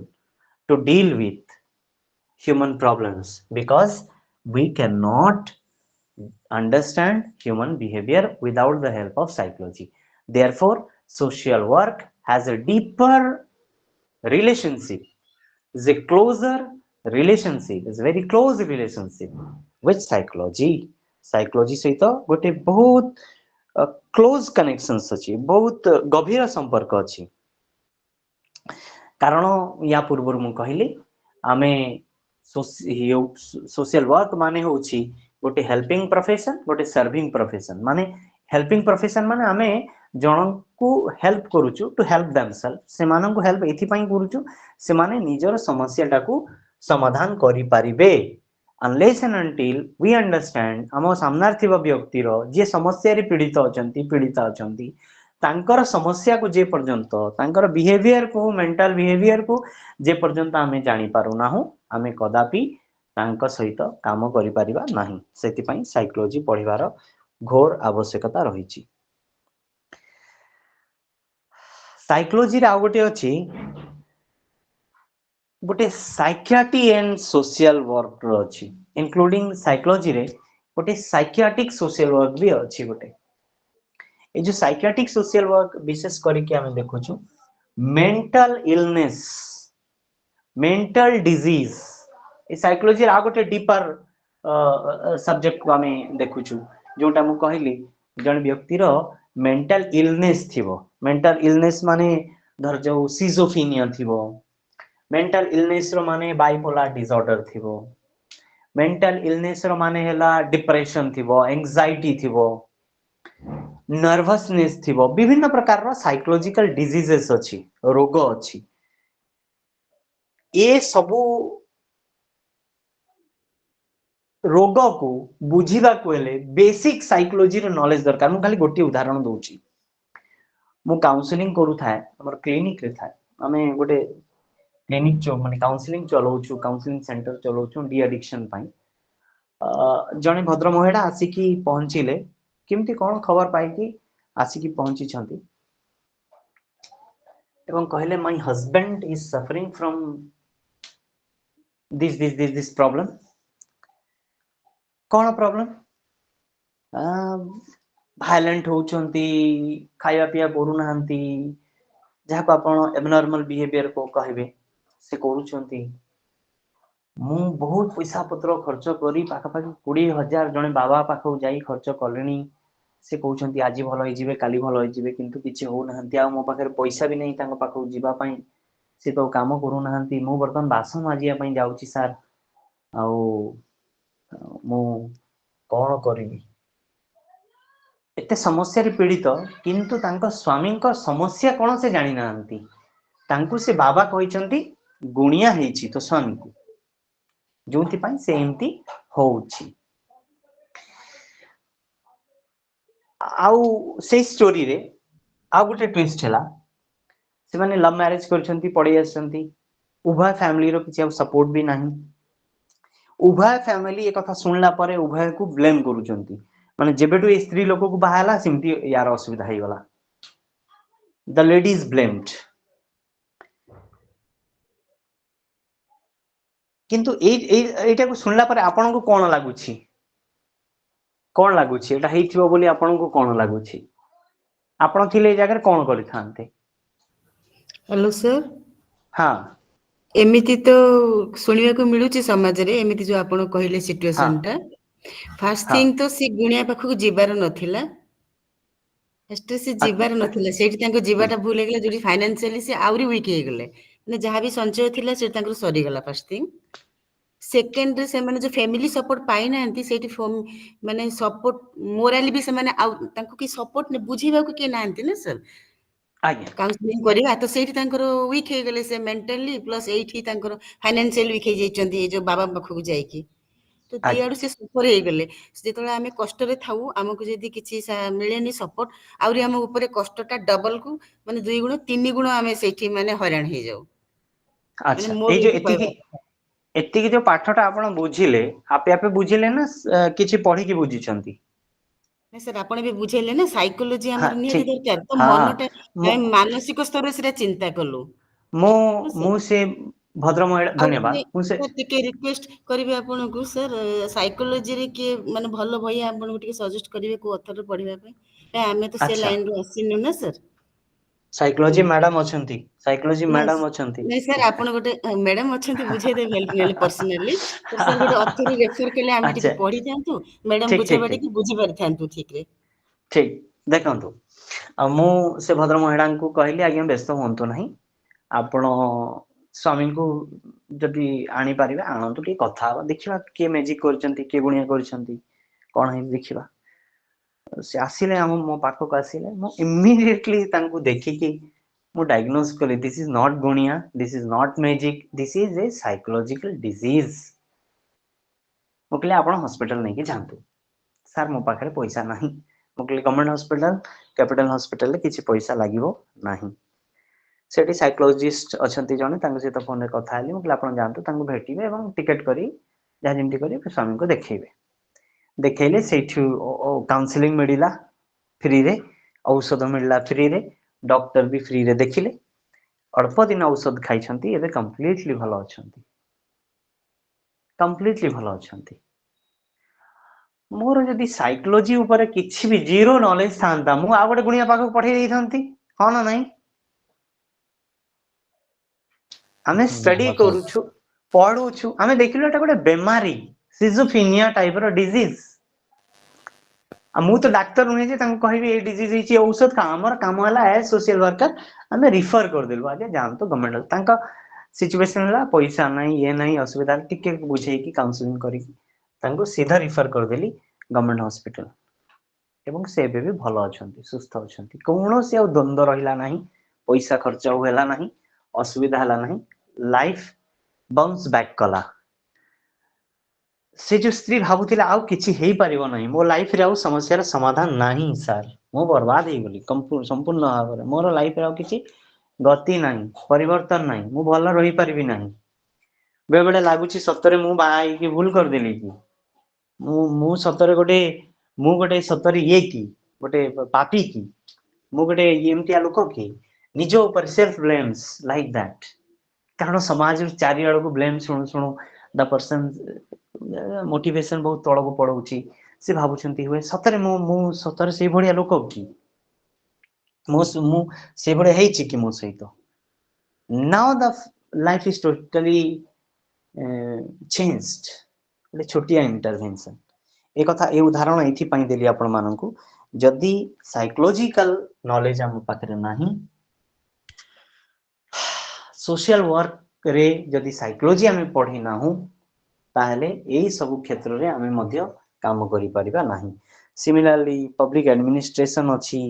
to deal with human problems because we cannot understand human behavior without the help of psychology therefore social work has a deeper relationship is a closer relationship is very close relationship with psychology सहित गोटे बहुत close connections अछि बहुत गभीर संपर्क अछि कारण या पूर्व मु कहली आमे सोशल वर्क माने होछि गोटे हेल्पिंग प्रोफेशन गोटे सर्विंग प्रोफेशन माने हेल्पिंग प्रोफेशन माने आमे जन को हेल्प करूछु टू हेल्प देमसेल्फ से मानन को हेल्प एथि पई करूछु से माने निजर समस्या टाकू समाधान करि पारिबे unless and until we understand हम सामनार थिबा व्यक्ति रो जे समस्या रे पीड़ित अछंती पीड़िता अछंती तांकर समस्या को जे पर्यंत तांकर बिहेवियर को मेंटल बिहेवियर को जे पर्यंत हमें जानि पारु ना हो हमें कदापि तांक सहित काम करि परिबा नाही सेति पई साइकोलॉजी पढिबार घोर आवश्यकता रहिछि साइकोलॉजी रा गोटे अछि गोटे साइकियाट्री एंड सोशल वर्क रो अछि इंक्लूडिंग साइकोलॉजी रे गोटे साइकियाट्रिक सोशल वर्क भी अछि गोटे ए जो साइकियाट्रिक सोशल वर्क विशेष करी के हम देखु छु मेंटल इलनेस मेंटल डिजीज ए साइकोलॉजी रा गोटे डीपर सब्जेक्ट को हमें देखु छु जोटा मु कहली जन व्यक्ति रो मेंटल इलनेस थिबो मेंटल इलनेस माने धर जो सिजोफिनिया थिबो मेंटल इलनेस रो माने बाइपोलर डिसऑर्डर थिबो मेंटल इलनेस रो माने हैला डिप्रेशन थिबो एंजाइटी थिबो नर्वसनेस थिबो विभिन्न प्रकार रो साइकोलॉजिकल डिजीजेस अछि रोग अछि ए सबु रोग को बुझिबा को हेले बेसिक साइकोलॉजी रो नॉलेज दरकार मु खाली गोटी उदाहरण दोउची मु काउंसलिंग करू थाए हमर क्लिनिक रे थाए हमें गोटे क्लिनिक जो माने काउंसलिंग चलाउछु काउंसलिंग सेंटर चलाउछु डी एडिक्शन पई जने भद्र महिला आसिकी पहुंचिले केमती कोन खबर पाई कि आसिकी पहुंची छंती एवं कहले my husband is suffering from this problem कोन प्रॉब्लम ଭାଇଲେଣ୍ଟ ହଉଛନ୍ତି, ଖାଇବା ପିଇବା କରୁନାହାନ୍ତି, ଯାହାକୁ ଆପଣ ଏବନର୍ମାଲ ବିହେଭିୟର କହିବେ ସେ କରୁଛନ୍ତି। ମୁଁ ବହୁତ ପଇସା ପତ୍ର ଖର୍ଚ୍ଚ କରି ପାଖାପାଖି 20,000 ଜଣେ ବାବା ପାଖକୁ ଯାଇ ଖର୍ଚ୍ଚ କଲେଣି। ସେ କହୁଛନ୍ତି ଆଜି ଭଲ ହେଇଯିବେ, କାଲି ଭଲ ହେଇଯିବେ, କିନ୍ତୁ କିଛି ହଉନାହାନ୍ତି। ଆଉ ମୋ ପାଖରେ ପଇସା ବି ନାହିଁ ତାଙ୍କ ପାଖକୁ ଯିବା ପାଇଁ, ସେ ତ କାମ କରୁନାହାନ୍ତି। ମୁଁ ବର୍ତ୍ତମାନ ବାସନ ମାଜିବା ପାଇଁ ଯାଉଛି ସାର୍, ଆଉ ମୁଁ କଣ କରିବି? ଏତେ ସମସ୍ୟାରେ ପୀଡ଼ିତ, କିନ୍ତୁ ତାଙ୍କ ସ୍ୱାମୀଙ୍କ ସମସ୍ୟା କଣ ସେ ଜାଣିନାହାନ୍ତି। ତାଙ୍କୁ ସେ ବାବା କହିଛନ୍ତି ଗୁଣିଆ ହେଇଛି ତ ସ୍ୱାମୀକୁ, ଯୋଉଥିପାଇଁ ସେ ଏମିତି ହଉଛି। ଆଉ ସେଇ ଷ୍ଟୋରିରେ ଆଉ ଗୋଟେ ଟ୍ୱିଷ୍ଟ ହେଲା, ସେମାନେ ଲଭ୍ ମ୍ୟାରେଜ କରିଛନ୍ତି, ପଳେଇ ଆସିଛନ୍ତି, ଉଭୟ ଫ୍ୟାମିଲିର କିଛି ଆଉ ସପୋର୍ଟ ବି ନାହିଁ। ଉଭୟ ଫ୍ୟାମିଲି ଏ କଥା ଶୁଣିଲା ପରେ ଉଭୟକୁ ବ୍ଲେମ କରୁଛନ୍ତି, ମାନେ ଯେବେଠୁ ଏଇ ସ୍ତ୍ରୀ ଲୋକକୁ ବାହା ହେଲା ସେମିତି ୟାର ଅସୁବିଧା ହେଇଗଲା। ଦ ଲେଡି ଇଜ ବ୍ଲେମ୍ଡ। କିନ୍ତୁ ଏଇଟାକୁ ଶୁଣିଲା ପରେ ଆପଣଙ୍କୁ କଣ ଲାଗୁଛି? କଣ ଲାଗୁଛି ଏଇଟା ହେଇଥିବ ବୋଲି ଆପଣଙ୍କୁ କଣ ଲାଗୁଛି? ଆପଣ ଥିଲେ ଏଇ ଜାଗାରେ କଣ କରିଥାନ୍ତେ? Hello sir. ହଁ ଏମିତି ତ ଶୁଣିବାକୁ ମିଳୁଛି ସମାଜରେ, ଏମିତି ଯୋଉ ଆପଣ କହିଲେ ହଁ ସିଚୁଏସନ ଟା। ଫାର୍ଷ୍ଟ ହଁ ଥିଙ୍ଗ ତ ସେ ଗୁଣିଆ ପାଖକୁ ଯିବାର ନଥିଲା। ଫାଷ୍ଟ ସେ ଯିବାର ନଥିଲା, ସେଇଠି ତାଙ୍କ ହୁଁ, ଯିବାଟା ଭୁଲ ହେଇଗଲା, ଯୋଉଠି ଫାଇନାନ୍ସିଆଲି ସେ ଆହୁରି ୱିକ୍ ହେଇଗଲେ। ମାନେ ଯାହା ବି ସଞ୍ଚୟ ଥିଲା ସେଟା ତାଙ୍କର ସରିଗଲା ଫାର୍ଷ୍ଟ ଥିଙ୍ଗ। ସେକେଣ୍ଡରେ ସେମାନେ ଯୋଉ ଫ୍ୟାମିଲି ସପୋର୍ଟ ପାଇନାହାନ୍ତି, ସେଇଠି ମାନେ ସପୋର୍ଟ ମୋରାଲି ବି ସେମାନେ ଆଉ ତାଙ୍କୁ କି ସପୋର୍ଟ ବୁଝେଇବାକୁ କିଏ ନାହାନ୍ତି ନା ସାର୍। ଆଜ୍ଞା କାଉନସିଲିଂ କରିବା ତ ସେଇଠି ତାଙ୍କର ୱିକ୍ ହେଇଗଲେ ସେ ମେଣ୍ଟାଲି, ପ୍ଲସ ଏଇଠି ତାଙ୍କର ଫାଇନାନ୍ସିଆଲି ୱିକ୍ ହେଇଯାଇଛନ୍ତି ଏଇ ଯୋଉ ବାବା ପାଖକୁ ଯାଇକି। ତ ଦି ଆଜ୍ଞା ଆଡୁ ସେ ସଫର ହେଇଗଲେ। ଯେତେବେଳେ ଆମେ କଷ୍ଟରେ ଥାଉ, ଆମକୁ ଯଦି କିଛି ମିଳେନି ସପୋର୍ଟ, ଆହୁରି ଆମ ଉପରେ କଷ୍ଟଟା ଡବଲ କୁ ମାନେ 2 ଗୁଣ 3 ଗୁଣ ଆମେ ସେଇଠି ମାନେ ହଇରାଣ ହେଇଯାଉ। ମାନେ ଆଚ୍ଛା, ମୋର ଏଇ ଯୋଉ ଏଇଠି କହିବା କଥା। ଏତିକି ଯୋଉ ପାଠଟା ଆପଣ ବୁଝିଲେ, ଆପେ ଆପେ ବୁଝିଲେ ନା କିଛି ପଢିକି ବୁଝିଛନ୍ତି? ନାଇଁ ସାର୍, ଆପଣ ବି ବୁଝେଇଲେ ନା, ସାଇକୋଲୋଜି ହଁ ଆମର ନିହାତି ଠିକ ଦରକାର। ତ ହଁ ମନଟା ମୁଁ ଆମେ ମାନସିକ ସ୍ତରରେ ସେଟା ଚିନ୍ତା କଲୁ। ମୁଁ ହଁ ମୁଁ ସାର୍। ସେ ଭଦ୍ର ମହିଳା, ଆଉ ଧନ୍ୟବାଦ। ମୁଁ ସେ ସାର୍ ଟିକେ ରିକ୍ୱେଷ୍ଟ କରିବି ଆପଣଙ୍କୁ ସାର୍, ସାଇକୋଲୋଜିରେ କିଏ ମାନେ ଭଲ ବହି ଆପଣଙ୍କୁ ଟିକେ ସଜେଷ୍ଟ କରିବେ କୋଉ ଅଥରରୁ ପଢିବା ପାଇଁ। ଆମେ ତ ସେ ଆଚ୍ଛା, ଲାଇନରୁ ଆସିନୁ ନା ସାର୍। ସାଇକୋଲୋଜି ମ୍ୟାଡାମ ଅଛନ୍ତି, ସାଇକୋଲୋଜି ନା ମ୍ୟାଡାମ ଅଛନ୍ତି। ନାଇଁ ସାର୍, ଆପଣ ଗୋଟେ ମ୍ୟାଡାମ ଅଛନ୍ତି, ବୁଝେଇଦେବେ ହେଲ୍ପ ନେଲେ ପର୍ସନାଲି। ତ ସାର୍ ଗୋଟେ ଅଥର ରେଫର କଲେ ଆମେ ଆଚ୍ଛା ଟିକେ ପଢିଥାନ୍ତୁ, ମ୍ୟାଡାମ ଠିକ ଠିକ ବୁଝା ଠିକ ବାଟିକି ବୁଝି ପାରିଥାନ୍ତୁ ଠିକ ରେ। ଠିକ, ଦେଖନ୍ତୁ, ଆଉ ମୁଁ ସେ ଭଦ୍ର ମହିଳାଙ୍କୁ କହିଲି ଆଜ୍ଞା ବ୍ୟସ୍ତ ହୁଅନ୍ତୁ ନାହିଁ, ଆପଣ ସ୍ୱାମୀଙ୍କୁ ଯଦି ଆଣିପାରିବେ ଆଣନ୍ତୁ, ଟିକେ କଥା ହବା, ଦେଖିବା କିଏ ମ୍ୟାଜିକ କରିଛନ୍ତି, କିଏ ଗୁଣିଆ କରିଛନ୍ତି, କଣ ହେଇଛି ଦେଖିବା। ସେ ଆସିଲେ, ମୋ ପାଖକୁ ଆସିଲେ, ମୁଁ ଇମିଡିଏଟଲି ତାଙ୍କୁ ଦେଖିକି ମୁଁ ଡାୟଗ୍ନୋଜ କଲି, ଦିସ୍ ଇଜ ନଟ୍ ଗୁଣିଆ, this is not magic, this is a psychological disease. ମୁଁ କହିଲି ଆପଣ ହସ୍ପିଟାଲ ନେଇକି ଯାଆନ୍ତୁ। ସାର୍ ମୋ ପାଖରେ ପଇସା ନାହିଁ। ମୁଁ କହିଲି ଗଭର୍ଣ୍ଣମେଣ୍ଟ ହସ୍ପିଟାଲ, କ୍ୟାପିଟାଲ ହସ୍ପିଟାଲରେ କିଛି ପଇସା ଲାଗିବ ନାହିଁ। ସେଠି ସାଇକୋଲୋଜିଷ୍ଟ ଅଛନ୍ତି ଜଣେ, ତାଙ୍କ ସହିତ ଫୋନରେ କଥା ହେଲି। ମୁଁ କହିଲି ଆପଣ ଯାଆନ୍ତୁ, ତାଙ୍କୁ ଭେଟିବେ ଏବଂ ଟିକେଟ କରି ଯାହା ଯେମିତି କରି ସ୍ୱାମୀଙ୍କୁ ଦେଖେଇବେ। ଦେଖେଇଲେ, ସେଇଠୁ କାଉନସିଲିଂ ମିଳିଲା ଫ୍ରିରେ, ଔଷଧ ମିଳିଲା ଫ୍ରିରେ, ଡକ୍ଟର ବି ଫ୍ରିରେ ଦେଖିଲେ। ଅଳ୍ପ ଦିନ ଔଷଧ ଖାଇଛନ୍ତି, ଏବେ କମ୍ପ୍ଲିଟଲି ଭଲ ଅଛନ୍ତି। କମ୍ପ୍ଲିଟଲି ଭଲ ଅଛନ୍ତି। ମୋର ଯଦି ସାଇକୋଲୋଜି ଉପରେ କିଛି ବି ଜିରୋ ନଲେଜ ଥାନ୍ତା, ମୁଁ ଆଉ ଗୋଟେ ଗୁଣିଆ ପାଖକୁ ପଠେଇ ଦେଇଥାନ୍ତି, ହଁ ନା ନାଇଁ? ଆମେ ଷ୍ଟଡି ଆଚ୍ଛା କରୁଛୁ, ପଢୁଛୁ, ଆମେ ଦେଖିଲୁ ଏଟା ଗୋଟେ ବେମାରୀ, ସିଜୋଫିନିଆ ଟାଇପର ଡିଜିଜ। ଆଉ ମୁଁ ତ ଡାକ୍ତର ନୁହେଁ ଯେ ତାଙ୍କୁ କହିବି ଏଇ ଡିଜିଜ ହେଇଛି ଔଷଧ ଖାଅ। ଆମର କାମ ହେଲା ଏଜ ସୋସିଆଲ ୱାର୍କର, ଆମେ ରିଫର କରିଦେଲୁ, ଆଜ୍ଞା ଯାଆନ୍ତୁ ଗଭର୍ଣ୍ଣମେଣ୍ଟ। ତାଙ୍କ ସିଚୁଏସନ ହେଲା ପଇସା ନାହିଁ, ଇଏ ନାହିଁ, ଅସୁବିଧା, ଟିକେ ବୁଝେଇକି କାଉନସିଲିଂ କରିକି ତାଙ୍କୁ ସିଧା ରିଫର କରିଦେଲି ଗଭର୍ଣ୍ଣମେଣ୍ଟ ହସ୍ପିଟାଲ। ଏବଂ ସେ ଏବେ ବି ଭଲ ଅଛନ୍ତି, ସୁସ୍ଥ ଅଛନ୍ତି, କୌଣସି ଆଉ ଦ୍ଵନ୍ଦ ରହିଲା ନାହିଁ। ପଇସା ଖର୍ଚ୍ଚ ଆଉ ହେଲା ନାହିଁ, ଅସୁବିଧା ହେଲା ନାହିଁ, ଲାଇଫ ବାଉନ୍ସ ବ୍ୟାକ୍ କଲା। ସେ ଯୋଉ ସ୍ତ୍ରୀ ଭାବୁଥିଲେ ଆଉ କିଛି ହେଇପାରିବ ନାହିଁ, ମୋ ଲାଇଫରେ ଆଉ ସମସ୍ୟାର ସମାଧାନ ନାହିଁ ସାର୍, ମୁଁ ବର୍ବାଦ ହେଇଗଲି ସମ୍ପୂର୍ଣ୍ଣ ଭାବରେ, ମୋର ଲାଇଫରେ ଆଉ କିଛି ଗତି ନାହିଁ, ପରିବର୍ତ୍ତନ ନାହିଁ, ମୁଁ ଭଲ ରହିପାରିବି ନାହିଁ। ବେଳେ ବେଳେ ଲାଗୁଛି ସତରେ ମୁଁ ବାହା ହେଇକି ଭୁଲ କରିଦେଲି କି? ମୁଁ ସତରେ ଗୋଟେ ସତରେ ଇଏ କି, ଗୋଟେ ପାପି କି? ମୁଁ ଗୋଟେ ଏମିତିଆ ଲୋକ କି? ନିଜ ଉପରେ ସେଲ୍ଫ ବ୍ଲେମ୍ସ ଲାଇକ ଦ୍ୟାଟ। କାରଣ ସମାଜରୁ ଚାରିଆଡକୁ ବ୍ଲେମ ଶୁଣୁ ଶୁଣୁ ଦ ପର୍ସନ ମୋଟିଭେସନ ବହୁତ ତଳକୁ ପଳଉଛି। से भाबुछंती हुए सतरे मु सतरे से भड़िया लोक कि मु से भड़िया हेछि कि मो सहित now the life is totally changed गोटे छोटिया इंटरवेंशन ए कथा ए उदाहरण एथि पई देली आपण माननकु जदि साइकोलॉजिकल नॉलेज हम पाखरे नाही सोशल वर्क रे जदि साइकोलॉजी हमें पढ़ी ना हूं ताहले एही सब क्षेत्र रे हमें मध्य काम करि परिबा नाही सिमिलरली पब्लिक एडमिनिस्ट्रेशन अछि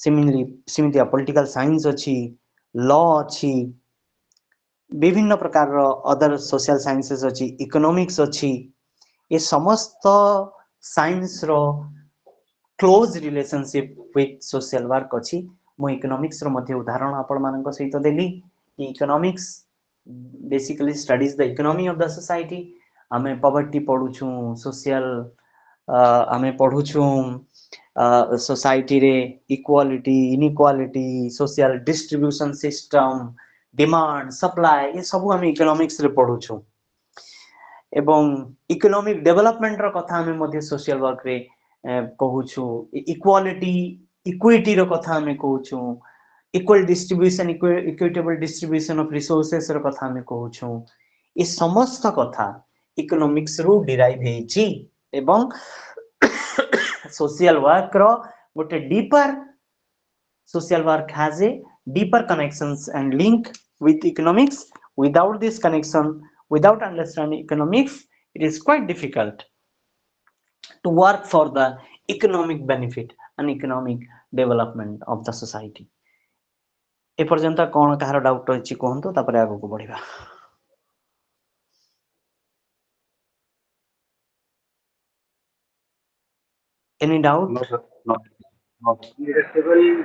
सिमिलरली पॉलिटिकल साइंस अछि लॉ अछि विभिन्न प्रकार रो अदर सोशल साइंसेस अछि इकोनॉमिक्स अछि ये समस्त साइंस रो close relationship with social work अछि मो इकोनॉमिक्स रो मध्य उदाहरण आपण मानक सहित देली कि economics basically studies the economy of the society आमे पॉवर्टी पढुछु सोशल आमे पढुछु सोसाइटी रे equality inequality social distribution system demand supply ये सब आमे इकोनॉमिक्स रे पढुछु एवं इकोनॉमिक डेवलपमेंट रो कथा हमें मध्य सोशल वर्क रे कहूछु इक्वालिटी इक्विटी रो कथा हमें कहूछु equal distribution equitable distribution of resources रो कथा हमें कहूछु ये समस्त कथा इकोनॉमिक्स रो डिराइव हेछि एवं सोशल वर्क रो गोटे deeper social work has a deeper connections and link with economics without this connection without understanding economics it is quite difficult to work for the economic benefit and economic development of the society ए पर्यंत कोन कहार doubt अछि कोहंतो तापर आगो को बढ़िबा any doubt No, sir. No. No. Irrespective,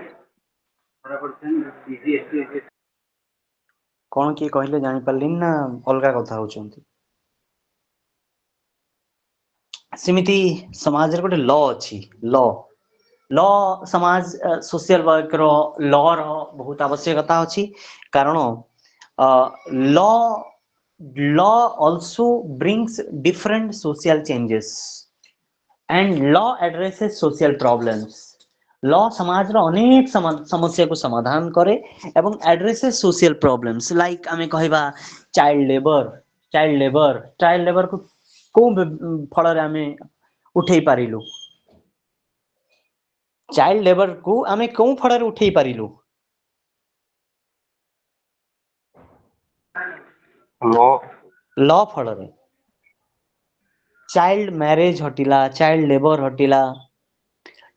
कोन की कहले जानि purlin ना अलगा कथा होचंती सिमिति समाज रे गोटे लॉ अछि लॉ लॉ समाज सोशल वर्क रो लॉ रो बहुत आवश्यकता अछि कारण law law also brings different social changes and law addresses social problems law समाज रो अनेक समस्या को समाधान करे एवं एड्रेसेस सोशल प्रॉब्लम्स लाइक हमें कहबा चाइल्ड लेबर को को फल रे हमें उठै पारिलु चाइल्ड लेबर को हमें को फल रे उठै पारिलु law, लॉ फल रे चाइल्ड मैरेज हटिला चाइल्ड लेबर हटिला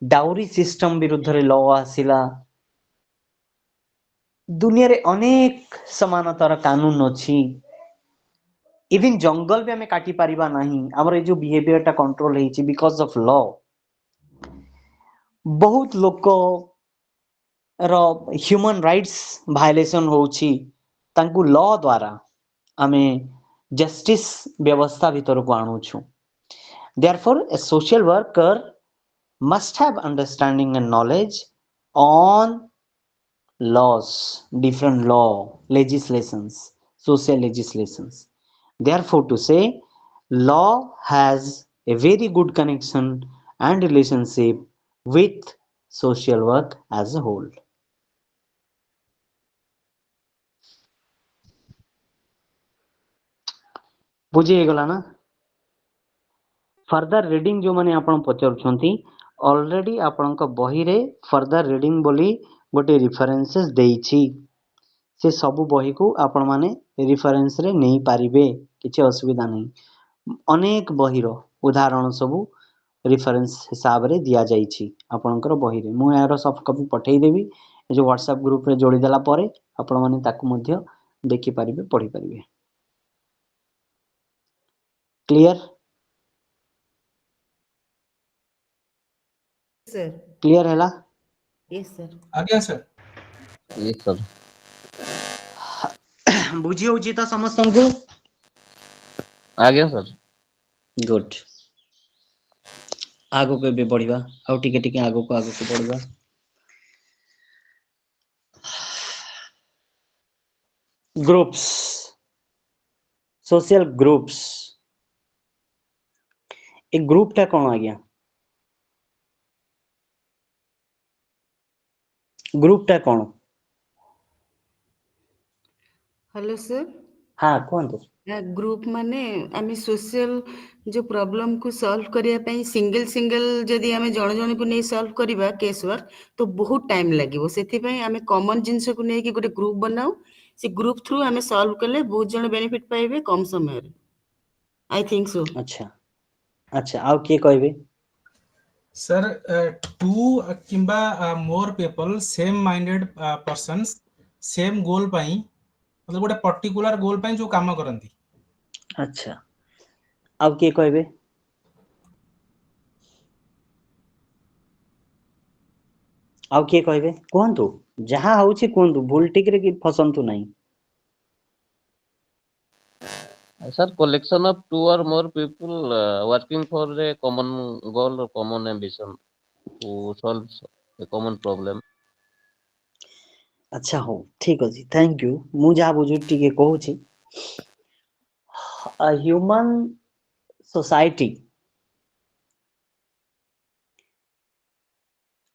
डाउरी सिस्टम विरुद्ध रे लॉ आसिला दुनिया रे अनेक समानतार कानून अछि इवन जंगल भी हमें काटी पारिबा नाही हमर ए जो बिहेवियर टा कंट्रोल हेछि बिकॉज ऑफ लॉ बहुत लोक रो ह्यूमन राइट्स वायलेशन होछि तांकु लॉ द्वारा हमें जस्टिस व्यवस्था भीतर को आणुछु therefore a social worker must have understanding and knowledge on laws different law legislations social legislations therefore to say law has a very good connection and relationship with social work as a whole बुझी गला ना further reading जो माने आपण पचारुछंती already आपणक बही रे further reading बोली गोटे रेफरेंसेस देइछि से सब बही को आपण माने रेफरेंस रे नहीं पारिबे किछि असुविधा नहीं अनेक बही रो उदाहरण सब रेफरेंस हिसाब रे दिया जाइछि आपणकर बही रे मु यार सॉफ्ट कॉपी पठेई देबी जो व्हाट्सएप ग्रुप रे जोड़ी देला परे आपण माने ताकू मध्य देखि पारिबे पढी पारिबे क्लियर sir. क्लियर हैला Yes, sir. ଆଜ୍ଞା ସାର୍ yes sir बुझी होची त समस्तंकु आज्ञा सर गुड आगो को भी बढ़िबा आउ टिके टिके आगो को बढ़िबा ग्रुप्स social groups ए ग्रुपटा कौन आज्ञा ग्रुपटा कौन हेलो सर हाँ कहतु ग्रुप माने आम सोशल जो प्रॉब्लम को सॉल्व करने सिंगल सिंगल जदि आम जन जन को नहीं सॉल्व करवा केस वर्क तो बहुत टाइम लगे से आम कॉमन जिनस को लेकिन गोटे ग्रुप बनाऊ से ग्रुप थ्रू आम सॉल्व कले बहुत जन बेनिफिट पाइबे कम समय आई थिंक सो अच्छा अच्छा आउ किए कहबे सर टू किंबा more people same minded persons same goal पाई मतलब गोटे पर्टिकुलर गोल पाई जो काम करती अच्छा आउ किए कहबे आउ किए कहबे कहतु जहाँ हूँ कहतु भूल टिक कि फसंतु नहीं Sir, collection of two or more people working for a common goal or common ambition to solve a common problem. अच्छा हो ठीक अछि थैंक यू मु जा बुझु टिके कहूची a human society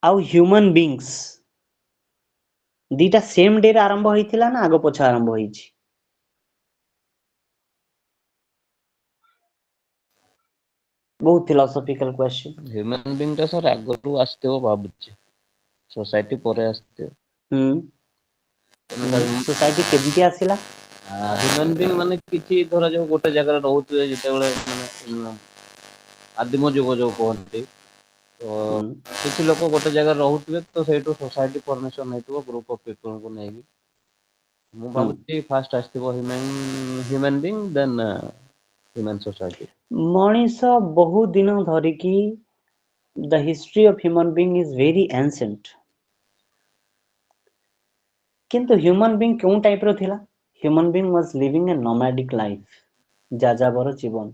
आउ ह्यूमन बीइंग्स दीटा सेम डे आरंभ होइथिला ना आगो पछ आरंभ होइछि बहुत फिलोसॉफिकल क्वेश्चन Human being ଟା sir ଆଗରୁ ଆସିଥିବ ଭାବୁଛି society ପରେ ଆସିଥିବ सोसाइटी केमती आसिला human being ମାନେ କିଛି ଧରା ଯାଉ ଗୋଟେ ଜାଗାରେ ରହୁଥିବେ ଯେତେବେଳେ ମାନେ ଆଦିମ ଯୁଗ ଯୋଉ କୁହନ୍ତି ତ କିଛି ଲୋକ ଗୋଟେ ଜାଗାରେ ରହୁଥିବେ ତ ସେଇଠୁ ସୋସାଇଟି ଫର୍ମେସନ ହେଇଥିବ ଗ୍ରୁପ ଅଫ ପିପଲଙ୍କୁ ନେଇକି ମୁଁ ଭାବୁଛି ଫାଷ୍ଟ ଆସିଥିବ human being then human society Manish बहुत दिन धरिकी the history of human being is very ancient किंतु ह्यूमन बीइंग क्यों टाइप रो थिला human being was living a nomadic life जाजाबर जीवन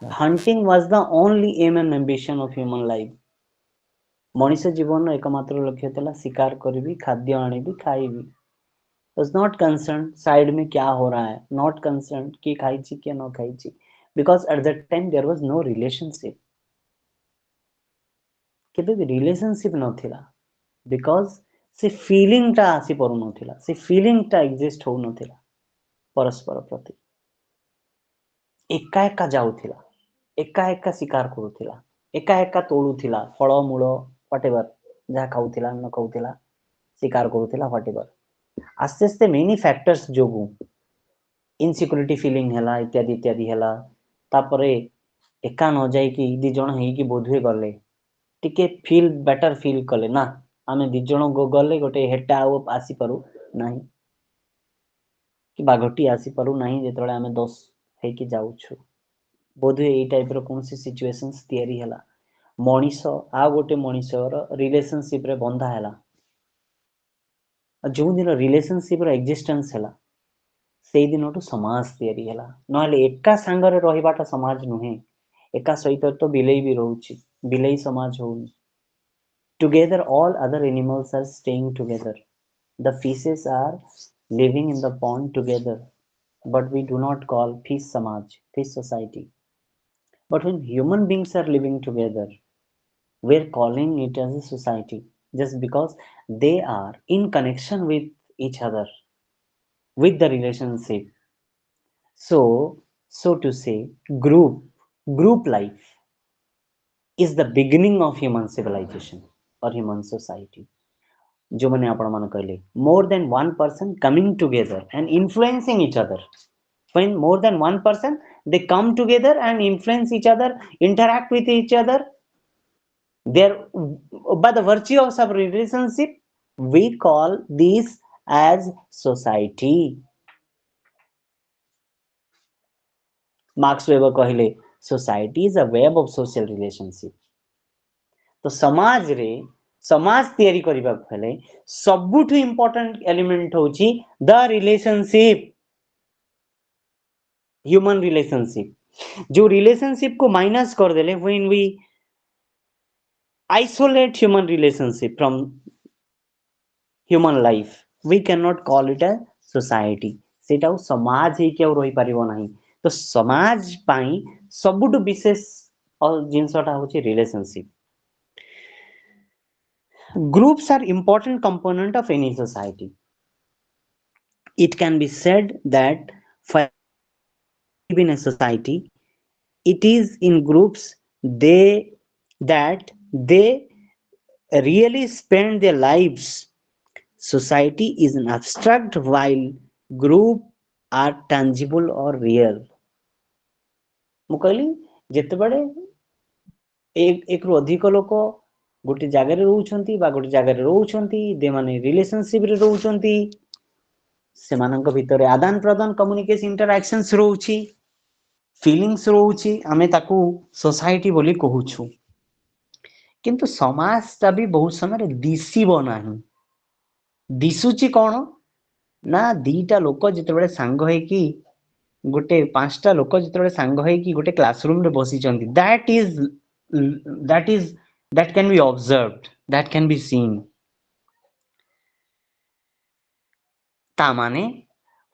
hunting was the only aim and ambition of human life Manish जीवन एकमात्र लक्ष्य था शिकार करी खाद्य आनी खाइबी was not concerned side में क्या हो रहा है not concerned कि खाई ची क्या न खाई ची because at that time there was no relationship केबे भी relationship नथिला because से feeling टा आसी परू नथिला से feeling टा exist हो नथिला परस्पर प्रति एका एका जाउथिला एका एका शिकार करूथिला एका एका तोड़ुथिला फल मूल whatever जहाँ खाउथिला न खाउथिला शिकार करूथिला whatever आस्ते आस्ते मेनी फैक्टर्स जोगु इनसिक्योरिटी फीलिंग हैला इत्यादि इत्यादि हैला तापरे एका न जाई कि दी जण हेई कि बोधुए गले टिके फील बेटर फील कले ना आमे दी जण गले गोटे हेटा आउ आसी पारू नाही कि बाघटी आसी पारू नाही जेतळे आमे 10 हेई कि जाउछु बोधुए एई टाइप रो कोनसी सिचुएशंस तयारी हैला मनीष आ गोटे मनीषर रिलेशनशिप रे बंधा हैला जो दिन रिलेशनशिप रो एक्जिस्टेंस हैला सेई दिनटू समाज तयारी हैला नहले एका संगरे रहिबाटा समाज नुहे एका सहित तो बिलेई भी रहउची बिलेई समाज होउनी together all other animals are staying together the fishes are living in the pond together but we do not call fish samaj fish society but when human beings are living together we're calling it as a society just because they are in connection with each other with the relationship so to say group life is the beginning of human civilization or human society जो मैंने आपण मान कहले more than one person coming together and influencing each other when more than one person they come together and influence each other interact with each other there by the virtue of some relationship we call this as society marks weber कहले society is a web of social relationship तो समाज रे समाज तैयारी करिबा हेले सबुठु important element होची द रिलेशनशिप ह्यूमन रिलेशनशिप जो रिलेशनशिप को माइनस कर देले when we isolate human relationship from human life we can not call it a society सेटा समाज ही के रही पारिबो नाही तो समाज पाई सबुठु विशेष और जिनसटा होची relationship groups are important component of any society. It can be said that for live in a society, it is in groups they really spend their lives. Society is an abstract while group are tangible or real. ମୁଁ କହିଲି ଯେତେବେଳେ ଏକ ରୁ ଅଧିକ ଲୋକ ଗୋଟେ ଜାଗାରେ ରହୁଛନ୍ତି ବା ଗୋଟେ ଜାଗାରେ ରହୁଛନ୍ତି ସେମାନେ ରିଲେସନସିପ ରେ ରହୁଛନ୍ତି ସେମାନଙ୍କ ଭିତରେ ଆଦାନ ପ୍ରଦାନ କମ୍ୟୁନିକେସନ ଇଣ୍ଟରାକ୍ସନ୍ସ ରହୁଛି ଫିଲିଂସ ରହୁଛି ଆମେ ତାକୁ ସୋସାଇଟି ବୋଲି କହୁଛୁ କିନ୍ତୁ ସମାଜଟା ବି ବହୁତ ସମୟରେ ଦିଶିବ ନାହିଁ ଦିଶୁଛି କଣ ନା ଦିଟା ଲୋକ ଯେତେବେଳେ ସାଙ୍ଗ ହେଇକି ଗୋଟେ ପାଞ୍ଚଟା ଲୋକ ଯେତେବେଳେ ସାଙ୍ଗ ହେଇକି ଗୋଟେ କ୍ଲାସରୁମ ରେ ବସିଛନ୍ତି that can be observed, that can be seen. ତା ମାନେ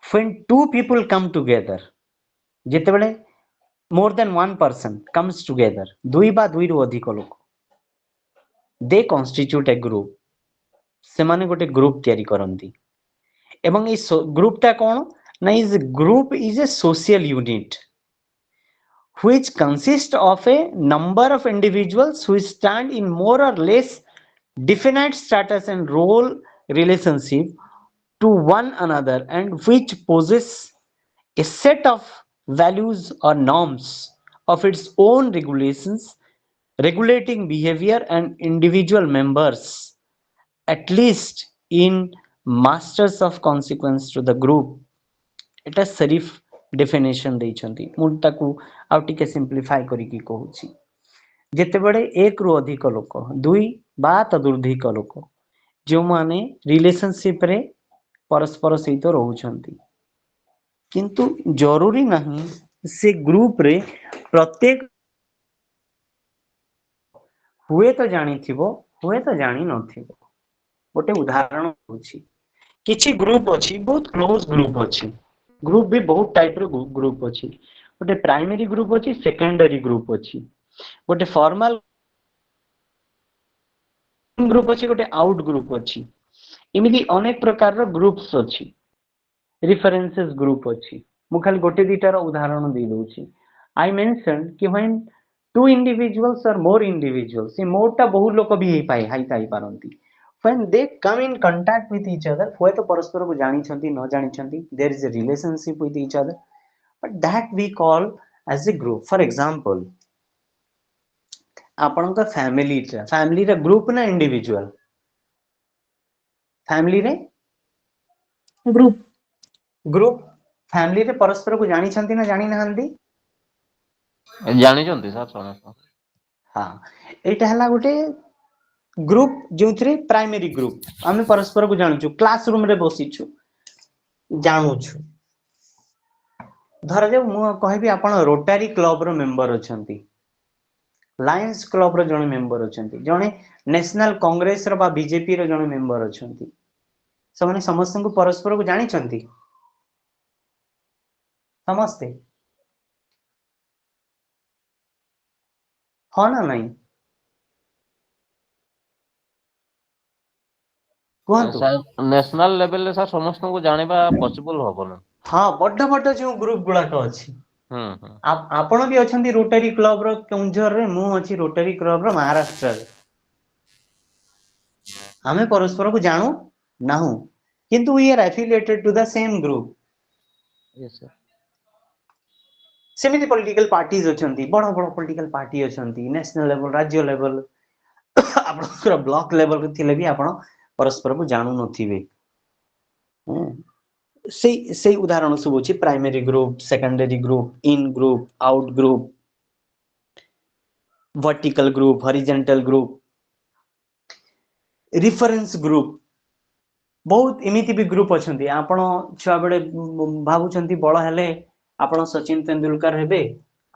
when two people come together, ଯେତେବେଳେ more than one person comes together, ଦୁଇ ବା ଦୁଇରୁ ଅଧିକ ଲୋକ, they constitute a group. ସେମାନେ ଗୋଟେ ଗ୍ରୁପ ତିଆରି କରନ୍ତି ଏବଂ ଏଇ ଗ୍ରୁପଟା କଣ ନା group is a social unit which consists of a number of individuals who stand in more or less definite status and role relationship to one another and which possess a set of values or norms of its own regulations regulating behavior and individual members at least in masters of consequence to the group. এটা ସେରିଫ definition ଦେଇଛନ୍ତି ମୁଁ ତାକୁ ଆଉ ଟିକେ ସିମ୍ପ୍ଲିଫାଇ କରିକି କହୁଛି ଯେତେବେଳେ ଏକରୁ ଅଧିକ ଲୋକ ଦୁଇ ବା ତଦୁର୍ଧିକ ଲୋକ ଯେଉଁମାନେ ରିଲେସନସିପ ରେ ପରସ୍ପର ସହିତ ରହୁଛନ୍ତି କିନ୍ତୁ ଜରୁରୀ ନାହିଁ ସେ ଗ୍ରୁପରେ ପ୍ରତ୍ୟେକ ହୁଏତ ଜାଣିଥିବ ହୁଏତ ଜାଣି ନଥିବ ଗୋଟେ ଉଦାହରଣ ଦଉଛି କିଛି ଗ୍ରୁପ ଅଛି ବହୁତ କ୍ଲୋଜ ଗ୍ରୁପ ଅଛି ଗ୍ରୁପ ବି ବହୁତ ଟାଇପ ର ଗ୍ରୁପ ଅଛି ଗୋଟେ ପ୍ରାଇମେରୀ ଗ୍ରୁପ ଅଛି ସେକେଣ୍ଡାରୀ ଗ୍ରୁପ ଅଛି ଗୋଟେ ଫର୍ମାଲ ଗ୍ରୁପ ଅଛି ଗୋଟେ ଆଉଟ ଗ୍ରୁପ ଅଛି ଏମିତି ଅନେକ ପ୍ରକାରର ଗ୍ରୁପ୍ସ ଅଛି ରିଫରେନ୍ସେସ୍ ଗ୍ରୁପ ଅଛି ମୁଁ ଖାଲି ଗୋଟେ ଦିଟାର ଉଦାହରଣ ଦେଇ ଦଉଛି ଆଇ ମେନସନ୍ କି when two individuals or more individuals ସେ ମୋରଟା ବହୁତ ଲୋକ ବି ହେଇଥାଇ ପାରନ୍ତି when they come in contact with each other ହୁଏତ ପରସ୍ପରକୁ ଜାଣିଛନ୍ତି ନ ଜାଣିଛନ୍ତି there is a relationship with each other but that we call as a group. For example ଆପଣଙ୍କ ଫ୍ୟାମିଲିର ଗ୍ରୁପ ନା ଇଣ୍ଡିଭିଜୁଆଲ ଫ୍ୟାମିଲିରେ ଗ୍ରୁପ ଫ୍ୟାମିଲିରେ ପରସ୍ପରକୁ ଜାଣିଛନ୍ତି ନା ଜାଣିନାହାନ୍ତି ଜାଣିଛନ୍ତି ସାର୍ ସମସ୍ତ ହଁ ଏଇଟା ହେଲା ଗୋଟେ ଗ୍ରୁପ ଯେଉଁଥିରେ ପ୍ରାଇମେରୀ ଗ୍ରୁପ ଆମେ ପରସ୍ପରକୁ ଜାଣୁଛୁ କ୍ଲାସ ରୁମ ରେ ବସିଛୁ ଜାଣୁଛୁ ଧରାଯାଉ ମୁଁ କହିବି ଆପଣ ରୋଟାରୀ କ୍ଲବର ମେମ୍ବର ଅଛନ୍ତି ଲାୟନ୍ସ କ୍ଲବର ଜଣେ ମେମ୍ବର ଅଛନ୍ତି ଜଣେ ନ୍ୟାସନାଲ କଂଗ୍ରେସର ବା ବିଜେପିର ଜଣେ ମେମ୍ବର ଅଛନ୍ତି ସେମାନେ ସମସ୍ତଙ୍କୁ ପରସ୍ପରକୁ ଜାଣିଛନ୍ତି ସମସ୍ତେ ହଁ ନା ନାଇଁ କୁହନ୍ତୁ ନ୍ୟାସନାଲ ଲେଭେଲରେ ସାର୍ ସମସ୍ତଙ୍କୁ ଜାଣିବା ପସିବଲ ହବନି ହଁ ବଡ ବଡ ଯେଉଁ ଗ୍ରୁପ ଗୁଡାକ ଅଛି ଆପଣ ବି ଅଛନ୍ତି ରୋଟାରୀ କ୍ଲବର କେଉଁଝରରେ ମୁଁ ଅଛି ରୋଟାରୀ କ୍ଲବର ମହାରାଷ୍ଟ୍ରରେ ଆମେ ପରସ୍ପରକୁ ଜାଣୁ ନାହୁଁ କିନ୍ତୁ we are affiliated to the same group ସେମିତି ପଲିଟିକାଲ ପାର୍ଟିଜ ଅଛନ୍ତି ବଡ ବଡ ପଲିଟିକାଲ ପାର୍ଟି ଅଛନ୍ତି ନ୍ୟାସନାଲ ଲେଭେଲ ରାଜ୍ୟ ଲେଭେଲ ଆପଣଙ୍କର ବ୍ଲକ ଲେଭେଲ ଥିଲେ ବି ଆପଣ ପରସ୍ପରକୁ ଜାଣୁ ନଥିବେ ସେଇ ଉଦାହରଣ ସବୁ ଅଛି primary group secondary group in group out group vertical group horizontal group reference group ବହୁତ ଏମିତି ବି ଗ୍ରୁପ ଅଛନ୍ତି ଆପଣ ଛୁଆ ବେଳେ ଭାବୁଛନ୍ତି ବଳ ହେଲେ ଆପଣ ସଚିନ ତେନ୍ଦୁଲକର ହେବେ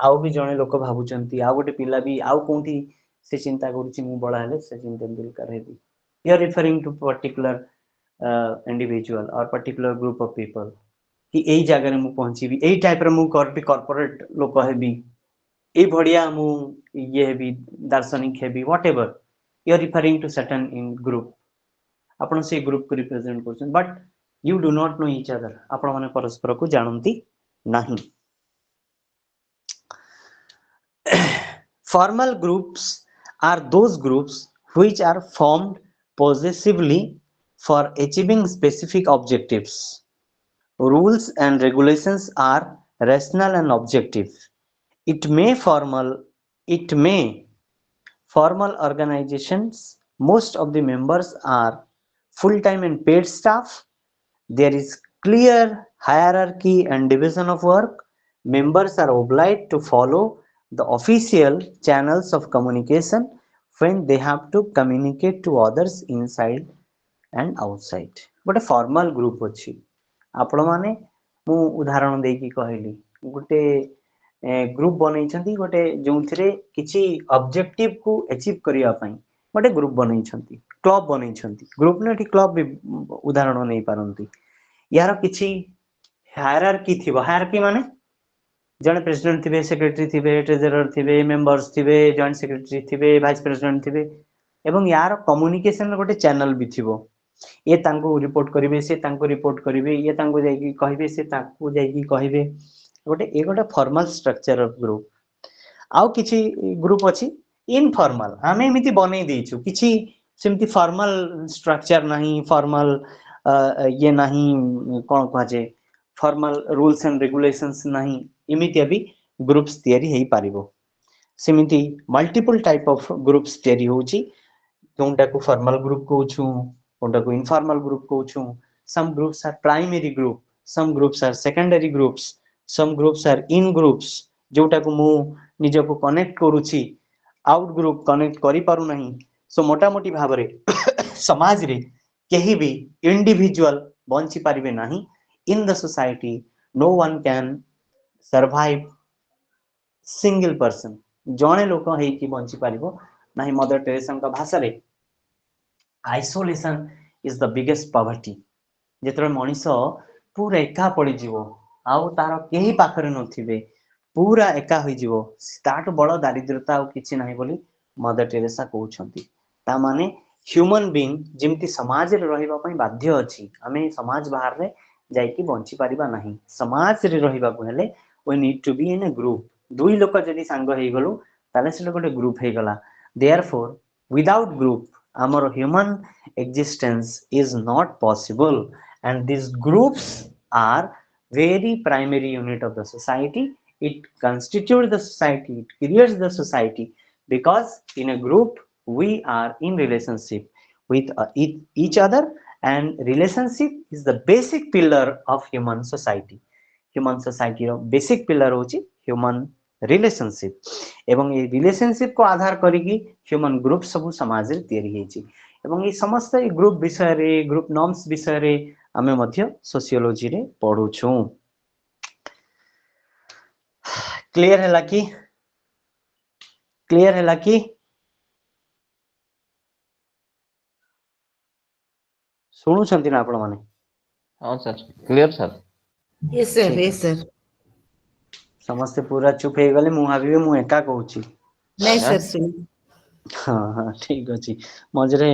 ଆଉ ବି ଜଣେ ଲୋକ ଭାବୁଛନ୍ତି ଆଉ ଗୋଟେ ପିଲା ବି ଆଉ କୋଉଠି ସେ ଚିନ୍ତା କରୁଛି ମୁଁ ବଳ ହେଲେ ସଚିନ ତେନ୍ଦୁଲକର ହେବି you are referring to particular individual or particular group of people କି ଏଇ ଜାଗାରେ ମୁଁ ପହଞ୍ଚିବି ଏଇ ଟାଇପର ମୁଁ କର୍ପୋରେଟ ଲୋକ ହେବି ଏଇ ଭଳିଆ ମୁଁ ये हेबी दार्शनिक हेबी whatever you are referring to certain in group आपण से ग्रुप को रिप्रेजेंट करछन but you do not know each other आपण माने परस्पर को जानंती नहीं formal groups are those groups which are formed possessively for achieving specific objectives. Rules and regulations are rational and objective. It may formal organizations. Most of the members are full-time and paid staff. There is clear hierarchy and division of work. Members are obliged to follow the official channels of communication when they have to communicate to others inside and outside. गोटे formal group अच्छी आपण माने मु उदाहरण देकी कहली गोटे group बनैछंती गोटे जोंथिरे किछि ऑब्जेक्टिव को अचीव करिया पई गोटे ग्रुप बनैछंती क्लब बनैछंती ग्रुप ने क्लब उदाहरण नै पारंती यार किछि हायरार्की थिबो हायरार्की माने जने प्रेसिडेंट थिबे सेक्रेटरी थिबे ट्रेजरर थिबे मेंबर्स थिबे जॉइंट सेक्रेटरी थिबे वाइस प्रेसिडेंट थिबे एवं यार कम्युनिकेशन गोटे चैनल भी थिबो ये तांको रिपोर्ट करिवे से तांको रिपोर्ट करिवे ये तांको जाईकी कहिबे से तांको जाईकी कहिबे गोटे फॉर्मल स्ट्रक्चर ऑफ ग्रुप आउ किछि ग्रुप अछि इनफॉर्मल आमे एमिति बनै देइछु किछि सेमति फॉर्मल स्ट्रक्चर नहीं फॉर्मल ये नहीं कोन कह जे फॉर्मल रूल्स एंड रेगुलेशंस नहीं इमिति अभी ग्रुप्स तयारी हेई पारिबो सेमिति मल्टीपल टाइप ऑफ ग्रुप्स तयारी होची कोनटा को फॉर्मल ग्रुप कहूछु कोनटा को इनफॉर्मल ग्रुप कहूछु some groups are primary group some groups are secondary groups some groups are in groups जोटा को मु निज को कनेक्ट करूची आउट ग्रुप कनेक्ट करि पारु नहीं सो मोटा मोटी भाबरे समाज रे केही भी इंडिविजुअल बंची पारिबे नहीं in the society no one can survive single person जणे लोक हेई की बंची पारिबो नहीं मदर टेरेसा का भाषा रे isolation is the biggest poverty जेतरे मनीष पूरा एका पड़ी जीवो आउ तार केही पाखरे नथिबे पूरा एका होई जीवो ताटो बड़ दारिद्रता आउ किछि नाही बोली मदर टेरेसा कहउछंती ता माने ह्यूमन बीइंग जेमति समाज रे रहिबा पई बाध्य अछि आमे समाज बाहर रे जाईकी बंची पारिबा नाही समाज रे रहिबा को हेले we need to be in a group दुई लोक जदी सांग हेई गलु ताले से गोटे ग्रुप हेई गला therefore without group our human existence is not possible and these groups are very primary unit of the society it constitutes the society it creates the society because in a group we are in relationship with each other and relationship is the basic pillar of human society रो basic pillar होची human relationship एवं ये relationship को आधार करिकी human group सब समाज रे तयारी हेची एवं ये समस्त ग्रुप विषय रे ग्रुप नॉर्म्स विषय रे हमें मध्य सोशियोलॉजी रे पढुछु क्लियर हैला कि सुनु छंती ना आपण माने हां sir clear sir yes sir समस्त पूरा चुप हे गले मु भाबिबे मु एका कहूची नहीं सर सुन हां हां ठीक अछि मजरे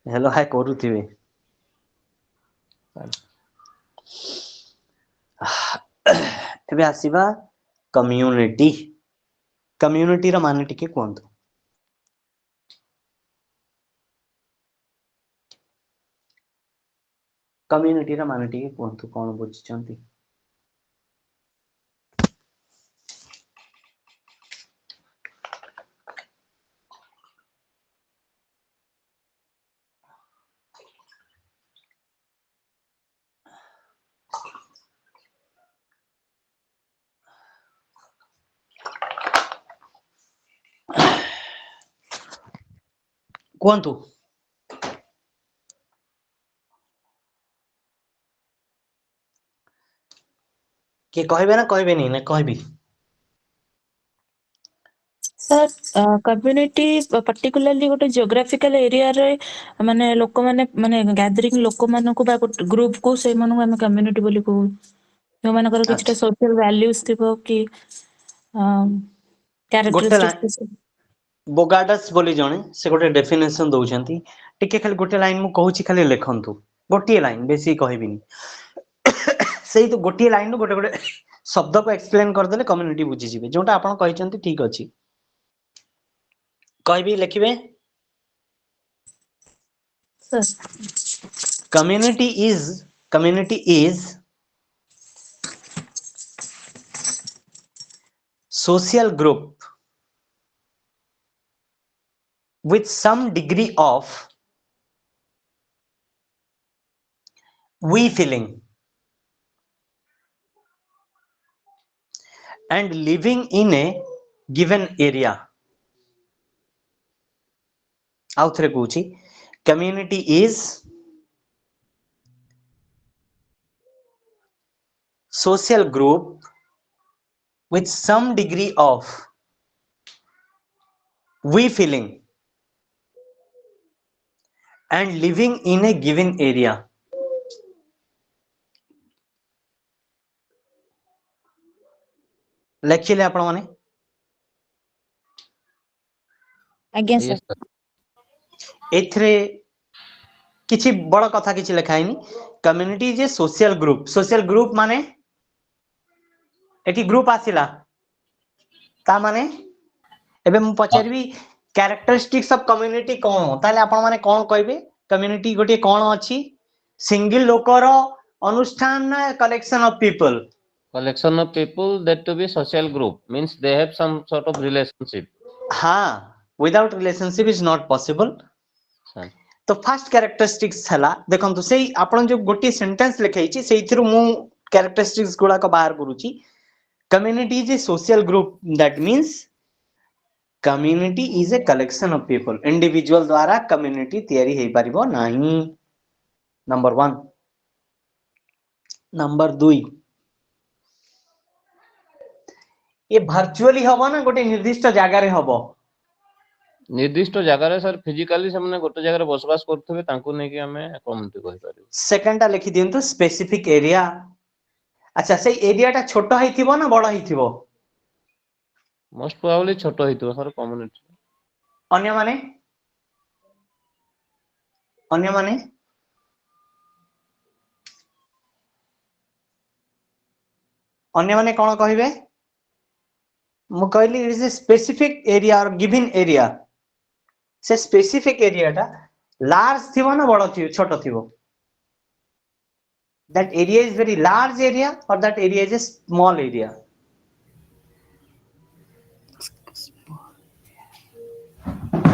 हेलो हाय करूथिबे एबे आसीबा कम्युनिटी रो माने टिके कोंतो कम्युनिटी रो माने टिके कोंतो कोन बुझिचंती कोंतो के कहबे ना कहबे नहीं ना कहबी सर कम्युनिटी पर्टिकुलरली गोटे जियोग्राफिकल एरिया रे माने लोक माने गैदरिंग लोक मानको बा ग्रुप को से मानको हम कम्युनिटी बोली को जो मानकर किछटा सोशल वैल्यूज थिबो कि गोटे characteristics बोगाडस बोली जणे से गोटे डेफिनेशन दउछंती टिके खाली गोटे लाइन मु कहूची खाली लेखंतु गोटे लाइन बेसी कहबिनी सेही तो गोटे लाइन गोटे गोटे शब्द को एक्सप्लेन कर देले कम्युनिटी बुझी जिवे जोटा आपण कहिसंती ठीक अछि कहबी लिखिबे sir. community is social group with some degree of we feeling and living in a given area. आउ थरे कहूची community is social group with some degree of we feeling and living in a given area. लिखिले आपण माने Again, sir. Yes, sir. एथरे किछि बड़ कथा किछि लेखाइनी community is a social group माने एटी ग्रुप आसिला ता माने एबे मु पचारबी कैरेक्टरिस्टिक्स ऑफ कम्युनिटी कोन ताले आपण माने कोन कहबे कम्युनिटी गोटे कोन अछि सिंगल लोकर अनुष्ठान ना collection of people Collection of people that to be social group means they have some sort of relationship. हां without relationship is not possible Sir. तो फर्स्ट कैरेक्टरिस्टिक्स हला देखंतु सेही आपण जो गोटे सेंटेंस लिखैछि सेइथिरु मु कैरेक्टरिस्टिक्स गुडा को बाहर करूची community is a social group that means community is a collection of people individual द्वारा कम्युनिटी तयारी हे परिबो नाही नंबर 1 नंबर 2 ये वर्चुअली हबो ना गोटे निर्दिष्ट जगह रे हबो निर्दिष्ट जगह रे सर फिजिकली से माने गोटे जगह रे बसवास करथबे तांको नै कि हमें कम्युनिटी कहि पारिबो सेकंडा लिखि दियंतु स्पेसिफिक एरिया अच्छा से एरिया टा छोटो हिथिबो ना बड़ हिथिबो मोस्ट प्रोबेबली छोटो हितो सर कम्युनिटी अन्य माने अन्य माने कोन कहिबे मु कहली it is a specific area और गिवन एरिया से स्पेसिफिक एरिया टा लार्ज थिबो ना बड़ थिबो छोटो थिबो that area is very large area or that area is a small area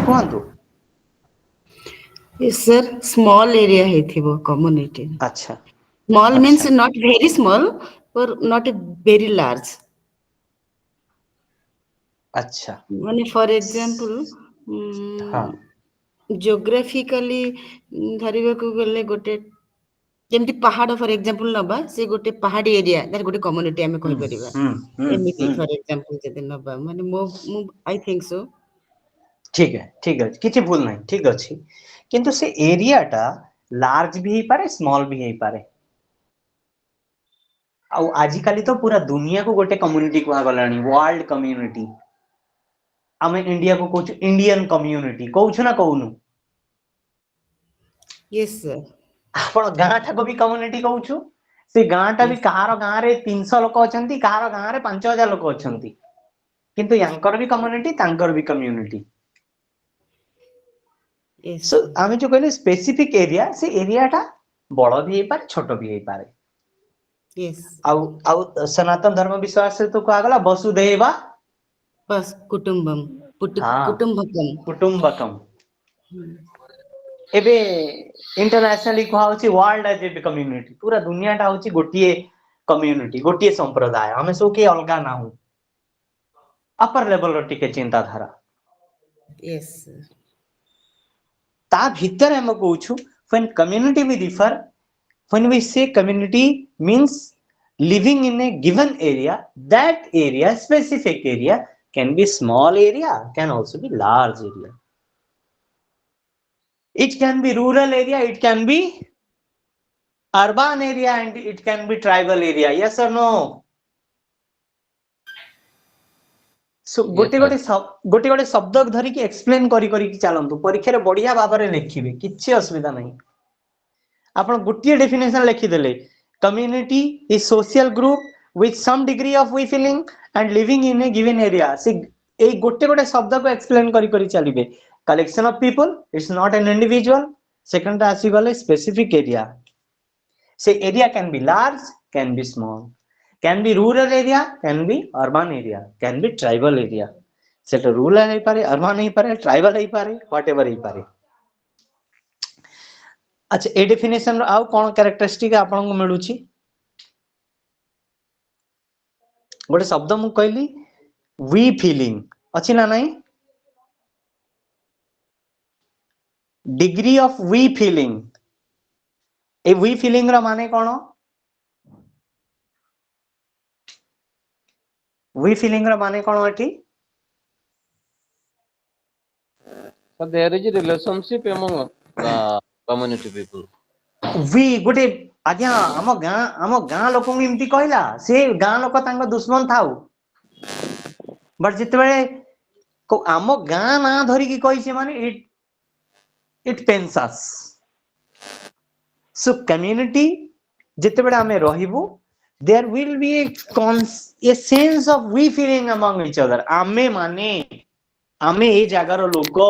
कुहंतु Yes, sir. Small area ହେଇଥିବ community. अच्छा Small means not very small or not a very large. अच्छा माने for example, हाँ geographically ଧରିବାକୁ ଗଲେ ଗୋଟେ ଯେମିତି ପାହାଡ ଫର ଏକ୍ସାମ୍ପଲ ନବା ସେ ଗୋଟେ ପାହାଡି ଏରିଆ ତାର ଗୋଟେ କମ୍ୟୁନିଟି ଆମେ କହିପାରିବା ଏମିତି ଫର ଏକ୍ସାମ୍ପଲ ଯଦି ନବା ମାନେ ମୁଁ ଆଇ थिंक सो ठीक है किछि भूल नहीं ठीक अछि किंतु से एरिया टा लार्ज भी ही पारे स्मॉल भी ही पारे आ आजि काली तो पूरा दुनिया को गोटे कम्युनिटी कुआ गलानी वर्ल्ड कम्युनिटी आमे इंडिया को कहू इंडियन कम्युनिटी कहू ना कहूनु यस सर आपण गां ठा को भी कम्युनिटी कहू से गां टा भी कहार गां रे 300 लोक अछंती कहार गां रे 5000 लोक अछंती किंतु यांकर भी कम्युनिटी तांकर भी कम्युनिटी सो आमे जो कहले स्पेसिफिक एरिया से एरिया टा बड़ भी हे पारे छोट भी हे पारे यस आउ सनातन धर्म विश्वास से तो कहा गला वसुधैव बस कुटुंबम कुटुंबकम एबे इंटरनेशनली कहा होची वर्ल्ड एज ए कम्युनिटी पूरा दुनिया टा होची गोटिए कम्युनिटी गोटिए संप्रदाय हमें सो के अलगा ना हो अपर लेवल रो टिके चिंता धारा यस ता भीतर हम कहूछु when community we differ when we say community means living in a given area that area specific area can be small area can also be large area it can be rural area it can be urban area and it can be tribal area yes or no सो गोटे गोटे गोटे गोटे शब्द धरिकी explain करी करी चलतु परीक्षा बढ़िया भाव में लिखिए किसी असुविधा नहीं आप गोटे डेफिनेशन लिखिदेले community is social group with some degree of we feeling and living in a given area से एक गोटे गोटे शब्द को एक्सप्लेन करी करी चलिए collection of people it's not an individual second आसी गले स्पेसिफिक एरिया से area can be large can be small can be rural area can be urban area can be tribal area सेटा रूरल है पारे urban है पारे tribal है पारे व्हाटएवर है पारे अच्छा ए डेफिनेशन आउ कोन कैरेक्टरिस्टिक आपन को मिलुची गोटे शब्द मु कहली वी फीलिंग अच्छी ना नहीं degree of we feeling a we feeling रा माने कोन वी फीलिंग रा माने कोन एठी So there is a relationship among community people. We गोटे आज्ञा आम गाँ लोक इमती कहला से गाँ लोक तांको दुश्मन थाउ बट जिते आम गाँ ना धरिकी कही माने it pains us so community जिते बड़े आमे रहिबु there will be a sense of we feeling among each other आमे माने आमे ए जगार लोक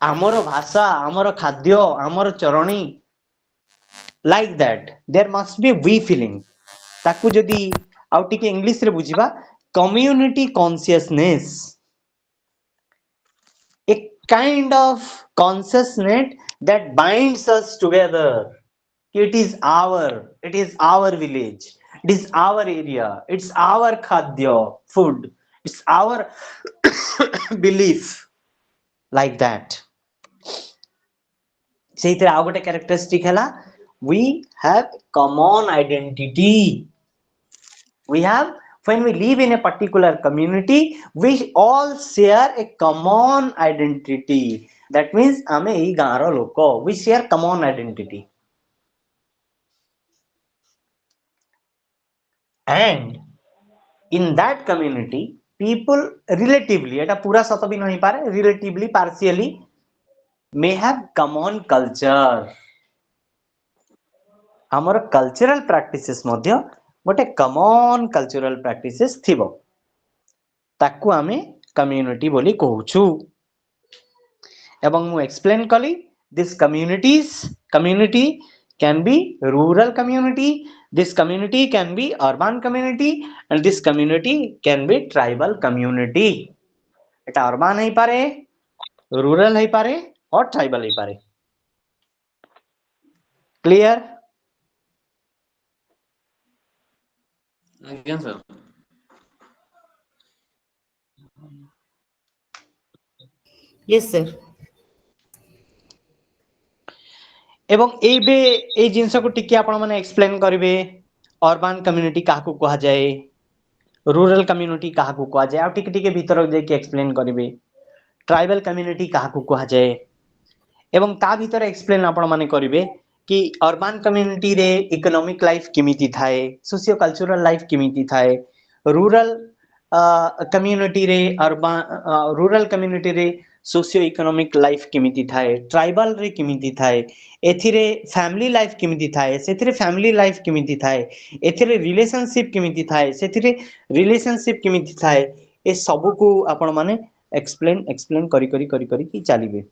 आमर भाषा आमर खाद्य आमर चरणी like that there must be we feeling ताकू जदी आउ टिके इंग्लिश रे बुझिबा community consciousness a kind of consciousness that binds us together it is our village it is our area it's our khadya food it's our belief like that सेहितरे आ गोटे characteristic हैला we have common identity we have when we live in a particular community we all share a common identity that means ame ei gaaro loko we share common identity and in that community people relatively eta pura sato bhi nahi pare relatively partially may have common culture हमर cultural practices मध्य गोटे common cultural practices थिबो ताकू आमे community बोली कहूछु एवं मु explain कली this community can be rural community this community can be urban community and this community can be tribal community Etah urban है पारे रूरल है पारे और ट्राइबल है पारे clear Again, sir. Yes, sir. एवं एबे ए जिंस को टिके आपण माने एक्सप्लेन करिवे अर्बन कम्युनिटी काहाकू कहा जाए रूरल कम्युनिटी काहाकू कहा जाए आ टिके टिके भीतर जे के एक्सप्लेन करिवे ट्राइबल कम्युनिटी काहाकू कहा जाए एवं ता भीतर एक्सप्लेन आपण माने करिवे कि अर्बन कम्युनिटी रे इकोनॉमिक लाइफ किमिति थाए सोशियो कल्चरल लाइफ किमिति थाए रूरल कम्युनिटी रे रूरल कम्युनिटी रे सोशियो इकोनॉमिक लाइफ किमिति थाए ट्राइबल रे किमिति थाए एथिरे फैमिली लाइफ किमिति थाए सेथिरे फैमिली लाइफ किमिति थाए एथिरे रिलेशनशिप किमिति थाए सेथिरे रिलेशनशिप किमिति थाए ए सब को आपण माने एक्सप्लेन करी करी करी करी कि चलिबे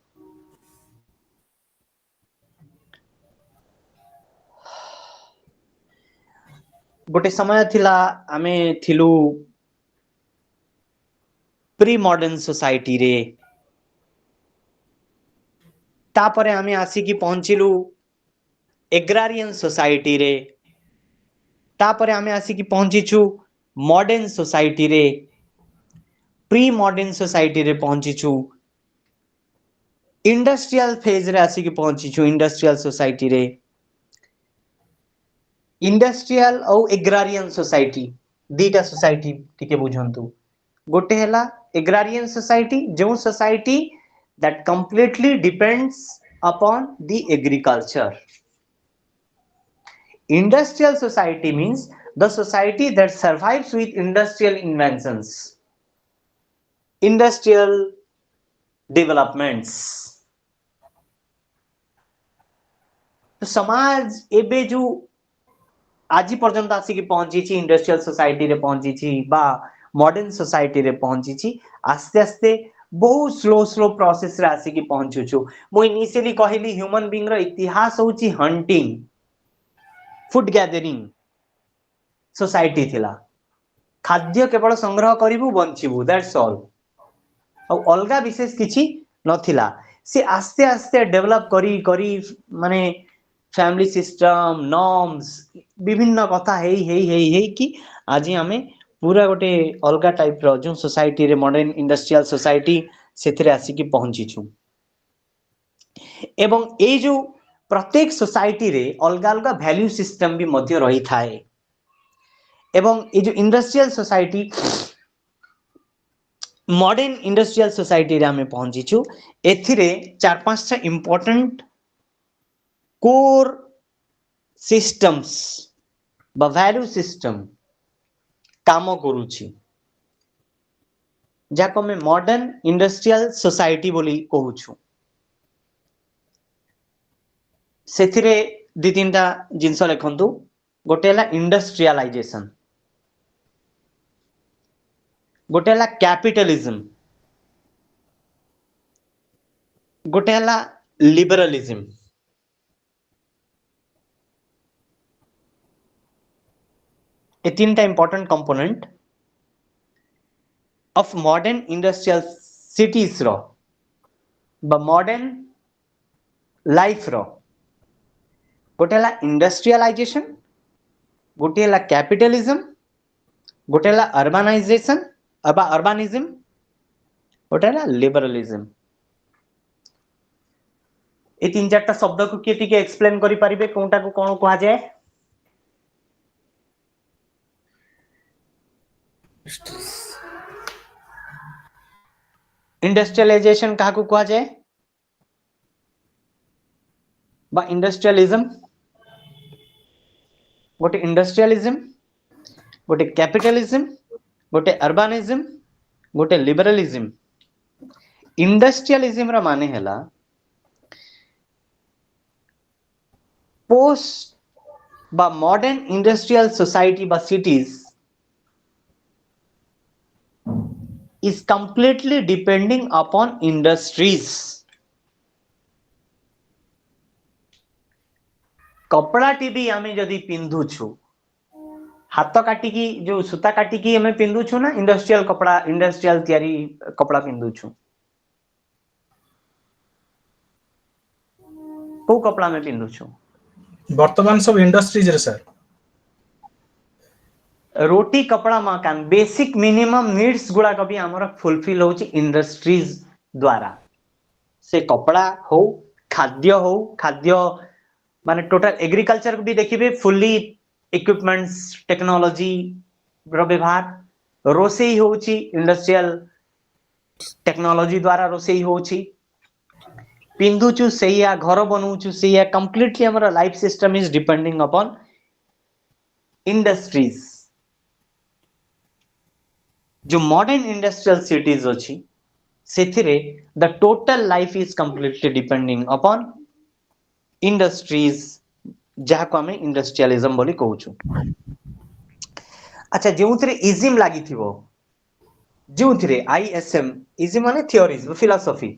गोटे समय थिला आमे थिलु प्री मॉडर्न सोसाइटी रे तापरे आमे आसी की पहुंचिलु एग्रारियन सोसाइटी रे तापरे आमे आसी की पहुंचीछु मॉडर्न सोसाइटी रे प्री मॉडर्न सोसाइटी रे पहुंचीछु इंडस्ट्रियल फेज रे आसी की पहुंचीछु इंडस्ट्रियल सोसाइटी रे इंडस्ट्रियल और एग्रारियन सोसाइटी दीटा सोसाइटी टिके बुझंतु गोटे हैला एग्रारियन सोसाइटी जो society that completely depends upon the agriculture industrial society means the society that survives with industrial inventions industrial developments तो समाज एबे जो आज पर्यंत आसिक पहुंची इंडस्ट्रियल सोसाइटी रे पहुंची बा मॉडर्न सोसाइटी रे पहुंची आस्ते आस्ते बहुत स्लो प्रोसेस रे आसिक पहुंचुछु मु इनिशियली कहली ह्यूमन बीइंग रो इतिहास होची हंटिंग फूड गैदरिंग सोसाइटी थिला खाद्य केवल संग्रह करिवु बंचिबु दैट्स ऑल और अलगा विशेष किछि नथिला से आस्ते आस्ते डेवलप करी करी माने फैमिली सिस्टम नॉर्म्स विभिन्न कथा हेई कि आज आमे पूरा गोटे अलगा टाइप रो जो सोसाइटी रे मॉडर्न इंडस्ट्रियल सोसाइटी सेथिरे आसिकी पहुंचीछु एवं ए जो प्रत्येक सोसाइटी रे अलगा अलगा वैल्यू सिस्टम भी मध्य रही थाए एवं ये जो industrial society modern industrial society रे आमे पहुंचीछु एथिरे चार पांचटा इंपोर्टेंट कोर सिस्टम्स बा वैल्यू सिस्टम काम करूची जाको में मॉडर्न इंडस्ट्रियल सोसाइटी बोली कहूछु सेथिरे दि तीनटा जिंस लिखंतु गोटे हला इंडस्ट्रियलाइजेशन गोटे हला कैपिटलिज्म गोटे हला लिबरलिज्म ए तीनटा important component of modern industrial cities रो बा मॉडर्न लाइफ रो गोटे हला इंडस्ट्रियलाइजेशन गोटे हला कैपिटलिज्म गोटे हला अर्बानाइजेशन अर्बानिज्म गोटे हला लिबरलिज्म ए तीन चारटा शब्द को किए टिके एक्सप्लेन करि परिबे कोनटा को कोन कहा जाय इंडस्ट्रियलाइजेशन कहा को कहा जाए बा इंडस्ट्रियलिज्म गोटे इंडस्ट्रियलिज्म गोटे कैपिटलिज्म गोटे अर्बानिज्म गोटे लिबरलिज्म इंडस्ट्रियलिज्म रा माने हला पोस्ट बा मॉडर्न इंडस्ट्रियल सोसाइटी बा cities is completely depending upon industries कपड़ा टीवी आमे जदी पिंधु छु हाथ काटी की जो सूता काटी की हमें पिंधु छु ना इंडस्ट्रियल कपड़ा इंडस्ट्रियल तैयारी कपड़ा पिंधु छु को कपड़ा में पिंधु छु वर्तमान सब इंडस्ट्रीज रे सर रोटी कपड़ा मकान बेसिक मिनिमम नीड्स गुड़ा कभी हमर फुलफिल होची इंडस्ट्रीज द्वारा से कपड़ा हो खाद्य माने टोटल एग्रीकल्चर को भी देखिबे फुल्ली इक्विपमेंट्स टेक्नोलॉजी रो व्यवहार रोसेई होची इंडस्ट्रियल टेक्नोलॉजी द्वारा रोसेई होची पिंधुचु सेया घर बनउचु सेया कंप्लीटली हमर life system is depending upon industries जो मॉडर्न इंडस्ट्रियल सिटीज अछि सेथिरे the total life is completely depending upon industries जहा को हमें इंडस्ट्रियलिज्म बोली कहउछु अच्छा जेउथरे इजिम लागि थिबो जेउथरे आईएसएम इजिम माने theories philosophy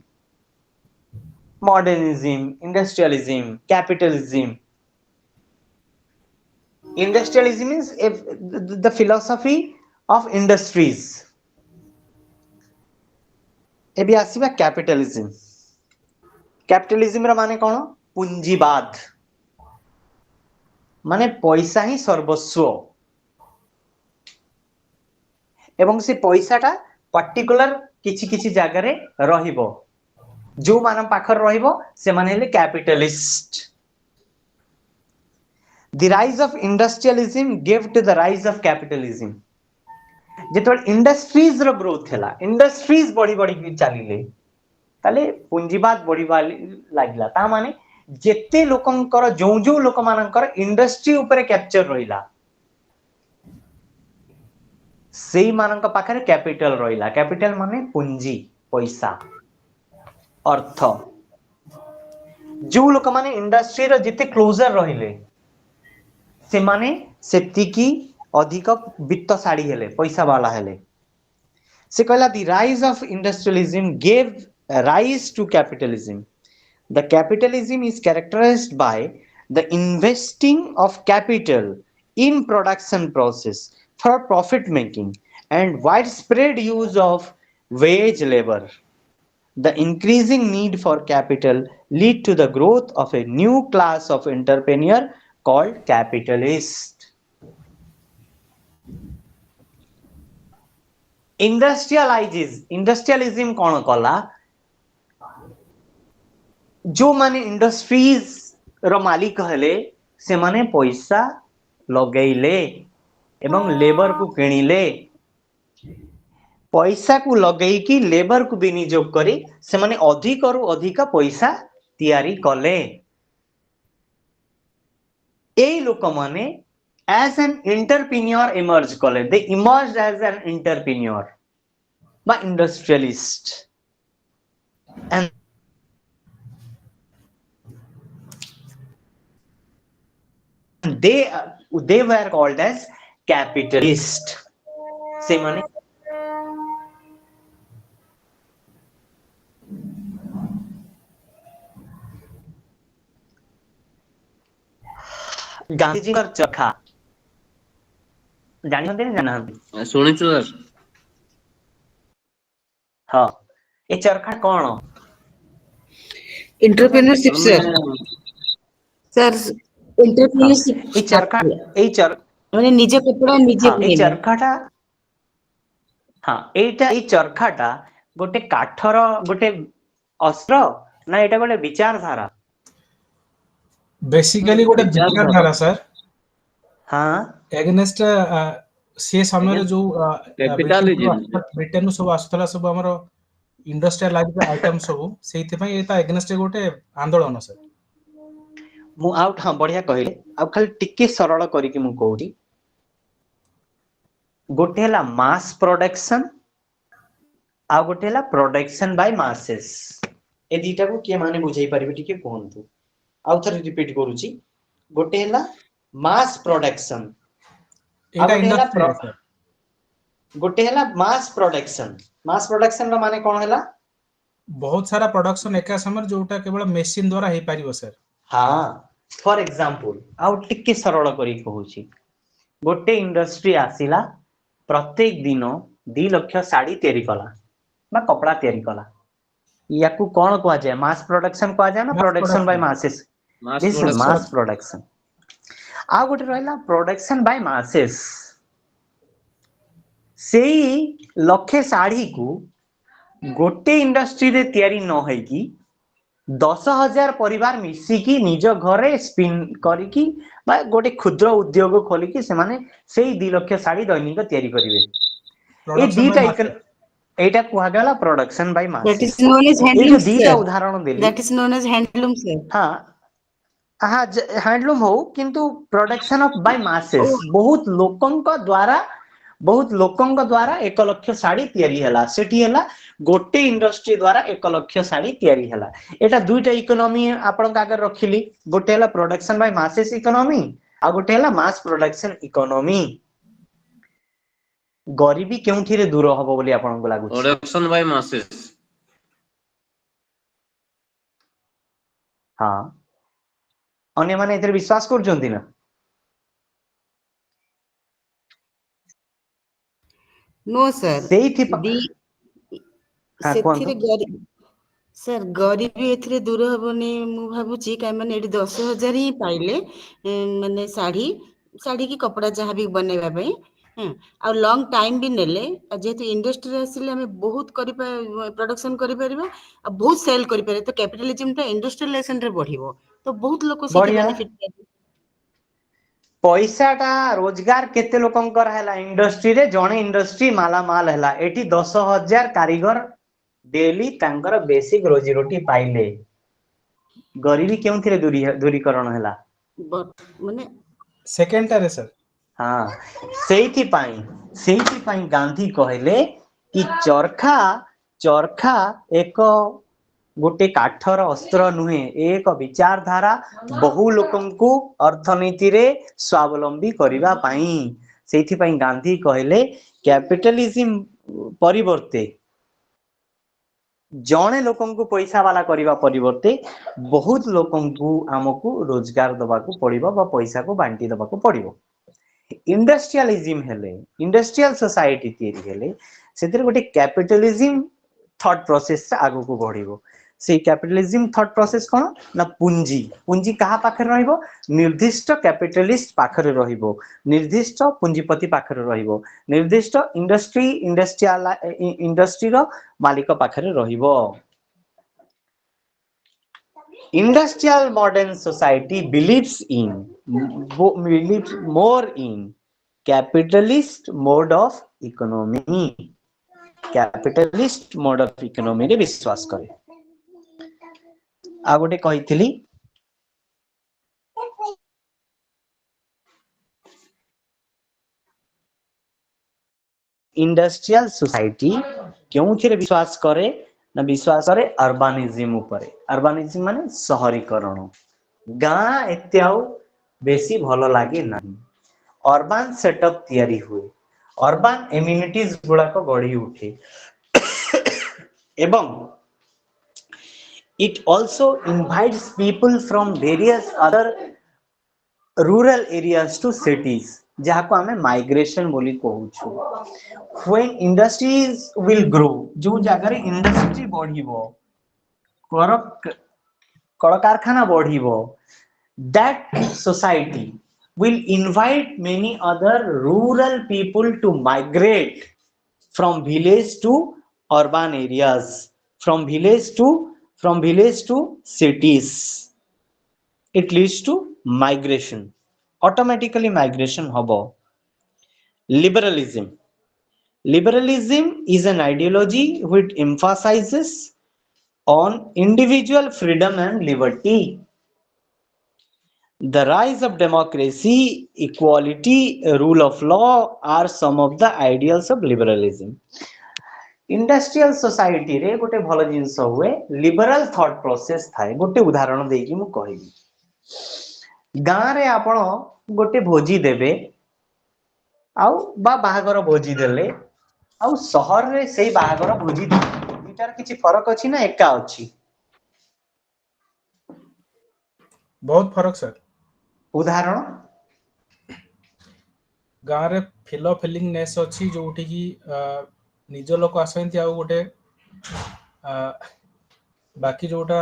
modernism industrialism capitalism industrialism is the philosophy of industries एबी आसीबा कैपिटलिज्म कैपिटलिज्म रा माने कोन पूंजीवाद माने पैसा ही सर्वस्व एवं से पैसाटा पर्टिकुलर किछि किछि जागा रे रहिबो जो मान पाखर रहिबो से माने ले capitalist The rise of industrialism gave to the rise of capitalism. जेतोल इंडस्ट्रीज रो ग्रोथ हैला इंडस्ट्रीज बड़ी बड़ी चलिले ताले पूंजीवाद बढ़िबा लागिला ता माने जेते लोकंकर जो जो लोक मानकर इंडस्ट्री ऊपर कैप्चर रहिला सेई मानक पाखरे कैपिटल रहिला कैपिटल माने पूंजी पैसा अर्थ जो लोक माने इंडस्ट्री रो जिते क्लोजर रहिले से माने सेतिकी अधिक वित्तशाली हेले पैसा वाला हेले से कहला the rise of industrialism gave rise to capitalism. The capitalism is characterized by the investing of capital in production process for profit making and widespread use of wage labor. The increasing need for capital lead to the growth of a new class of entrepreneur called capitalist. Industrialism कौन कला जो माने industries रो मालिक हेले से माने पैसा लगेइले एवं लेबर को किनिले पैसा को लगेई कि लेबर को विनियोग करी से माने अधिक रु अधिक पैसा तैयारी कले एई लोक माने एज एन एंटरप्रेन्योर इमर्ज कले दे इमर्ज एज एन एंटरप्रेन्योर बा industrialist and they were called as capitalist से माने गांधी जी का चरखा जानी होते ना जाना सुनी सर हाँ ये चरखा कौन एंटरप्रेन्योरशिप सर सर एंटरप्रेन्योरशिप ये चरखा माने निजे कपड़ा निजे ये चरखाटा हाँ एटा ये चरखाटा गोटे काठर गोटे अस्त्र ना एटा गोटे विचारधारा बेसिकली गोटे विचारधारा सर हाँ एगेनेस्ट से समय जो ब्रिटेन सब आसुतला सब हमर इंडस्ट्रियलाइज्ड आइटम सब सेति पई एता एगेनेस्ट गोटे आंदोलन सर मु आउट हाँ बढ़िया कहले आ खाली टिके सरल करी कि मु कहूची गोटे हला मास प्रोडक्शन आ गोटे हला प्रोडक्शन बाय मासेस ए दीटा को के माने बुझाई परिबे टिके कोहंतु आउ थरे रिपीट करूची गोटे हला मास प्रोडक्शन गोटे हला मास प्रोडक्शन रो माने कोन हला बहुत सारा प्रोडक्शन एका समय जोटा केवल मशीन द्वारा हे पारिबो सर हाँ फॉर एग्जांपल आउ टिके सरल करी कहूची गोटे इंडस्ट्री आसिला प्रत्येक दिन 2 लाख साड़ी तैयारी कला बा कपड़ा तैयारी कला याकू कोन कहआ जाय मास प्रोडक्शन कहआ जाय ना production by masses this is mass production आ गोटे रहला प्रोडक्शन बाय मासेस सेही लखे साड़ी को गोटे इंडस्ट्री रे तैयारी न होई की 10,000 परिवार मिसिकी निज घरे स्पिन करिकी बा गोटे क्षुद्र उद्योग खोलिकी से माने सेही 2 लाख साड़ी दैनिक तैयारी करिवे ए दीटा एटा कुहा गला production by mass that is known as handloom ए दीटा उदाहरण देली that is known as handloom sir हां हां हैंडलूम हो किंतु प्रोडक्शन ऑफ बाय मासेस बहुत लोकंक द्वारा 1 लाख साड़ी तैयारी हला सेठी हला गोटे इंडस्ट्री द्वारा 1 लाख साड़ी तैयारी हला एटा दुईटा इकोनॉमी आपण का आगर रखिली गोटे हला प्रोडक्शन बाय मासेस इकोनॉमी आ गोटे हला मास प्रोडक्शन इकोनॉमी गरीबी केउठी रे दूर हबो बोली आपण को लागु प्रोडक्शन बाय मासेस हां अन्य माने एतर विश्वास करजंती ना नो सर सेथिरे सर गरीबी एथिरे दूर हबनी मु भाबुची काई माने एडी 10,000 ही पाइले माने साड़ी की कपड़ा जहाँ भी बनेबा पई आ लॉन्ग टाइम भी नेले जेतु इंडस्ट्री आसिले हमें बहुत करि प्रोडक्शन करि परिबा आ बहुत सेल करि पारे तो कैपिटलिज्म ता इंडस्ट्रियलाइजेशन रे बढ़िबो तो बहुत लोक से बेनिफिट पैसाटा रोजगार केते लोकंकर हैला इंडस्ट्री रे जणे इंडस्ट्री माला माल हैला एटी 10,000 कारीगर डेली तांकर बेसिक रोजी रोटी पाइले गरीबी केउथिरे दूरीकरण हैला माने सेकंड टारे सर हाँ ସେଇଥିପାଇଁ ଗାନ୍ଧୀ କହିଲେ कि चरखा चरखा एक गोटे काठर अस्त्र नुहे एक विचारधारा बहु लोकंकु अर्थनीति रे स्वावलंबी करिवा पाई ସେଇଥିପାଇଁ गांधी कहले कैपिटलिज्म परिवर्ते जणे लोकंकु पैसा वाला करिवा परिवर्ते बहुत लोकंकु हमकु रोजगार दबाकू पड़िबो बा पैसा को बांटी दबाकू पड़िबो इंडस्ट्रियलिज्म हेले इंडस्ट्रियल सोसाइटी तैयारी हेले सेतिर गोटे कैपिटलिज्म थॉट प्रोसेस से आगु को बढ़िबो से कैपिटलिज्म थॉट प्रोसेस कोन ना पूंजी पूंजी कहा पाखरे रहइबो निर्दिष्ट कैपिटलिस्ट पाखरे रहइबो निर्दिष्ट पूंजीपति पाखरे रहइबो निर्दिष्ट इंडस्ट्री रो मालिक पाखरे रहइबो industrial modern society believes more in capitalist mode of economy capitalist mode of economy रे विश्वास करे आ गोटे कहिथिली इंडस्ट्रियल सोसाइटी क्यों विश्वास करे ना विश्वास करे अर्बानिज्म उपरे अर्बानिज्म माने शहरीकरण गाँ एते आउ बेसी भल लागे नाही अर्बान सेटअप तैयारी हुए अर्बान इम्यूनिटीज गुड़ाक गढ़ी उठे एवं it also invites people from various other rural areas to cities जहाँ को हमें माइग्रेशन बोली कहूछु when industries will grow जो जगह रे इंडस्ट्री बढ़िबो कलकारखाना बढ़िबो that society will invite many other rural people to migrate from village to urban areas from village to cities it leads to migration automatically migration hobo liberalism is an ideology which emphasizes on individual freedom and liberty the rise of democracy equality rule of law are some of the ideals of liberalism industrial society रे गोटे भल जिनस हुए liberal thought process थाए गोटे उदाहरण देकी मु कहिबी गाँ रे आपण गोटे भोजी देबे आउ बा बाहागर भोजी देले आउ शहर रे सेही बाहागर भोजी देबे इटार किछि फरक अछि ना एका अछि बहुत फरक सर उदाहरण गाँ रे फिलो फिलिंगनेस अछि जोठी की निज लोक आसନ୍ତି आउ गोटे बाकी जोटा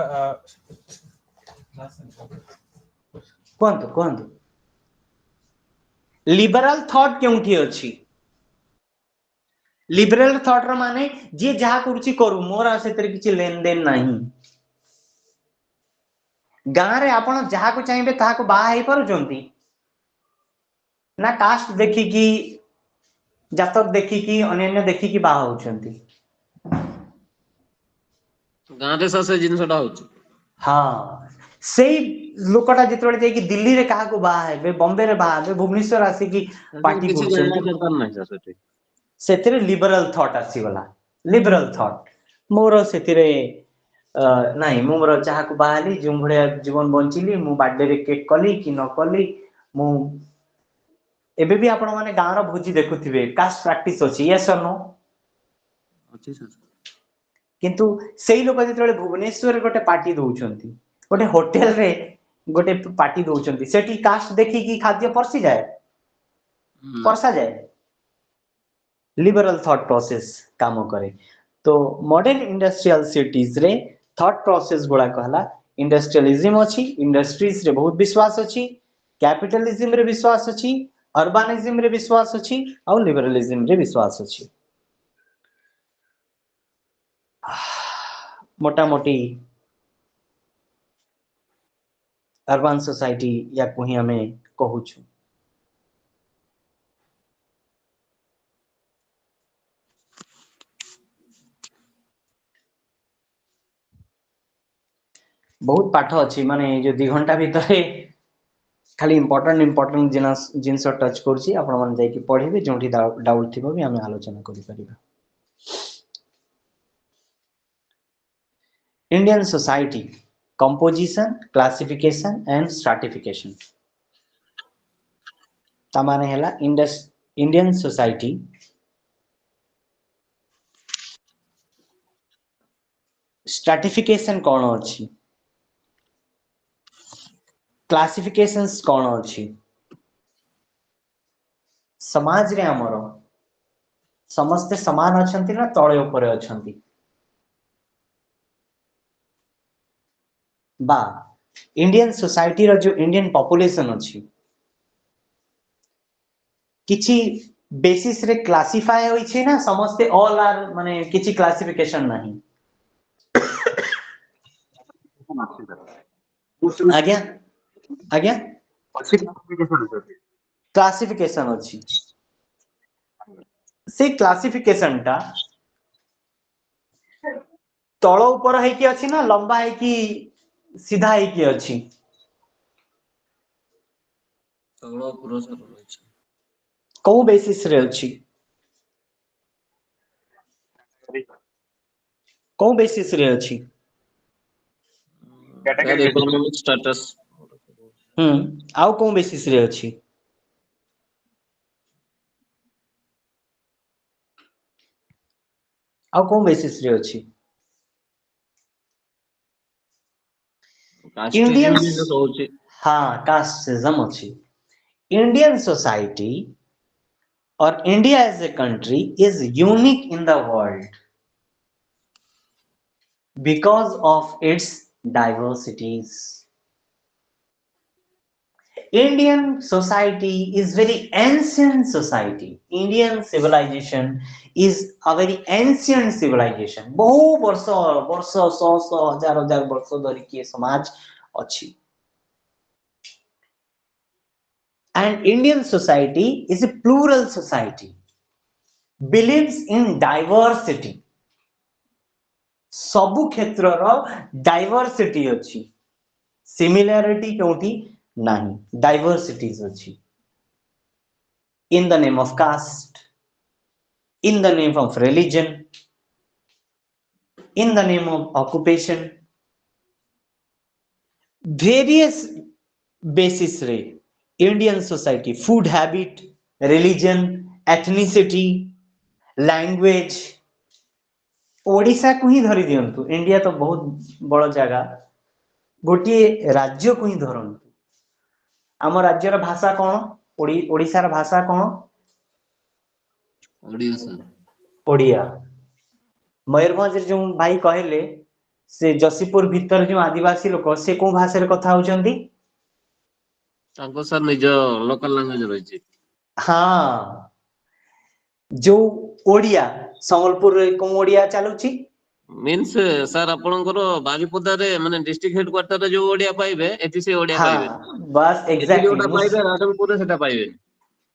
कोंतु लिबरल थॉट केउठी अछि लिबरल थॉट रो माने जे जहा कुछि करू मोर सेतरे किछि लेन देन नाही गाँ रे आपण जहा को चाहिबे ताहा को बाहा हेई पारुचंती ना कास्ट देखिकी जातक देखिकी अन्य देखिकी बाहा होउचंती गाँ रे से जिनसटा होउची हाँ सेई लोकटा जेतबेले जाई कि दिल्ली रे काहा को बाहा हेबे बॉम्बे रे बाहा हेबे भुवनेश्वर आसी की पार्टी किसी जानना करचंती दरकार नाही सेठी सेतिरे लिबरल थॉट आसी गला लिबरल थॉट मोर सेतिरे नाही मु मोर चाहा को बाहाली जो भड़िया जीवन बंचिली मु बर्थडे रे केक कली कि न कली मु एबे भी आपण माने गाँ रो भोजी देखुथिबे कास्ट प्रैक्टिस अछि यस और नो अछि सर किंतु सेई लोक जेतबेले भुवनेश्वर रे गोटे पार्टी दउचंती गोटे होटल रे गोटे पार्टी दउचंती सेठी कास्ट देखि की खाद्य परसी जाए परसा जाए लिबरल थॉट प्रोसेस काम करे तो मॉडर्न इंडस्ट्रियल सिटीज रे थॉट प्रोसेस गुडा कहला इंडस्ट्रियलिज्म अछि इंडस्ट्रीज रे बहुत विश्वास अछि कैपिटलिज्म रे विश्वास अछि अर्बानिज्म रे विश्वास अछि और लिबरलिज्म रे विश्वास अछि मोटा मोटी अर्बन सोसाइटी या कोही हमें कहू छु बहुत पाठ अछि माने जो 2 घंटा भीतर खाली इंपोर्टेंट जिनस टच करुच्ची आपण माने जाई कि पढिबे जोंठी डाउट थिबो भी हमें आलोचना करि परिबा। Indian society composition classification and stratification तामाने हैला इंडियन सोसाइटी स्ट्रैटिफिकेशन कौन अछि क्लासिफिकेशंस कौन अछि समाज रे हमरो समस्ते समान अछंती ना तळे ऊपर अछंती बा इंडियन सोसाइटी रो जो इंडियन पॉपुलेशन अछि किछि बेसिस रे क्लासिफाई होई छै ना समस्ते ऑल आर माने किछि क्लासिफिकेशन नाही आज्ञा आज्ञा क्लासिफिकेशन अछि से क्लासिफिकेशन टा तळ ऊपर है कि अछि ना लंबा है कि सीधा है कि अछि तळ ऊपर सर अछि को बेसिस रे अछि को बेसिस रे अछि सर इकोनॉमिक स्टेटस आउ को बेसिस रे अछि आउ को बेसिस रे अछि कास्टिज्म इंडियन भी जो होछि हाँ कास्टिज्म अछि Indian society or India as a country is unique in the world because of its diversities. Indian society is very ancient society. Indian civilization is a very ancient civilization. बहु वर्ष सौ हजार वर्ष धरि के समाज अछि. And Indian society is a plural society. Believes in diversity. सबु क्षेत्र रो डाइवर्सिटी अछि सिमिलैरिटी कोठी नाही डाइवर्सिटीज अछि in the name of caste in the name of religion in the name of occupation various basis रे Indian society food habit religion ethnicity language Odisha को ही धरि दियंतु India तो बहुत बड़ जगह गोटे राज्य को ही धरंतु आम राज्यर भाषा कौन ओडिशार भाषा कौन ओडिया सर ओडिया मयूरभंज जो भाई कहले से जसीपुर भीतर जो आदिवासी लोक से को भाषा रे कथा होचंती तांको सर निज लोकल लैंग्वेज रहिछि हाँ जो ओडिया संबलपुर रे को ओडिया चलुची मीन्स सर आपणकर बारिपदा रे माने डिस्ट्रिक्ट हेडक्वार्टर रे जो ओडिया पाइबे एति से ओडिया पाइबे हाँ बस एति एग्जैक्टली जोटा पाइबे राजनपुर रे सेटा पाइबे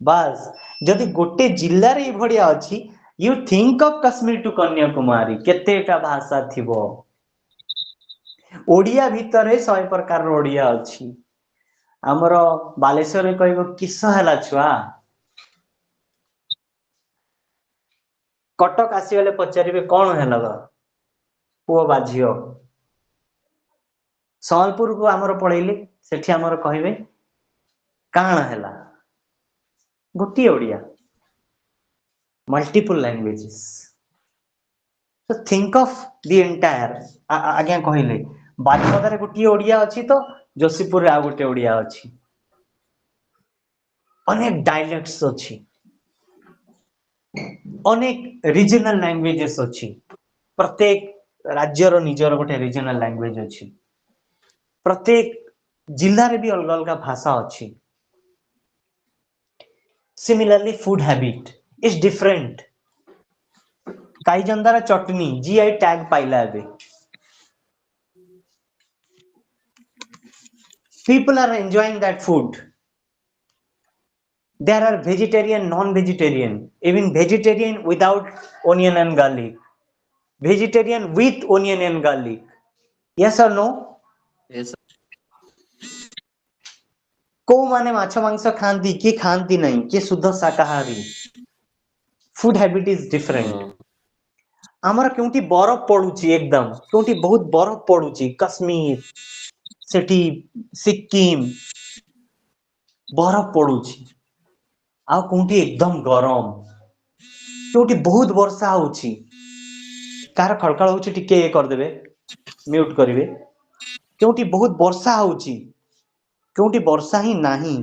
बस जदि गोटे जिल्ला रे भड़िया अछि you think of Kashmir to Kanyakumari केतेटा भाषा थिबो ओडिया भितरे 100 प्रकार रो ओडिया अछि हमर बालेश्वर रे कहबो किस हला छुआ कटक आसीगले पचारिबे कोन हेला बा पुओ बा झियो संबलपुर को हमर पढैले सेठी हमर कहबे काण हेला गोटी Odia multiple languages so think of the entire आज्ञा कहले बारिपदा रे गोटी ओडिया अछि तो जोशीपुर रे आ गोटे ओडिया अछि अनेक डायलेक्ट्स अछि अनेक रीजनल लैंग्वेजेस अछि प्रत्येक राज्यर निजर गोटे रीजनल लैंग्वेज अछि प्रत्येक जिल्ला रे भी अलग अलग भाषा अछि similarly food habit is different काईजंदार चटनी जीआई टैग पाइला एबे people are enjoying that food there are vegetarian non-vegetarian even vegetarian without onion and garlic vegetarian with onion and garlic yes or no yes को माने माछ मांस खाती किए खाती नहीं किए शुद्ध शाकाहारी फूड हैबिट इज डिफरेंट आमर क्योंकि बरफ पड़ुची एकदम क्योंकि बहुत बरफ पड़ुची कश्मीर सेठी सिक्किम बरफ पड़ुची आ कोंटी एकदम गरम क्योंकि बहुत वर्षा होची कार खड़खड़ होची टिके ये कर देबे म्यूट करिवे क्योंकि बहुत वर्षा होची क्योंकि वर्षा ही नहीं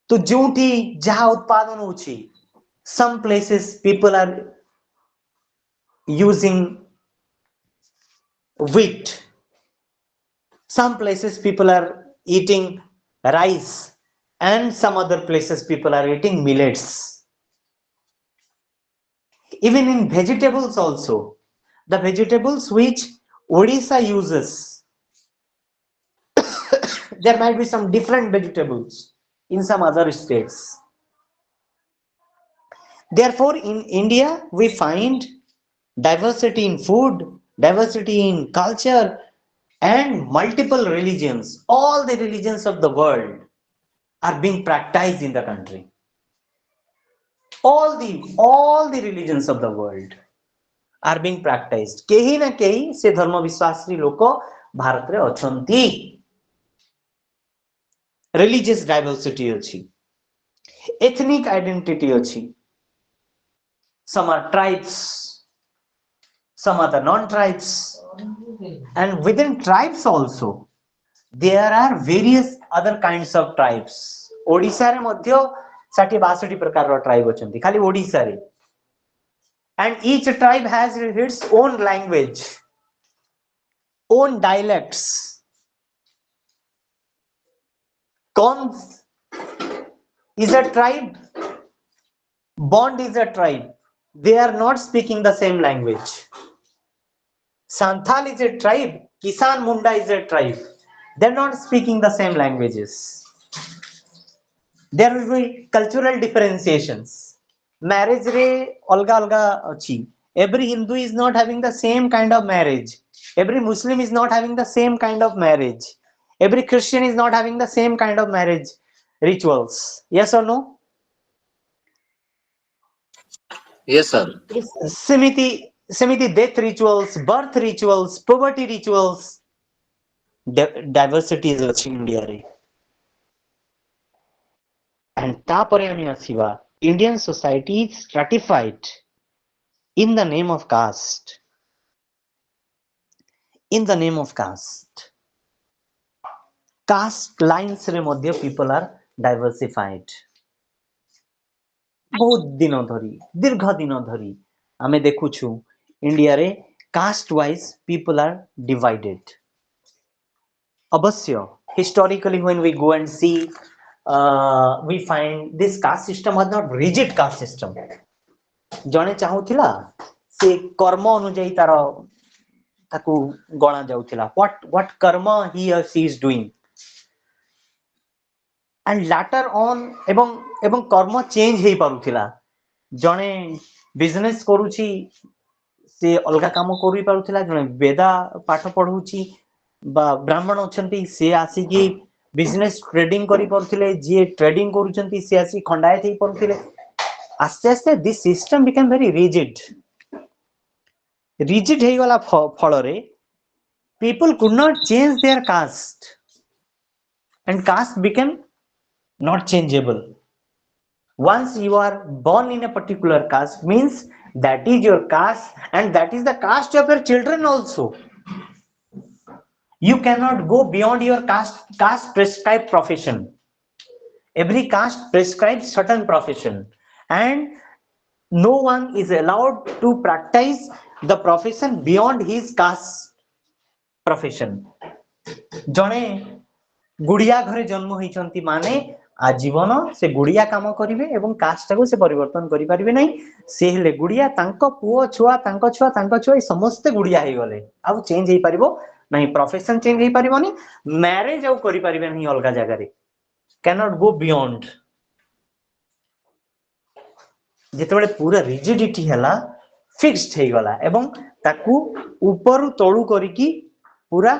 तो जोंटी जहां उत्पादन होची some places people are using wheat some places people are eating rice and some other places people are eating millets even in vegetables also the vegetables which Odisha uses there might be some different vegetables in some other states therefore in India we find diversity in food diversity in culture and multiple religions all the religions of the world are being practiced in the country all the religions of the world are being practiced केही ना केही से धर्म विश्वासी लोक भारत रे अछंती religious diversity अछि ethnic identity अछि some are tribes some are the non-tribes and within tribes also there are various other kinds of tribes Odisha रे मध्य 60-62 प्रकार रो ट्राइब अछंती खाली ओडिसा रे and each tribe has its own language own dialects Kons is a tribe Bond is a tribe they are not speaking the same language Santhal is a tribe Kisan Munda is a tribe they're not speaking the same languages there will be cultural differentiations marriage re alga alga achi every Hindu is not having the same kind of marriage every Muslim is not having the same kind of marriage every Christian is not having the same kind of marriage rituals yes or no yes sir Yes, sir. semiti death rituals birth rituals poverty rituals diversity is achi India re and tapare ami asiba Indian society is stratified in the name of caste in the name of caste lines re madhya people are diversified बहुत दिन धरी दीर्घ दिन धरी आमे देखुछु India रे caste wise people are divided अवश्य historically when we go and see we find this caste system was not rigid caste system जने चाहुथिला से कर्म अनुଯାयी तार ताकू गणा जाउथिला what कर्म he or she is doing and later on एवं कर्म चेंज हेई पारुथिला जने बिजनेस करूची से अलगा काम करि पारुथिला जने वेदा पाठ पढुची बा ब्राह्मण अछंती से आसी की बिजनेस ट्रेडिंग करि पारुथिले जे ट्रेडिंग करूचंती से आसी खंडायत हेई पारुथिले आस्ते आस्ते this system become very rigid हेई गला फल रे people could not change their caste and caste became not changeable once you are born in a particular caste means that is your caste and that is the caste of your children also you cannot go beyond your caste prescribed profession every caste prescribes certain profession and no one is allowed to practice the profession beyond his caste profession जने गुड़िया घरे जन्म होइचंती माने आजीवन से गुड़िया काम करिवे एवं कास्ट को से परिवर्तन करि परिबे नै से हेले गुड़िया तांको पुओ छुआ समस्त गुड़िया हे गले आ चेंज हे परिबो नै प्रोफेशन चेंज हे परिबोनी मैरिज आ करि परिबे नै अलगा जगह रे कैन नॉट गो बियॉन्ड जेतेबेले पूरा रिजिडिटी हला फिक्स्ड हे गला एवं ताकू ऊपर तळु करिकी पूरा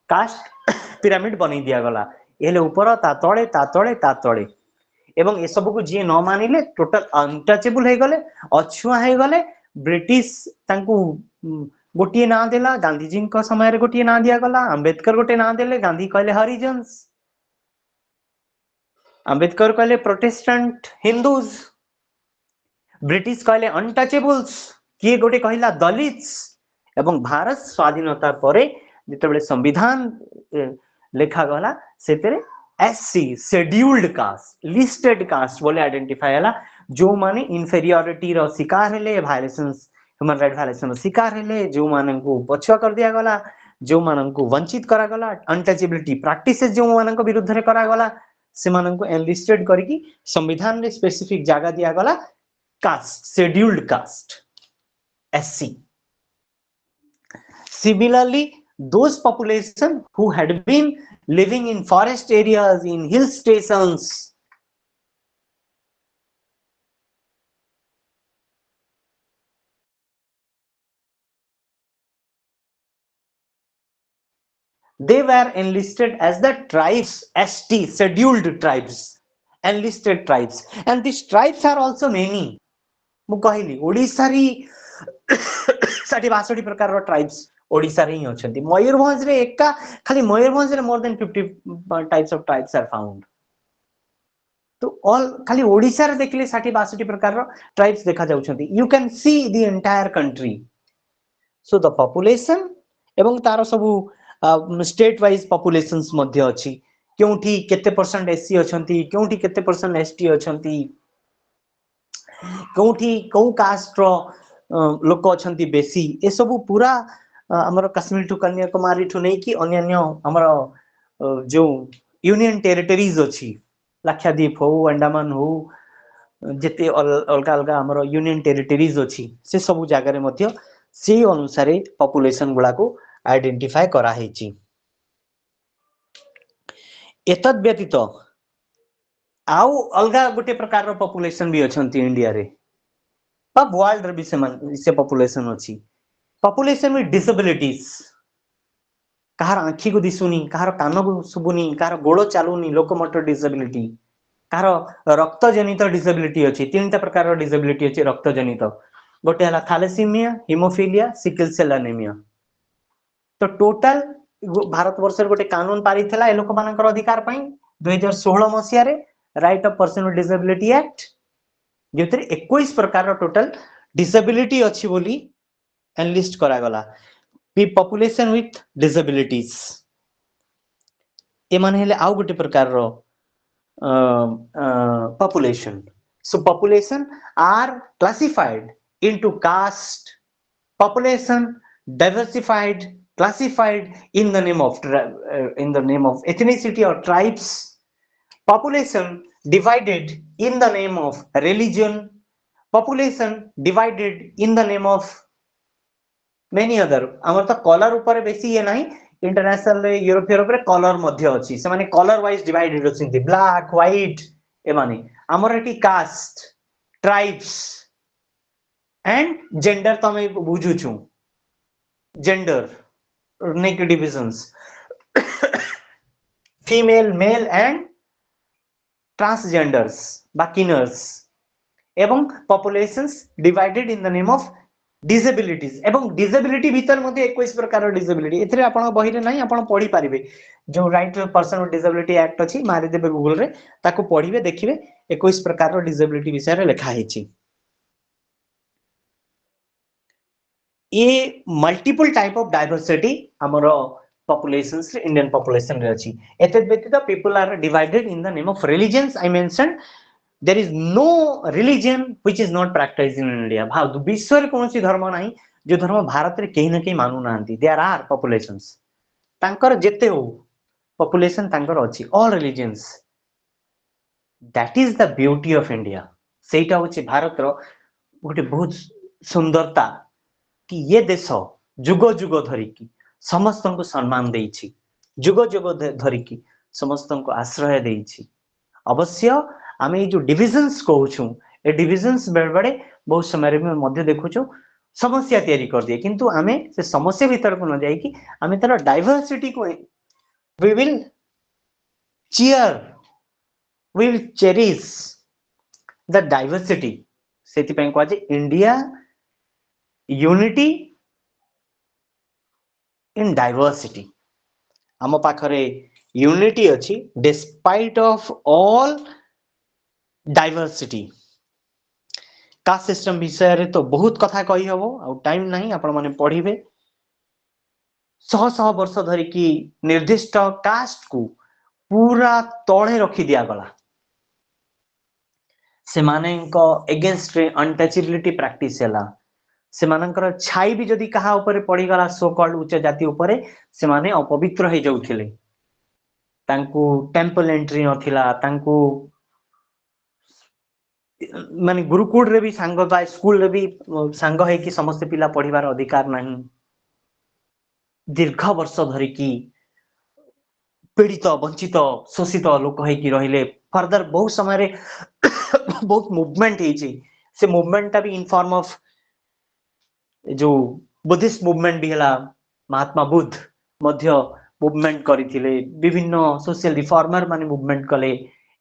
कास्ट पिरामिड बनी दिया गला एले ऊपर ता तळे ता तळे ता तळे एवं ए सब को जी न मानिले टोटल अनटचेबल हो गले अछुआ हो गले ब्रिटिश तांकू गोटे ना देला गांधीजी समय गोटे ना दिया गला अंबेडकर गोटे ना देले गांधी कहले हरिजन्स अंबेडकर कहले प्रोटेस्टेंट हिंदूज ब्रिटिश कहले अनटचेबल्स किए गोटे कहला दलित्स एवं भारत स्वाधीनता परे जिते संविधान लेखा गला सेतेरे SC scheduled caste listed caste बोले आइडेंटिफाई हला जो माने इनफेरियोरिटी रो शिकार हेले वायलेशंस ह्यूमन राइट वायलेशन शिकार हेले जो माने को पछुआ कर दिया गला जो माने को वंचित करा गला अनटचेबिलिटी प्रैक्टिसेस जो माने को विरुद्ध रे करा गला से माने को एनलिस्टेड करके संविधान रे स्पेसिफिक जगह दिया गला caste scheduled caste SC similarly those population who had been living in forest areas in hill stations they were enlisted as the tribes ST scheduled tribes enlisted tribes and these tribes are also many मु कहली ओडिसा री 60-62 प्रकार रो tribes Odisha रे ही अछंती मयूरभंज रे एका खाली मयूरभंज रे more than 50 types of tribes are found तो ऑल खाली ओडिसा रे देखले 60-62 प्रकार रो ट्राइब्स देखा जाउछंती you can see the entire country so the population एवं तारो सबु स्टेट वाइज पॉपुलेशंस मध्ये अछि क्योंठी केते परसेंट एससी अछंती क्योंठी केते परसेंट एसटी अछंती कौठी कौ कास्ट रो लोक अछंती बेसी ए सब पूरा हमर कश्मीर टू कन्याकुमारी ठु नै कि अन्य हमर जो यूनियन टेरिटरीज अछि लक्षद्वीप हो अंडमान हो जेते अलगा अलगा हमर यूनियन टेरिटरीज अछि से सब जगह रे मध्य से अनुसार पॉपुलेशन गुडा को आइडेंटिफाई करा हेची एतद व्यतीत आउ अलगा गोटे प्रकार रो पॉपुलेशन भी अछंती इंडिया रे बा वर्ल्ड रे भी से पॉपुलेशन अछि पॉपुलेशन विथ डिसेबिलिटीज कहार आंखी को दिसुनी कहार कान को सुबुनी कहार गोड़ चालुनी लोकोमोटर डिसेबिलिटी कहार रक्त जनित डिसेबिलिटी अछि तीनटा प्रकार रो डिसेबिलिटी अछि रक्त जनित गोटे हला thalassemia hemophilia sickle cell anemia तो टोटल भारत वर्ष रे गोटे कानून पारित थला ए लोक मानकर अधिकार पई 2016 मसिया रे right of person with disability act जेतरे 21 प्रकार रो टोटल डिसेबिलिटी अछि बोली एनलिस्ट करा गला पॉपुलेशन विथ डिसेबिलिटीज ए माने हेले आउ गोटे प्रकार रो population so population are classified into caste population diversified classified in the name of ethnicity or tribes population divided in the name of religion population divided in the name of many other हमर तो colour ऊपर बेसी ये नहीं international Europe रे colour मध्य अछि से माने कलर वाइज डिवाइडेड अछि ब्लैक व्हाइट ए माने हमर एटी कास्ट ट्राइब्स एंड जेंडर तो मैं बुझु छु जेंडर नेक divisions female male and transgenders बाकिनर्स एवं populations divided in the name of disabilities एवं डिसेबिलिटी भीतर मध्ये 21 प्रकार डिसेबिलिटी एथरे आपण बही रे नाही आपण पढी पारिबे जो right person with disability act अछि मारि देबे गूगल रे ताको पढिबे देखिबे 21 प्रकार डिसेबिलिटी विषय रे लिखा हेछि ये मल्टीपल टाइप ऑफ डाइवर्सिटी हमरो populations इंडियन पॉपुलेशन रे अछि एते व्यतीत people are divided in the name of religions I mention there is no religion which is not practiced in India भाव विश्व रे कोनसी धर्म नाही जो धर्म भारत रे केही न केही मानु नांती there are populations तांकर जेते हो population तांकर अछि all religions that is the beauty of India सेटा होछि भारत रो गोटे बहुत सुंदरता कि ये देश जुग जुग धरि की समस्त को सम्मान देइछि जुग जुग धरि की समस्त को आश्रय देइछि अवश्य आमे जो डिविजन्स कहूछु ए डिविजन्स बेडबडे बहुत समय रे मध्य देखुछु समस्या तयारी कर दिए किंतु आमे से समस्या भीतर को न जाई कि आमे तार डाइवर्सिटी को we will cheer, we will cherish the diversity. सेति ପାଇଁ कुआ जे इंडिया यूनिटी इन डाइवर्सिटी. आम पाखरे यूनिटी अच्छी despite of all diversity. Caste system विषय रे तो बहुत कथा कही हबो आ टाइम नहीं आपण माने पढ़िबे. शह शह वर्ष धरिकी निर्दिष्ट कास्ट को पूरा तळे रखी दिया गला. से माने को अगेंस्ट रे अनटचेबिलिटी प्रैक्टिस हैला. से मानकर छाई भी जदी कहा ऊपर पड़ी गला सो कॉल्ड उच्च जाति ऊपर से माने अपवित्र हे जाउथिले. तांकू टेंपल एंट्री नथिला. तांकू माने गुरुकुल रे भी सांग बा स्कूल रे भी सांग है कि समस्त पिला पढ़िबार अधिकार नहीं. दीर्घ वर्ष धरिकी पीड़ित वंचित शोषित लोक है रहिले. फर्दर बहुत समय रे बहुत मूवमेंट है. से मूवमेंट टा भी इन फॉर्म ऑफ जो बुद्धिस्ट मूवमेंट भी हला. महात्मा बुद्ध मध्य मूवमेंट करिथिले. विभिन्न सोशल रिफॉर्मर माने मूवमेंट कले.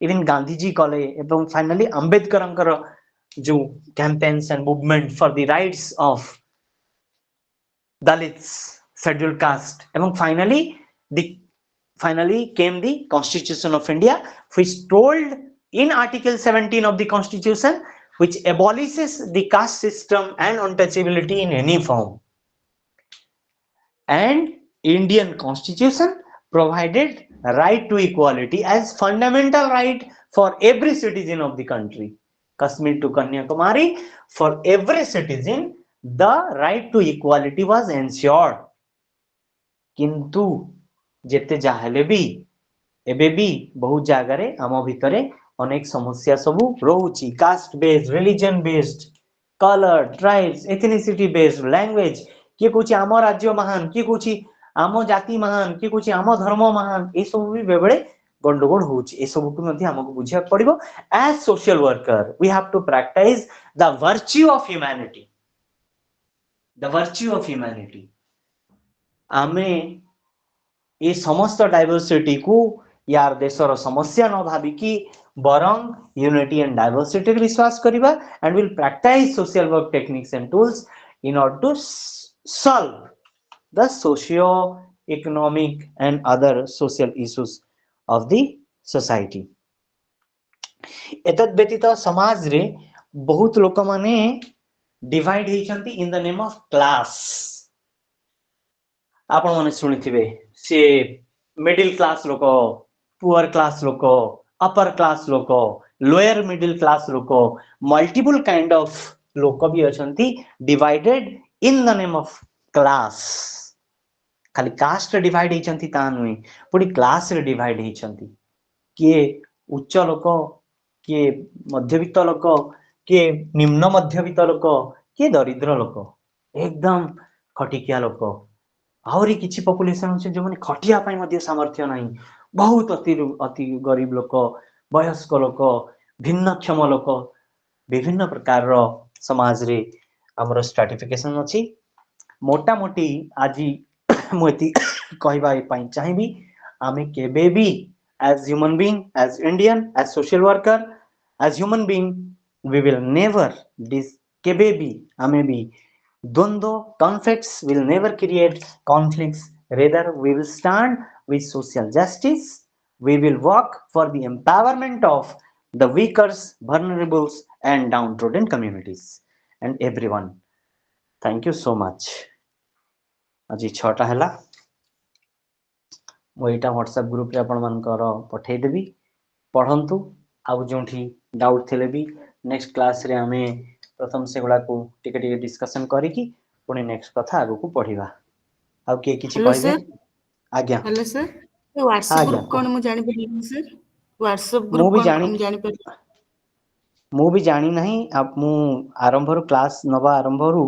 इवन गांधी जी कले. एवं फाइनली अंबेडकर जो campaigns and movement for the rights of Dalits, scheduled caste, and finally came the Constitution of India, which told in Article 17 of the Constitution, which abolishes the caste system and untouchability in any form. And Indian Constitution provided right to equality as fundamental right for every citizen of the country. Kashmir to Kanyakumari, for every citizen the right to equality was ensured. किंतु जेते जाहले भी एबे भी बहुत जगह आम भितरे अनेक समस्या सब रोची. Caste based, religion based, colour, tribes, ethnicity based, language. किए कहूँ आम राज्य महान, किए कहूँ आम जाति महान, किए कहूँ आम धर्म महान. ये सब भी बेबे गंडगोल होची. ए सब को हमको बुझा पड़िबो. As social worker we have to practice the virtue of humanity. The virtue of humanity. आमे ये समस्त डाइवर्सिटी को यार देशर समस्या न भावी कि बरंग यूनिटी एंड डाइवर्सिटी विश्वास करिबा and will practice social work techniques and tools in order to solve the socio economic and other social issues of the society. एतद व्यतीत समाज रे बहुत लोक माने डिवाइड होइछंती in the name of class. आपण माने सुनिथिबे से मिडिल क्लास लोक, पुअर क्लास लोक, अपर क्लास लोक, लोअर मिडिल क्लास लोक, मल्टीपल काइंड ऑफ लोक भी अछंती divided in the name of class. खाली कास्ट रे डिवाइड होइछंती ता नुई, पुडी क्लास रे डिवाइड होइछंती. किए उच्च लोक, किए मध्यवित्त लोक, किए निम्न मध्यवित्त लोक, किए दरिद्र लोक, एकदम खटिकिया लोक. आहरी किछि पॉपुलेशन अछि जो माने खटिया पई मध्ये सामर्थ्य नाही. बहुत अति गरीब लोक, वयस्क लोक, भिन्नक्षम लोक, विभिन्न प्रकार रो समाज रे हमरो स्ट्रैटिफिकेशन अछि. मोटा मोटी आजि मोती कहबा पई चाहिबी आमे केबे भी as human being, as Indian, as social worker, as human being, we will never kebe bhi ame bhi dvandva conflicts will never create conflicts. Rather we will stand with social justice. We will work for the empowerment of the weakers, vulnerables and downtrodden communities and everyone. Thank you so much. aji 6टा hela मोइटा WhatsApp group रे आपण मानकर पठै देबी. पढंतु आउ जोंठी doubt थिले भी next class रे हमें प्रथम से गुडा को टिके टिके डिस्कशन करी कि पुणी नेक्स्ट कथा आगु को पढिबा. आउ के किछि कहबे? आज्ञा. हेलो सर, व्हाट्सएप ग्रुप कोन मु जानि पड़िबी सर? व्हाट्सएप ग्रुप कोन मु जानि पड़िबी? मु भी जानि नहीं. आप मु आरंभ रु क्लास नवा आरंभ रु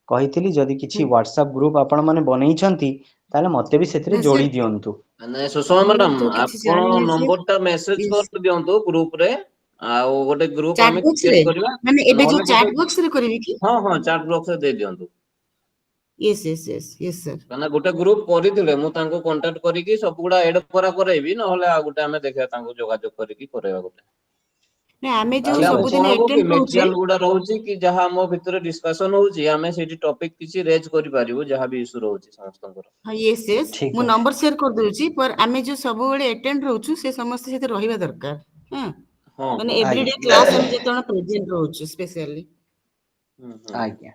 कहितली जदी किछि व्हाट्सएप ग्रुप आपण माने बनै छंती ताले मते भी सेतरे जोड़ी दियंतु. नै सुषमा मैडम आपण नंबर ता मेसेज कर दियंतु ग्रुप रे. आ गोटे ग्रुप हमें क्रिएट करबा माने एबे जो चैट बॉक्स रे करबी कि? हां हां चैट बॉक्स रे दे दियंतु. yes, yes, yes, yes, sir. କାନା ଗୋଟେ ଗ୍ରୁପ କରିଥିଲେ ମୁଁ ତାଙ୍କୁ କଣ୍ଟାକ୍ଟ କରିକି ସବୁଗୁଡା ଏଡ୍ କରାଇବି ନହେଲେ ଆଉ ଗୋଟେ ଆମେ ଦେଖିବା ତାଙ୍କୁ ଯୋଗାଯୋଗ କରିକି କରାଇବା ଗୋଟେ ନା ଆମେ ଯୋଉ ତାହେଲେ ଆମେ ସବୁଦିନ କଣ ହବ କି attend କରୁଛେ ମେଟେରିଆଲ ଗୁଡା ରହୁଛି କି ଯାହା ଆମ ଭିତରେ ଡିସ୍କସନ ହଉଛି ଆମେ ସେଇଠି ଟପିକ କିଛି ରେଜ୍ କରିପାରିବୁ ଯାହା ବି ଇସ୍ୟୁ ରହୁଛି ସମସ୍ତଙ୍କର ହଁ yes yes ଠିକ ମୁଁ ଅଛି ନମ୍ବର ସେୟାର କରିଦଉଛି पर ଆମେ ଯୋଉ ସବୁବେଳେ attend ରହୁଛୁ ସେ ସମସ୍ତେ ସେଠି ରହିବା ଦରକାର ହଁ ହଁ ମାନେ ହଁ ଏଭରିଡେ ଆଜ୍ଞା କ୍ଲାସ ଆମେ ଯେତେବେଳେ ପ୍ରେଜେଣ୍ଟ ରହୁଛୁ ସ୍ପେଶିଆଲି ହୁଁ। ଆଜ୍ଞା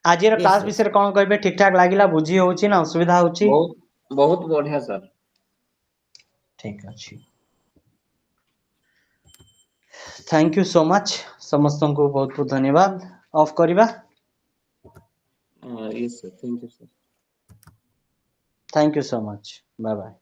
ଆଜିର yes କ୍ଲାସ yes ବିଷୟରେ କଣ କହିବେ ଠିକ ଠାକ ଲାଗିଲା ବୁଝି ହଉଛି ନା ଅସୁବିଧା ହଉଛି ବହୁତ ବଢିଆ ସାର୍ ଠିକ ଅଛି थैंक यू सो मच ସମସ୍ତଙ୍କୁ ବହୁତ ବହୁତ ଧନ୍ୟବାଦ ଅଫ୍ କରିବା yes sir thank you sir thank you so much bye bye